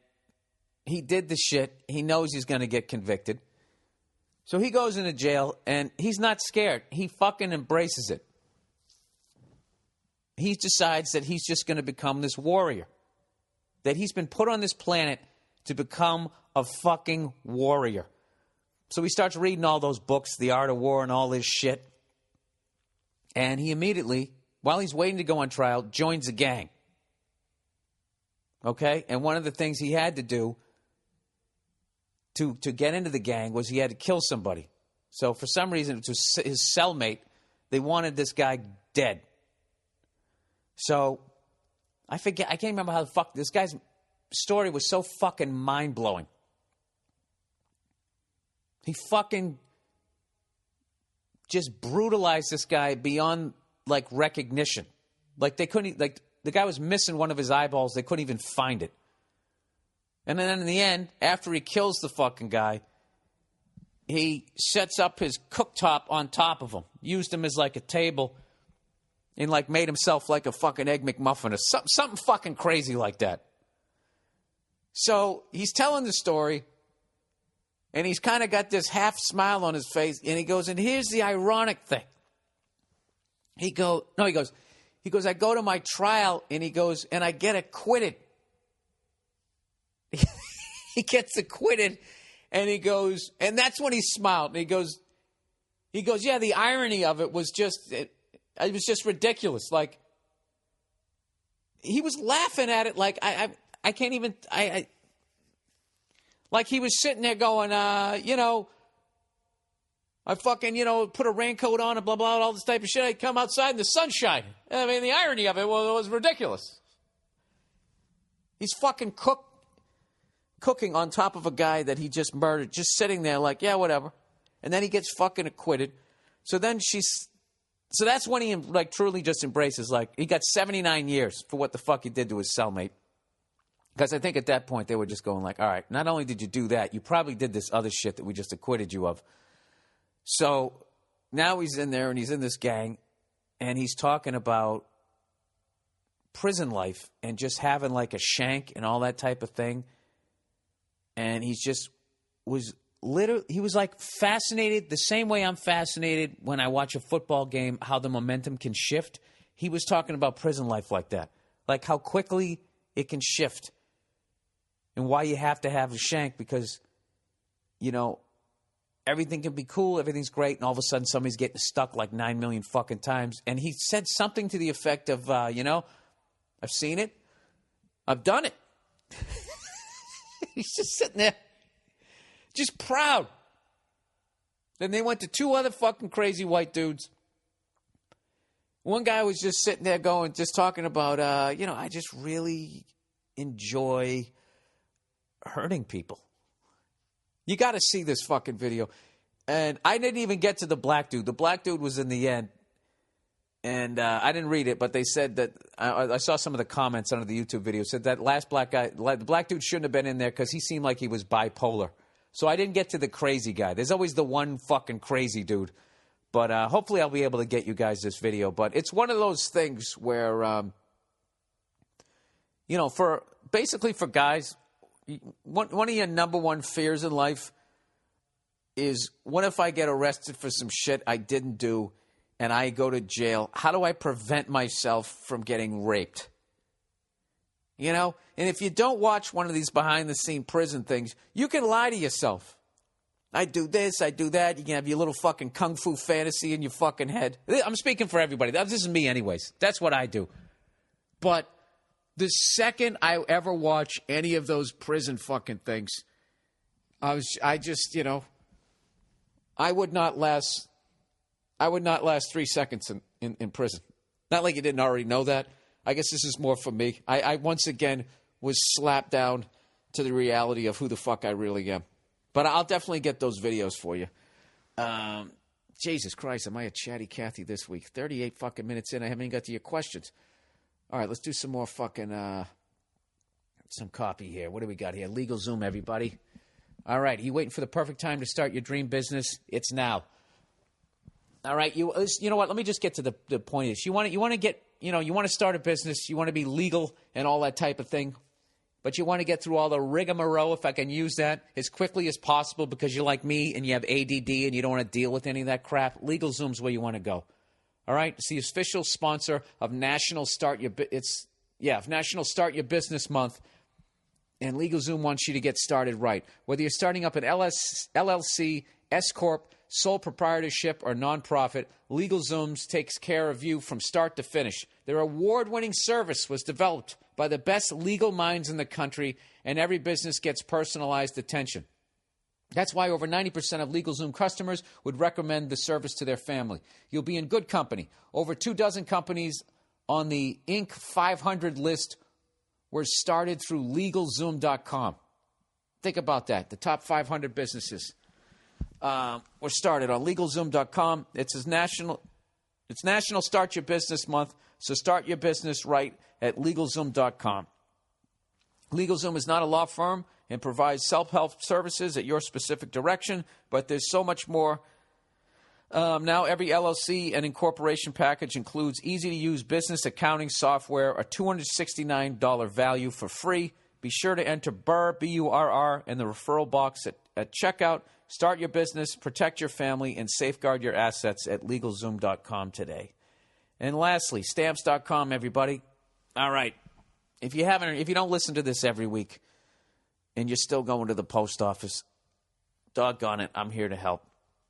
[SPEAKER 1] he did the shit. He knows he's going to get convicted. So he goes into jail, and he's not scared. He fucking embraces it. He decides that he's just going to become this warrior. That he's been put on this planet to become a fucking warrior. So he starts reading all those books, The Art of War and all this shit. And he immediately, while he's waiting to go on trial, joins a gang. Okay? And one of the things he had to do to get into the gang was he had to kill somebody. So for some reason, it was his cellmate. They wanted this guy dead. So I can't remember how the fuck, this guy's story was so fucking mind-blowing. He fucking just brutalized this guy beyond, like, recognition. Like they couldn't, like the guy was missing one of his eyeballs. They couldn't even find it. And then in the end, after he kills the fucking guy, he sets up his cooktop on top of him, used him as like a table, and like made himself like a fucking Egg McMuffin or something fucking crazy like that. So he's telling the story, and he's kind of got this half smile on his face, and he goes, and here's the ironic thing. He goes, I go to my trial, and he goes, and I get acquitted. He gets acquitted, and he goes, and that's when he smiled. And he goes, yeah, the irony of it was just, it was just ridiculous. Like, he was laughing at it like, I can't even, like he was sitting there going, I fucking, put a raincoat on and blah, blah, all this type of shit. I come outside in the sunshine. I mean, the irony of it was ridiculous. He's fucking cooking on top of a guy that he just murdered, just sitting there like, yeah, whatever. And then he gets fucking acquitted. So that's when he like truly just embraces, like, he got 79 years for what the fuck he did to his cellmate. Because I think at that point they were just going like, all right, not only did you do that, you probably did this other shit that we just acquitted you of. So now he's in there and he's in this gang and he's talking about prison life and just having like a shank and all that type of thing. And he was like fascinated the same way I'm fascinated when I watch a football game, how the momentum can shift. He was talking about prison life like that, like how quickly it can shift and why you have to have a shank because, everything can be cool, everything's great, and all of a sudden somebody's getting stuck like 9 million fucking times. And he said something to the effect of, I've seen it, I've done it. He's just sitting there, just proud. Then they went to two other fucking crazy white dudes. One guy was just sitting there just talking about, I just really enjoy hurting people. You got to see this fucking video. And I didn't even get to the black dude. The black dude was in the end. And I didn't read it, but they said that I saw some of the comments under the YouTube video. Said that last black guy, the black dude shouldn't have been in there because he seemed like he was bipolar. So I didn't get to the crazy guy. There's always the one fucking crazy dude. But hopefully I'll be able to get you guys this video. But it's one of those things where, for guys, one of your number one fears in life is, what if I get arrested for some shit I didn't do and I go to jail? How do I prevent myself from getting raped? And if you don't watch one of these behind-the-scene prison things, you can lie to yourself. I do this, I do that. You can have your little fucking kung fu fantasy in your fucking head. I'm speaking for everybody. This is me anyways. That's what I do. But the second I ever watch any of those prison fucking things, I would not last 3 seconds in prison. Not like you didn't already know that. I guess this is more for me. I once again was slapped down to the reality of who the fuck I really am. But I'll definitely get those videos for you. Jesus Christ, am I a chatty Cathy this week? 38 fucking minutes in, I haven't even got to your questions. All right, let's do some more fucking, some copy here. What do we got here? LegalZoom, everybody. All right, you waiting for the perfect time to start your dream business? It's now. All right, you know what? Let me just get to the point. Is you want to start a business, you want to be legal and all that type of thing, but you want to get through all the rigmarole, if I can use that, as quickly as possible because you're like me and you have ADD and you don't want to deal with any of that crap. LegalZoom's where you want to go. All right, it's the official sponsor of National Start Your Business Month, and LegalZoom wants you to get started right. Whether you're starting up an LLC, S corp, sole proprietorship, or nonprofit, LegalZoom takes care of you from start to finish. Their award-winning service was developed by the best legal minds in the country, and every business gets personalized attention. That's why over 90% of LegalZoom customers would recommend the service to their family. You'll be in good company. Over 24 companies on the Inc. 500 list were started through LegalZoom.com. Think about that. The top 500 businesses were started on LegalZoom.com. It's a national It's National Start Your Business Month, so start your business right at LegalZoom.com. LegalZoom is not a law firm and provides self-help services at your specific direction, but there's so much more. Now every LLC and incorporation package includes easy-to-use business accounting software, a $269 value for free. Be sure to enter Burr, B-U-R-R, in the referral box at checkout. Start your business, protect your family, and safeguard your assets at LegalZoom.com today. And lastly, Stamps.com, everybody. All right. If you don't listen to this every week and you're still going to the post office, doggone it, I'm here to help.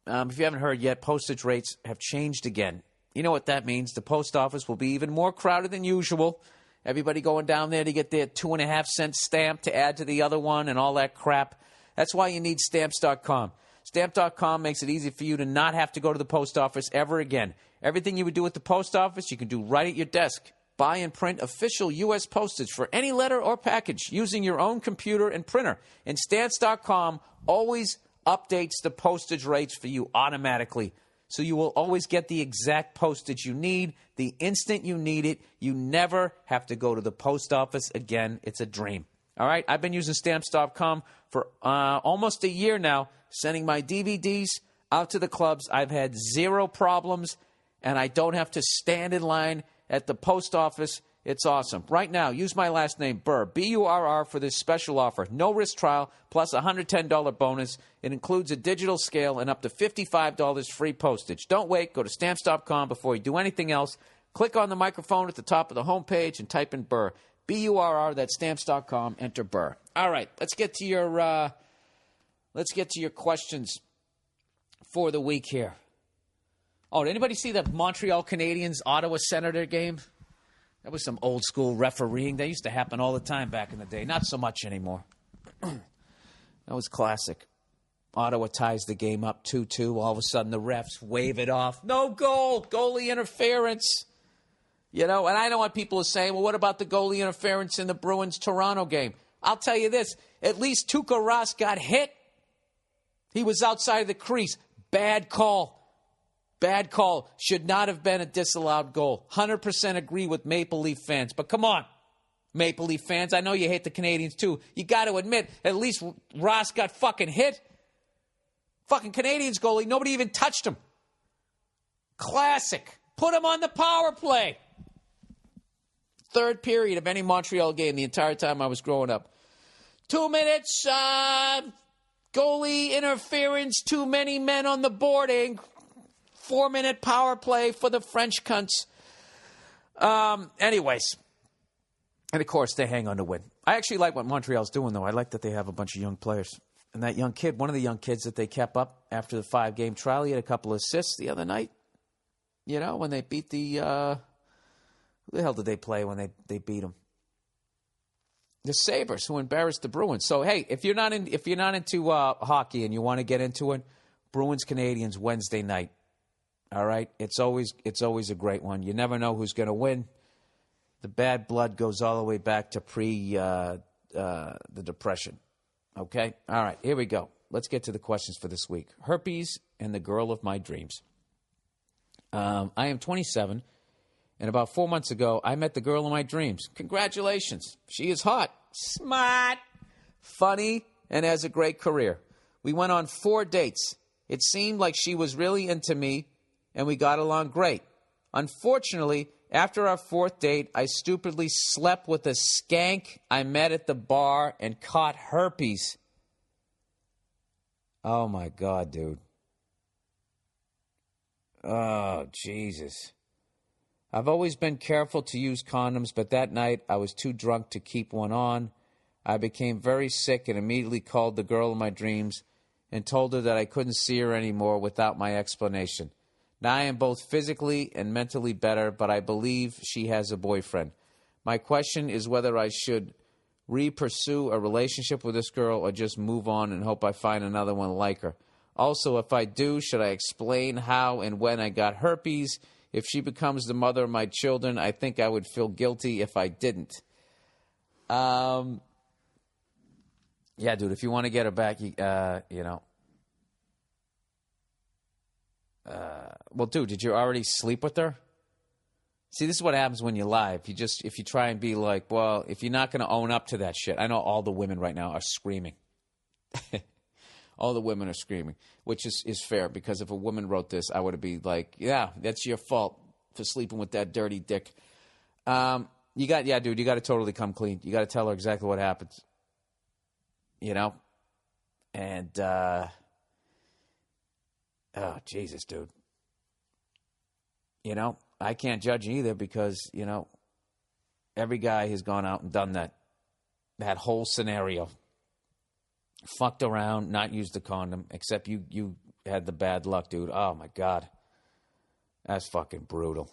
[SPEAKER 1] If you haven't heard yet, postage rates have changed again. You know what that means. The post office will be even more crowded than usual. Everybody going down there to get their 2.5-cent stamp to add to the other one and all that crap. That's why you need Stamps.com. Stamps.com makes it easy for you to not have to go to the post office ever again. Everything you would do at the post office, you can do right at your desk. Buy and print official U.S. postage for any letter or package using your own computer and printer. And Stamps.com always updates the postage rates for you automatically. So you will always get the exact postage you need the instant you need it. You never have to go to the post office again. It's a dream. All right, I've been using Stamps.com for almost a year now, sending my DVDs out to the clubs. I've had zero problems, and I don't have to stand in line at the post office. It's awesome. Right now, use my last name, Burr, B-U-R-R, for this special offer. No risk trial, plus a $110 bonus. It includes a digital scale and up to $55 free postage. Don't wait. Go to Stamps.com before you do anything else. Click on the microphone at the top of the homepage and type in Burr. B-U-R-R, that's Stamps.com, enter Burr. All right, let's get to your questions for the week here. Oh, did anybody see the Montreal Canadiens Ottawa Senator game? That was some old school refereeing. That used to happen all the time back in the day. Not so much anymore. That was classic. Ottawa ties the game up 2-2. All of a sudden the refs wave it off. No goal. Goalie interference. You know, and I know what people are saying. Well, what about the goalie interference in the Bruins-Toronto game? I'll tell you this. At least Tuukka Rask got hit. He was outside of the crease. Bad call. Bad call. Should not have been a disallowed goal. 100% agree with Maple Leaf fans. But come on, Maple Leaf fans. I know you hate the Canadians too. You got to admit, at least Rask got fucking hit. Fucking Canadians goalie. Nobody even touched him. Classic. Put him on the power play. Third period of any Montreal game the entire time I was growing up. 2 minutes, goalie interference, too many men on the boarding. 4-minute power play for the French cunts. Anyways. And, of course, they hang on to win. I actually like what Montreal's doing, though. I like that they have a bunch of young players. And that young kid, one of the young kids that they kept up after the 5-game trial, he had a couple of assists the other night. You know, when they beat the who the hell did they play when they beat them? The Sabres, who embarrassed the Bruins. So hey, if you're not into hockey and you want to get into it, Bruins Canadians Wednesday night. All right, it's always a great one. You never know who's going to win. The bad blood goes all the way back to the Depression. Okay, all right, here we go. Let's get to the questions for this week. Herpes and the girl of my dreams. I am 27. And about 4 months ago, I met the girl of my dreams. Congratulations. She is hot, smart, funny, and has a great career. We went on 4 dates. It seemed like she was really into me, and we got along great. Unfortunately, after our 4th date, I stupidly slept with a skank I met at the bar and caught herpes. Oh, my God, dude. Oh, Jesus. I've always been careful to use condoms, but that night I was too drunk to keep one on. I became very sick and immediately called the girl of my dreams and told her that I couldn't see her anymore without my explanation. Now I am both physically and mentally better, but I believe she has a boyfriend. My question is whether I should re-pursue a relationship with this girl or just move on and hope I find another one like her. Also, if I do, should I explain how and when I got herpes? If she becomes the mother of my children, I think I would feel guilty if I didn't. Yeah, dude, if you want to get her back, well, well, dude, did you already sleep with her? See, this is what happens when you lie. If you try and be like, well, if you're not going to own up to that shit. I know all the women right now are screaming. All the women are screaming, which is fair, because if a woman wrote this, I would be like, yeah, that's your fault for sleeping with that dirty dick. Dude, you got to totally come clean. You got to tell her exactly what happens. You know? And, oh, Jesus, dude. You know, I can't judge either because, you know, every guy has gone out and done that whole scenario. Fucked around, not used the condom, except you had the bad luck, dude. Oh, my God. That's fucking brutal.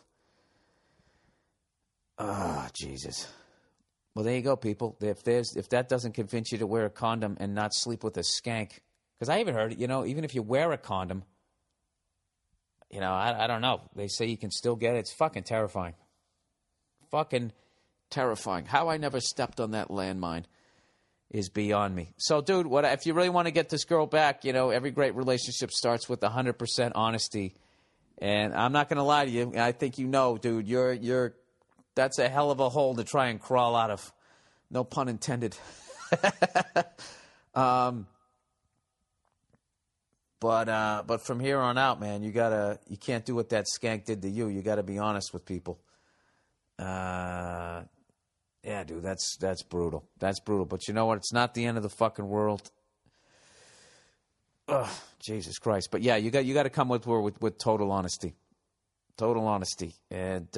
[SPEAKER 1] Ah, Jesus. Well, there you go, people. If that doesn't convince you to wear a condom and not sleep with a skank, because I even heard, you know, even if you wear a condom, you know, I don't know. They say you can still get it. It's fucking terrifying. Fucking terrifying. How I never stepped on that landmine is beyond me. So, dude, if you really want to get this girl back, you know, every great relationship starts with 100% honesty. And I'm not going to lie to you. I think you know, dude, that's a hell of a hole to try and crawl out of. No pun intended. But from here on out, man, you can't do what that skank did to you. You got to be honest with people. Yeah, dude, that's brutal. That's brutal. But you know what? It's not the end of the fucking world. Ugh, Jesus Christ. But yeah, you got to come with her with total honesty. Total honesty. And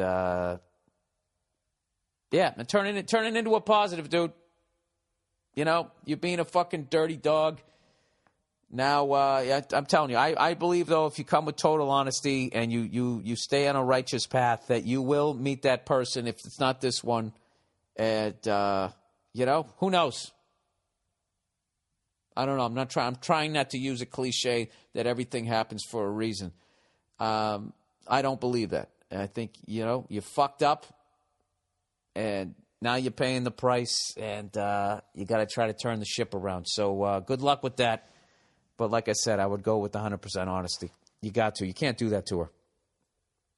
[SPEAKER 1] yeah, and turn it into a positive, dude. You know, you're being a fucking dirty dog. Now, yeah, I'm telling you, I believe, though, if you come with total honesty and you stay on a righteous path, that you will meet that person, if it's not this one. And, you know, who knows? I don't know. I'm trying not to use a cliche that everything happens for a reason. I don't believe that. I think, you know, you fucked up, and now you're paying the price, and you got to try to turn the ship around. So good luck with that. But like I said, I would go with 100% honesty. You got to. You can't do that to her.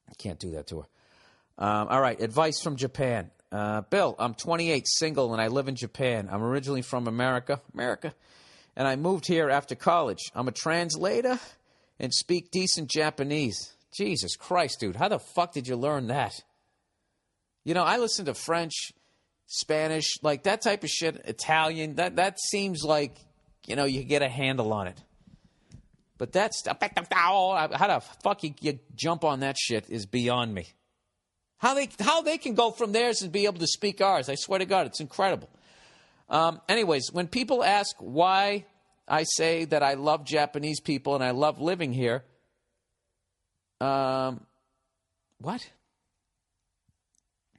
[SPEAKER 1] You can't do that to her. All right, advice from Japan. Bill, I'm 28, single, and I live in Japan. I'm originally from America, and I moved here after college. I'm a translator and speak decent Japanese. Jesus Christ, dude, how the fuck did you learn that? You know, I listen to French, Spanish, like that type of shit, Italian. That seems like, you know, you get a handle on it. But that's how the fuck you jump on that shit is beyond me. How they can go from theirs and be able to speak ours, I swear to God, it's incredible. Anyways, when people ask why I say that I love Japanese people and I love living here, what? Let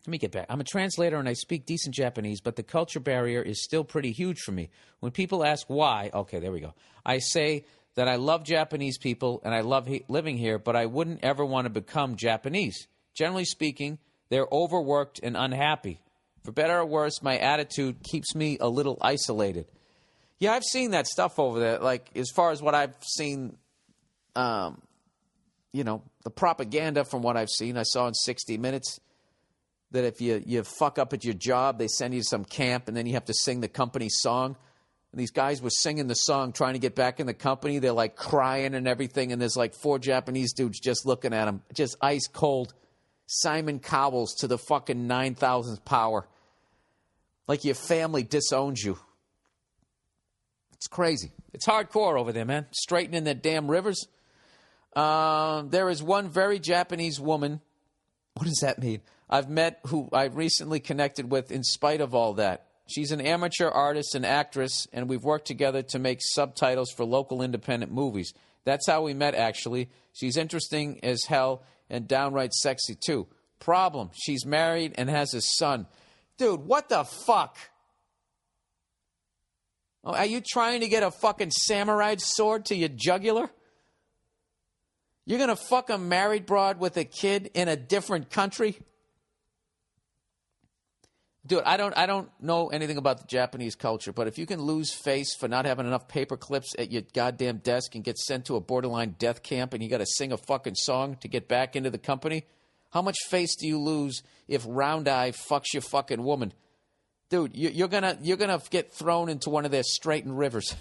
[SPEAKER 1] me get back. I'm a translator and I speak decent Japanese, but the culture barrier is still pretty huge for me. When people ask why, okay, there we go. I say that I love Japanese people and I love living here, but I wouldn't ever want to become Japanese. Generally speaking, they're overworked and unhappy. For better or worse, my attitude keeps me a little isolated. Yeah, I've seen that stuff over there. Like, as far as what I've seen, you know, the propaganda from what I've seen, I saw in 60 Minutes that if you fuck up at your job, they send you to some camp and then you have to sing the company song. And these guys were singing the song, trying to get back in the company. They're like crying and everything. And there's like 4 Japanese dudes just looking at them, just ice cold. Simon Cowells to the fucking 9,000th power. Like your family disowns you. It's crazy. It's hardcore over there, man. Straightening their damn rivers. There is one very Japanese woman. What does that mean? I've met who I recently connected with in spite of all that. She's an amateur artist and actress, and we've worked together to make subtitles for local independent movies. That's how we met, actually. She's interesting as hell and downright sexy, too. Problem, she's married and has a son. Dude, what the fuck? Oh, are you trying to get a fucking samurai sword to your jugular? You're going to fuck a married broad with a kid in a different country? Dude, I don't know anything about the Japanese culture, but if you can lose face for not having enough paper clips at your goddamn desk and get sent to a borderline death camp and you got to sing a fucking song to get back into the company, how much face do you lose if Round Eye fucks your fucking woman? Dude, you're gonna get thrown into one of their straightened rivers.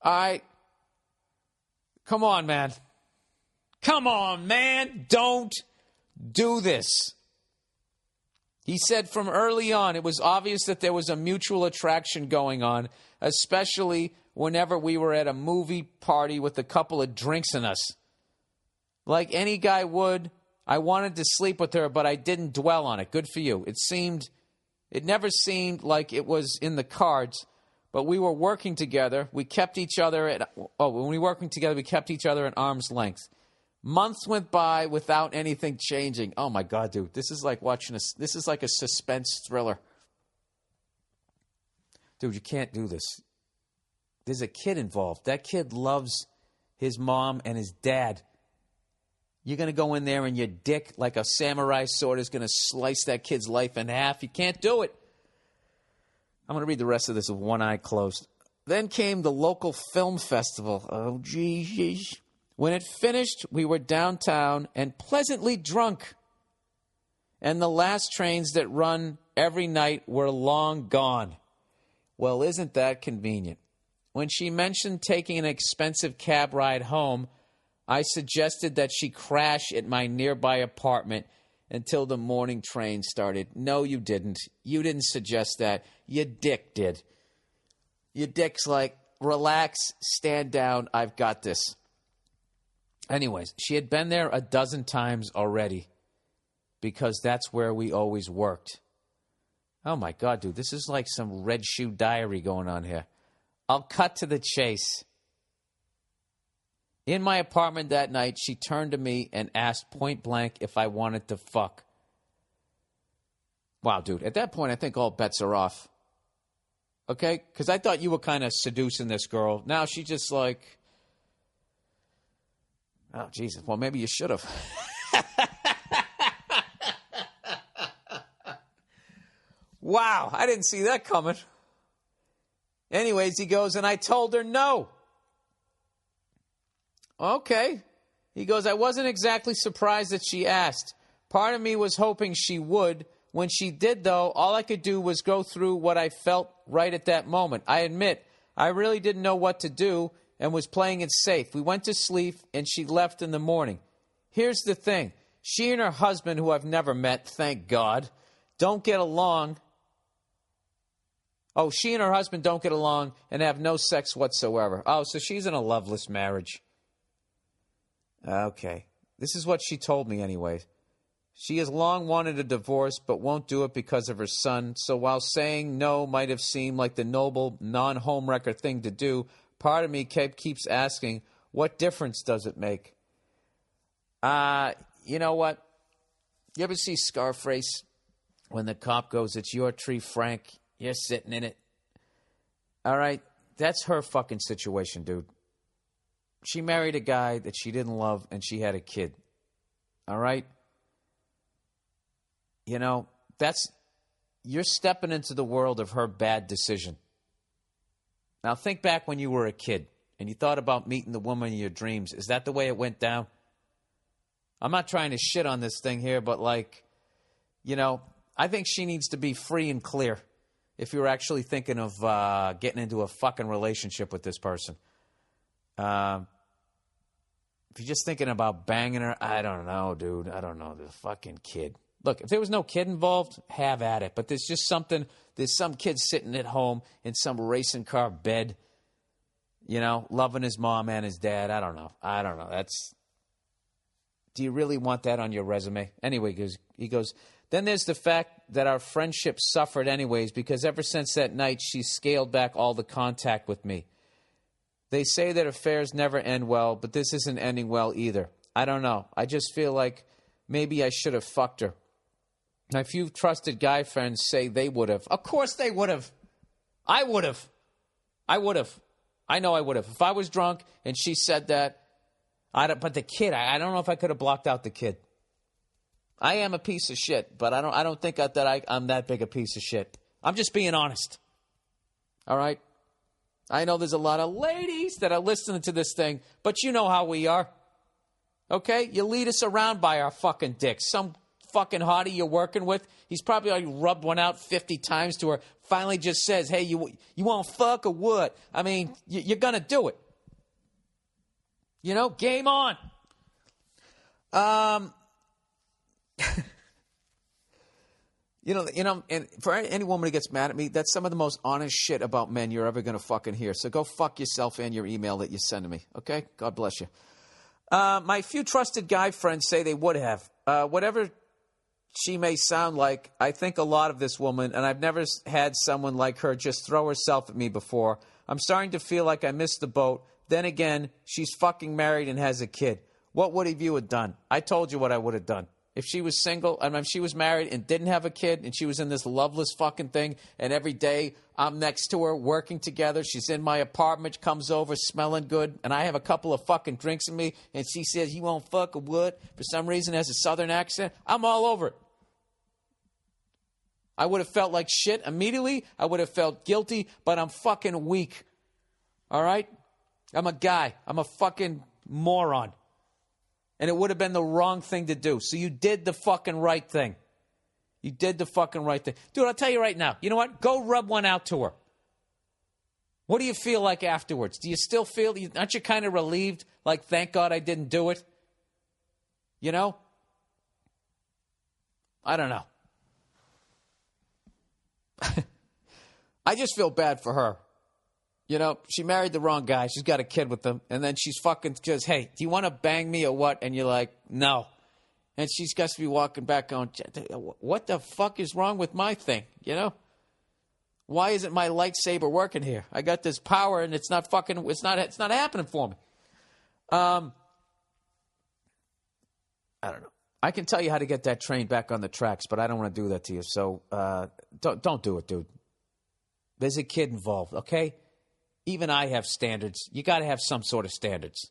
[SPEAKER 1] All right. Come on, man. Come on, man. Don't do this. He said from early on, it was obvious that there was a mutual attraction going on, especially whenever we were at a movie party with a couple of drinks in us. Like any guy would, I wanted to sleep with her, but I didn't dwell on it. Good for you. It never seemed like it was in the cards, but we were working together. We kept each other when we were working together, we kept each other at arm's length. Months went by without anything changing. Oh my God, dude. This is like this is like a suspense thriller. Dude, you can't do this. There's a kid involved. That kid loves his mom and his dad. You're going to go in there and your dick, like a samurai sword, is going to slice that kid's life in half. You can't do it. I'm going to read the rest of this with one eye closed. Then came the local film festival. Oh, geez. When it finished, we were downtown and pleasantly drunk. And the last trains that run every night were long gone. Well, isn't that convenient? When she mentioned taking an expensive cab ride home, I suggested that she crash at my nearby apartment until the morning train started. No, you didn't. You didn't suggest that. Your dick did. Your dick's like, relax, stand down, I've got this. Anyways, she had been there a dozen times already because that's where we always worked. Oh, my God, dude, this is like some Red Shoe Diary going on here. I'll cut to the chase. In my apartment that night, she turned to me and asked point blank if I wanted to fuck. Wow, dude, at that point, I think all bets are off. Okay? Because I thought you were kind of seducing this girl. Now she's just like, oh, Jesus, well, maybe you should have. Wow, I didn't see that coming. Anyways, he goes, and I told her no. Okay. He goes, I wasn't exactly surprised that she asked. Part of me was hoping she would. When she did, though, all I could do was go through what I felt right at that moment. I admit, I really didn't know what to do and was playing it safe. We went to sleep, and she left in the morning. Here's the thing. She and her husband, who I've never met, thank God, don't get along. Oh, she and her husband don't get along and have no sex whatsoever. Oh, so she's in a loveless marriage. Okay. This is what she told me anyway. She has long wanted a divorce but won't do it because of her son. So while saying no might have seemed like the noble, non-homewrecker thing to do, part of me keeps asking, what difference does it make? You know what? You ever see Scarface when the cop goes, it's your tree, Frank. You're sitting in it. All right? That's her fucking situation, dude. She married a guy that she didn't love, and she had a kid. All right? You know, you're stepping into the world of her bad decision. Now, think back when you were a kid, and you thought about meeting the woman of your dreams. Is that the way it went down? I'm not trying to shit on this thing here, but, like, you know, I think she needs to be free and clear if you're actually thinking of getting into a fucking relationship with this person. If you're just thinking about banging her, I don't know, dude. I don't know. The fucking kid. Look, if there was no kid involved, have at it. But there's just something, there's some kid sitting at home in some racing car bed, you know, loving his mom and his dad. I don't know. Do you really want that on your resume? Anyway, he goes, then there's the fact that our friendship suffered anyways because ever since that night, she's scaled back all the contact with me. They say that affairs never end well, but this isn't ending well either. I don't know. I just feel like maybe I should have fucked her. Now, if you've trusted guy friends say they would have. Of course they would have. I would have. I know I would have. If I was drunk and she said that, but the kid, I don't know if I could have blocked out the kid. I am a piece of shit, but I don't think I'm that big a piece of shit. I'm just being honest. All right? I know there's a lot of ladies that are listening to this thing, but you know how we are. Okay? You lead us around by our fucking dicks. Some fucking hottie you're working with, he's probably already rubbed one out 50 times to her, finally just says, hey, you want to fuck or what? I mean, you're going to do it. You know, game on. You know, and for any woman who gets mad at me, that's some of the most honest shit about men you're ever going to fucking hear. So go fuck yourself and your email that you send to me, okay? God bless you. My few trusted guy friends say they would have. Whatever she may sound like, I think a lot of this woman, and I've never had someone like her just throw herself at me before. I'm starting to feel like I missed the boat. Then again, she's fucking married and has a kid. What would you have done? I told you what I would have done. If she was single, I mean, if she was married and didn't have a kid and she was in this loveless fucking thing and every day I'm next to her working together, she's in my apartment, comes over smelling good, and I have a couple of fucking drinks in me and she says, you won't fuck or what? For some reason has a southern accent, I'm all over it. I would have felt like shit immediately. I would have felt guilty, but I'm fucking weak. All right? I'm a guy. I'm a fucking moron. And it would have been the wrong thing to do. So you did the fucking right thing. You did the fucking right thing. Dude, I'll tell you right now. You know what? Go rub one out to her. What do you feel like afterwards? Do you still feel, aren't you kind of relieved? Like, thank God I didn't do it? You know? I don't know. I just feel bad for her. You know, she married the wrong guy. She's got a kid with him. And then she's fucking just, hey, do you want to bang me or what? And you're like, no. And she's got to be walking back going, what the fuck is wrong with my thing? You know? Why isn't my lightsaber working here? I got this power and it's not happening for me. I don't know. I can tell you how to get that train back on the tracks, but I don't want to do that to you. So don't do it, dude. There's a kid involved, okay? Even I have standards. You got to have some sort of standards.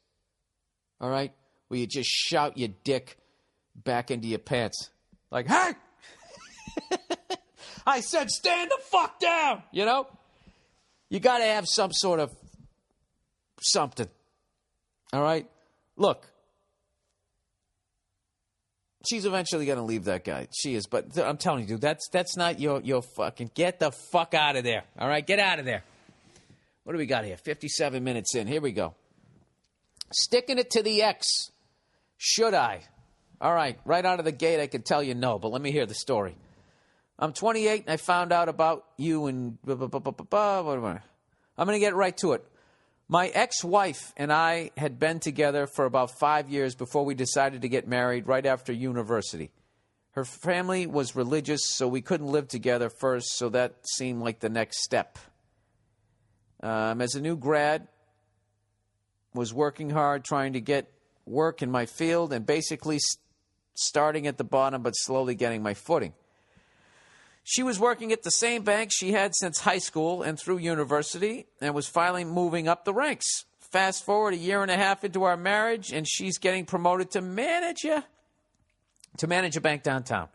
[SPEAKER 1] All right? Where you just shout your dick back into your pants. Like, hey! I said stand the fuck down! You know? You got to have some sort of something. All right? Look. She's eventually going to leave that guy. She is. But I'm telling you, dude, that's not your fucking... Get the fuck out of there. All right? Get out of there. What do we got here? 57 minutes in. Here we go. Sticking it to the ex. Should I? All right. Right out of the gate, I can tell you no, but let me hear the story. I'm 28, and I found out about you and... I'm going to get right to it. My ex-wife and I had been together for about 5 years before we decided to get married right after university. Her family was religious, so we couldn't live together first, so that seemed like the next step. As a new grad, was working hard trying to get work in my field and basically starting at the bottom but slowly getting my footing. She was working at the same bank she had since high school and through university and was finally moving up the ranks. Fast forward a year and a half into our marriage, and she's getting promoted to manage a bank downtown.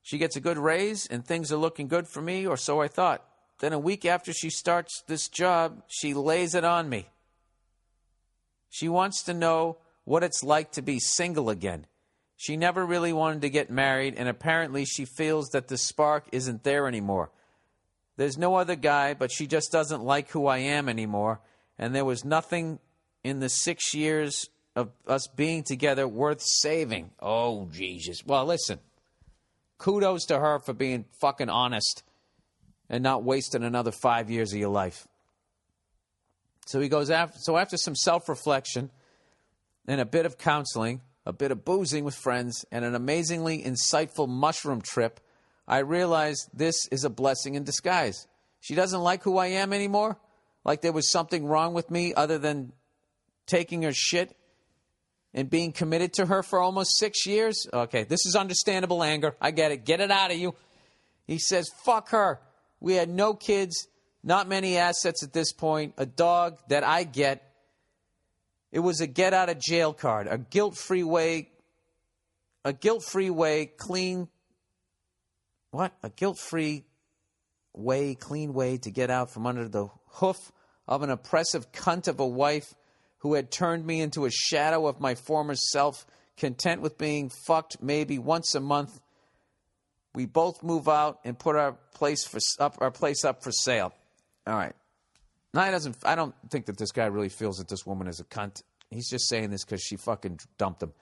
[SPEAKER 1] She gets a good raise, and things are looking good for me, or so I thought. Then a week after she starts this job, she lays it on me. She wants to know what it's like to be single again. She never really wanted to get married, and apparently she feels that the spark isn't there anymore. There's no other guy, but she just doesn't like who I am anymore, and there was nothing in the 6 years of us being together worth saving. Oh, Jesus. Well, listen, kudos to her for being fucking honest and not wasting another 5 years of your life. So he goes after some self-reflection and a bit of counseling, a bit of boozing with friends, and an amazingly insightful mushroom trip, I realized this is a blessing in disguise. She doesn't like who I am anymore, like there was something wrong with me other than taking her shit and being committed to her for almost 6 years. Okay, this is understandable anger. I get it. Get it out of you. He says, fuck her. We had no kids, not many assets at this point, a dog that I get. It was a get-out-of-jail card, a guilt-free way a guilt-free way, clean way to get out from under the hoof of an oppressive cunt of a wife who had turned me into a shadow of my former self, content with being fucked maybe once a month. We both move out and put our place up for sale. All right. Now I don't think that this guy really feels that this woman is a cunt. He's just saying this because she fucking dumped him.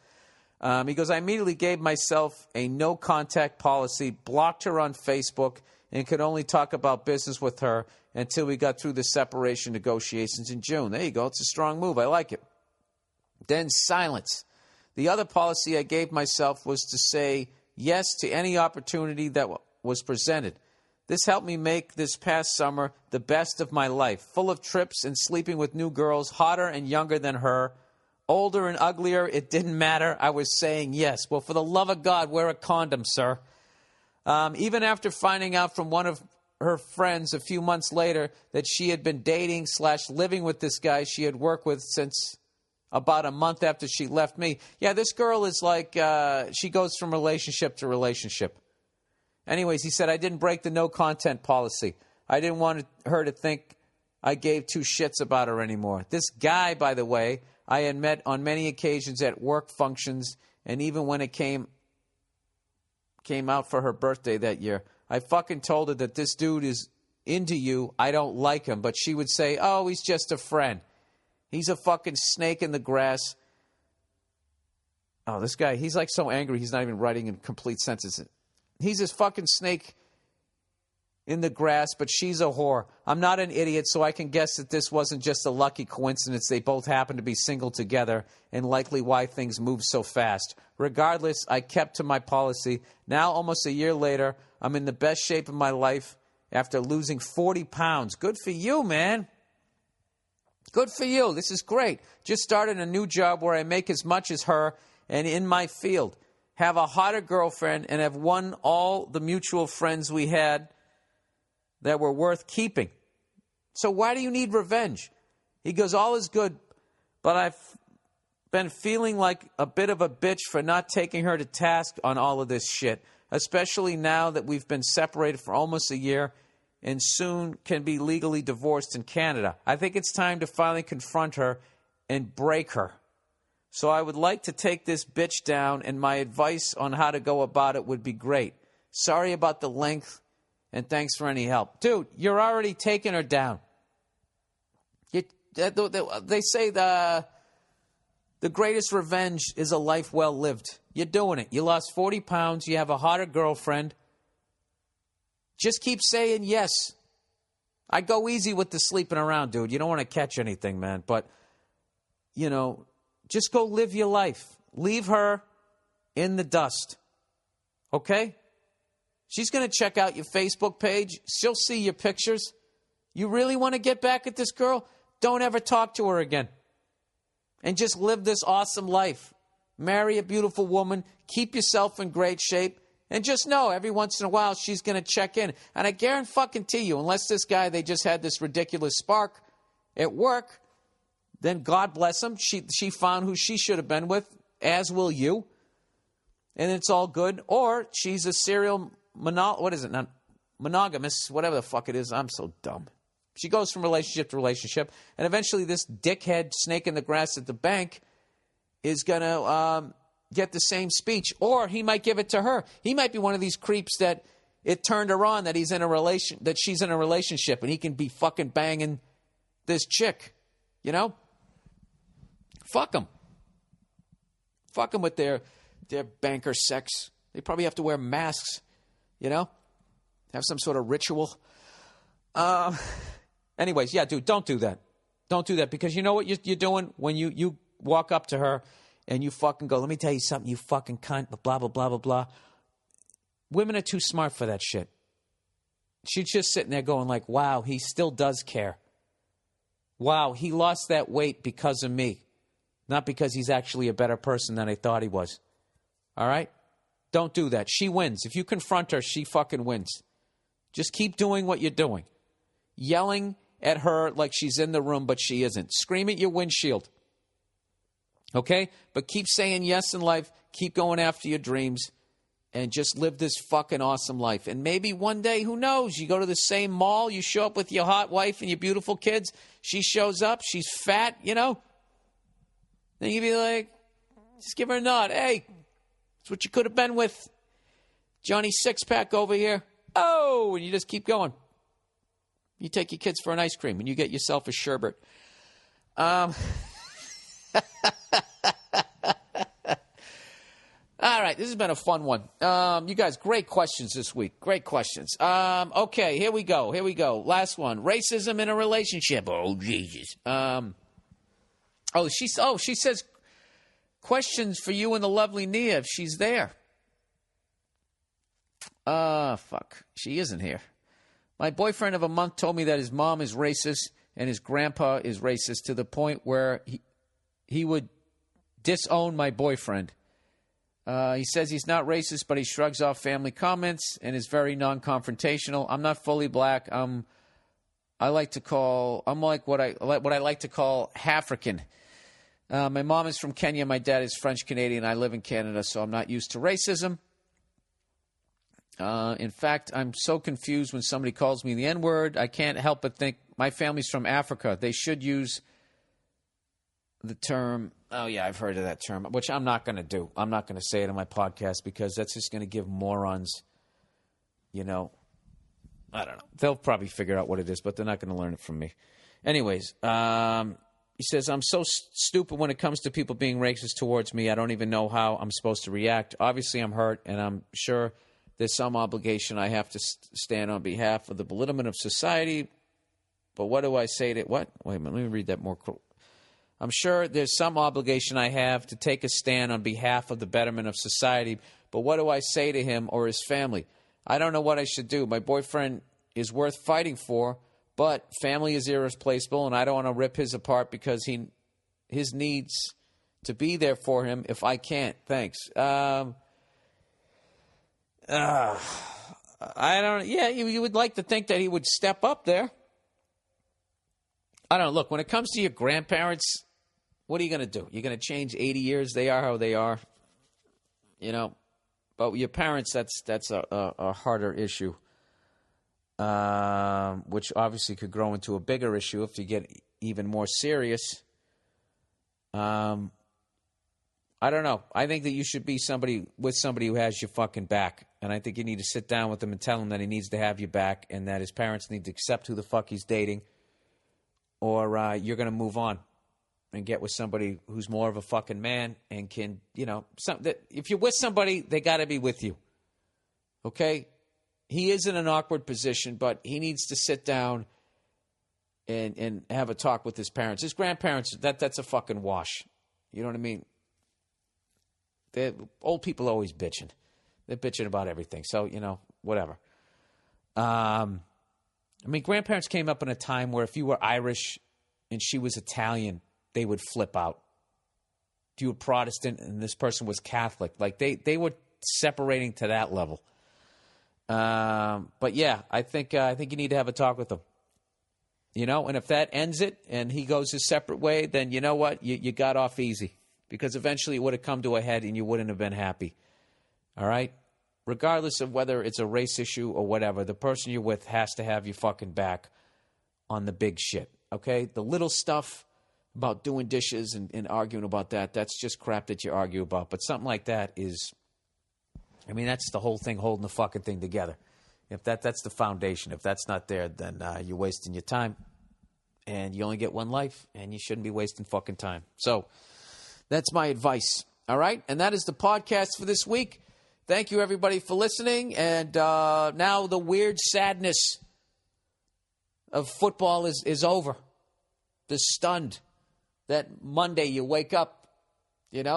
[SPEAKER 1] He goes, I immediately gave myself a no-contact policy, blocked her on Facebook, and could only talk about business with her until we got through the separation negotiations in June. There you go. It's a strong move. I like it. Then silence. The other policy I gave myself was to say yes to any opportunity that was presented. This helped me make this past summer the best of my life, full of trips and sleeping with new girls, hotter and younger than her. Older and uglier, it didn't matter. I was saying yes. Well, for the love of God, wear a condom, sir. Even after finding out from one of her friends a few months later that she had been dating/living with this guy she had worked with since about a month after she left me. Yeah, this girl is like, she goes from relationship to relationship. Anyways, he said, I didn't break the no-content policy. I didn't want her to think I gave two shits about her anymore. This guy, by the way, I had met on many occasions at work functions, and even when it came out for her birthday that year, I fucking told her that this dude is into you. I don't like him. But she would say, oh, he's just a friend. He's a fucking snake in the grass. Oh, this guy, he's like so angry he's not even writing in complete sentences. He's this fucking snake in the grass, but she's a whore. I'm not an idiot, so I can guess that this wasn't just a lucky coincidence. They both happened to be single together, and likely why things moved so fast. Regardless, I kept to my policy. Now, almost a year later, I'm in the best shape of my life after losing 40 pounds. Good for you, man. Good for you. This is great. Just started a new job where I make as much as her and in my field. Have a hotter girlfriend and have won all the mutual friends we had that were worth keeping. So why do you need revenge? He goes, all is good, but I've been feeling like a bit of a bitch for not taking her to task on all of this shit, especially now that we've been separated for almost a year and soon can be legally divorced in Canada. I think it's time to finally confront her and break her. So I would like to take this bitch down, and my advice on how to go about it would be great. Sorry about the length, and thanks for any help. Dude, you're already taking her down. They say the greatest revenge is a life well lived. You're doing it. You lost 40 pounds. You have a hotter girlfriend. Just keep saying yes. I go easy with the sleeping around, dude. You don't want to catch anything, man. But, you know, just go live your life. Leave her in the dust. Okay? She's going to check out your Facebook page. She'll see your pictures. You really want to get back at this girl? Don't ever talk to her again. And just live this awesome life. Marry a beautiful woman. Keep yourself in great shape. And just know every once in a while she's going to check in. And I guarantee you, unless this guy, they just had this ridiculous spark at work, then God bless him. She found who she should have been with, as will you. And it's all good. Or she's a serial monogamous, whatever the fuck it is. I'm so dumb. She goes from relationship to relationship. And eventually this dickhead snake in the grass at the bank is going to get the same speech. Or he might give it to her. He might be one of these creeps that it turned her on that she's in a relationship and he can be fucking banging this chick. You know? Fuck them. Fuck them with their banker sex. They probably have to wear masks, you know? Have some sort of ritual. Anyways, yeah, dude, don't do that. Don't do that, because you know what you're doing when you walk up to her and you fucking go, let me tell you something, you fucking cunt, blah, blah, blah, blah, blah. Women are too smart for that shit. She's just sitting there going like, wow, he still does care. Wow, he lost that weight because of me. Not because he's actually a better person than I thought he was. All right? Don't do that. She wins. If you confront her, she fucking wins. Just keep doing what you're doing. Yelling at her like she's in the room, but she isn't. Scream at your windshield. Okay? But keep saying yes in life. Keep going after your dreams. And just live this fucking awesome life. And maybe one day, who knows, you go to the same mall, you show up with your hot wife and your beautiful kids. She shows up, she's fat, you know. Then you'd be like, just give her a nod. Hey, that's what you could have been with Johnny Six-Pack over here. Oh, and you just keep going. You take your kids for an ice cream and you get yourself a sherbet. All right, this has been a fun one. You guys, great questions this week. Great questions. Okay, here we go. Last one. Racism in a relationship. Oh, Jesus. She says questions for you and the lovely Nia if she's there. Fuck. She isn't here. My boyfriend of a month told me that his mom is racist and his grandpa is racist to the point where he would disown my boyfriend. He says he's not racist, but he shrugs off family comments and is very non-confrontational. I'm not fully black. I'm like what I like to call African. My mom is from Kenya. My dad is French Canadian. I live in Canada, so I'm not used to racism. In fact, I'm so confused when somebody calls me the N-word. I can't help but think my family's from Africa. They should use the term, oh yeah, I've heard of that term, which I'm not going to do. I'm not going to say it on my podcast because that's just going to give morons, I don't know. They'll probably figure out what it is, but they're not going to learn it from me. Anyways, he says, I'm so stupid when it comes to people being racist towards me. I don't even know how I'm supposed to react. Obviously, I'm hurt, and I'm sure there's some obligation I have to stand on behalf of the belittlement of society. But what do I say to what? Wait a minute, let me read that more. I'm sure there's some obligation I have to take a stand on behalf of the betterment of society, but what do I say to him or his family? I don't know what I should do. My boyfriend is worth fighting for, but family is irreplaceable, and I don't want to rip his apart because his needs to be there for him if I can't. Thanks. I don't. Yeah, you would like to think that he would step up there. I don't know. Look, when it comes to your grandparents, what are you going to do? You're going to change 80 years. They are how they are, But your parents, that's a harder issue, which obviously could grow into a bigger issue if you get even more serious. I don't know. I think that you should be with somebody who has your fucking back. And I think you need to sit down with him and tell him that he needs to have your back and that his parents need to accept who the fuck he's dating. Or you're going to move on and get with somebody who's more of a fucking man and can, if you're with somebody, they got to be with you. Okay? He is in an awkward position, but he needs to sit down and have a talk with his parents. His grandparents, that's a fucking wash. You know what I mean? Old people are always bitching. They're bitching about everything. So, whatever. Grandparents came up in a time where if you were Irish and she was Italian, they would flip out. If you were Protestant and this person was Catholic, like they were separating to that level. But yeah, I think you need to have a talk with them. And if that ends it and he goes his separate way, then you know what? You got off easy because eventually it would have come to a head and you wouldn't have been happy. All right? Regardless of whether it's a race issue or whatever, the person you're with has to have your fucking back on the big shit, okay? The little stuff about doing dishes and arguing about that's just crap that you argue about. But something like that is, that's the whole thing holding the fucking thing together. If that's the foundation. If that's not there, then you're wasting your time. And you only get one life, and you shouldn't be wasting fucking time. So that's my advice, all right? And that is the podcast for this week. Thank you, everybody, for listening. And now the weird sadness of football is over. The stunned that Monday you wake up, and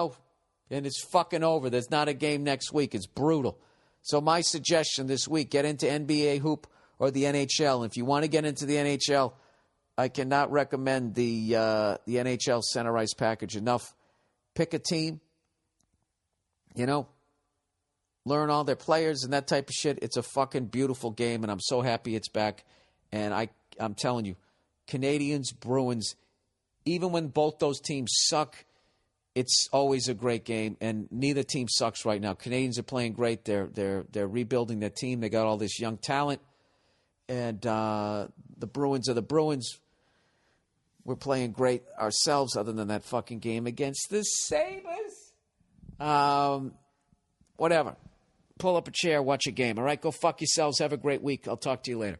[SPEAKER 1] it's fucking over. There's not a game next week. It's brutal. So my suggestion this week, get into NBA hoop or the NHL. If you want to get into the NHL, I cannot recommend the NHL Center Ice package enough. Pick a team, learn all their players and that type of shit. It's a fucking beautiful game, and I'm so happy it's back. And I'm telling you, Canadians, Bruins, even when both those teams suck, it's always a great game, and neither team sucks right now. Canadians are playing great. They're rebuilding their team. They got all this young talent, and the Bruins are the Bruins. We're playing great ourselves, other than that fucking game against the Sabres. Whatever. Pull up a chair, watch a game. All right, go fuck yourselves. Have a great week. I'll talk to you later.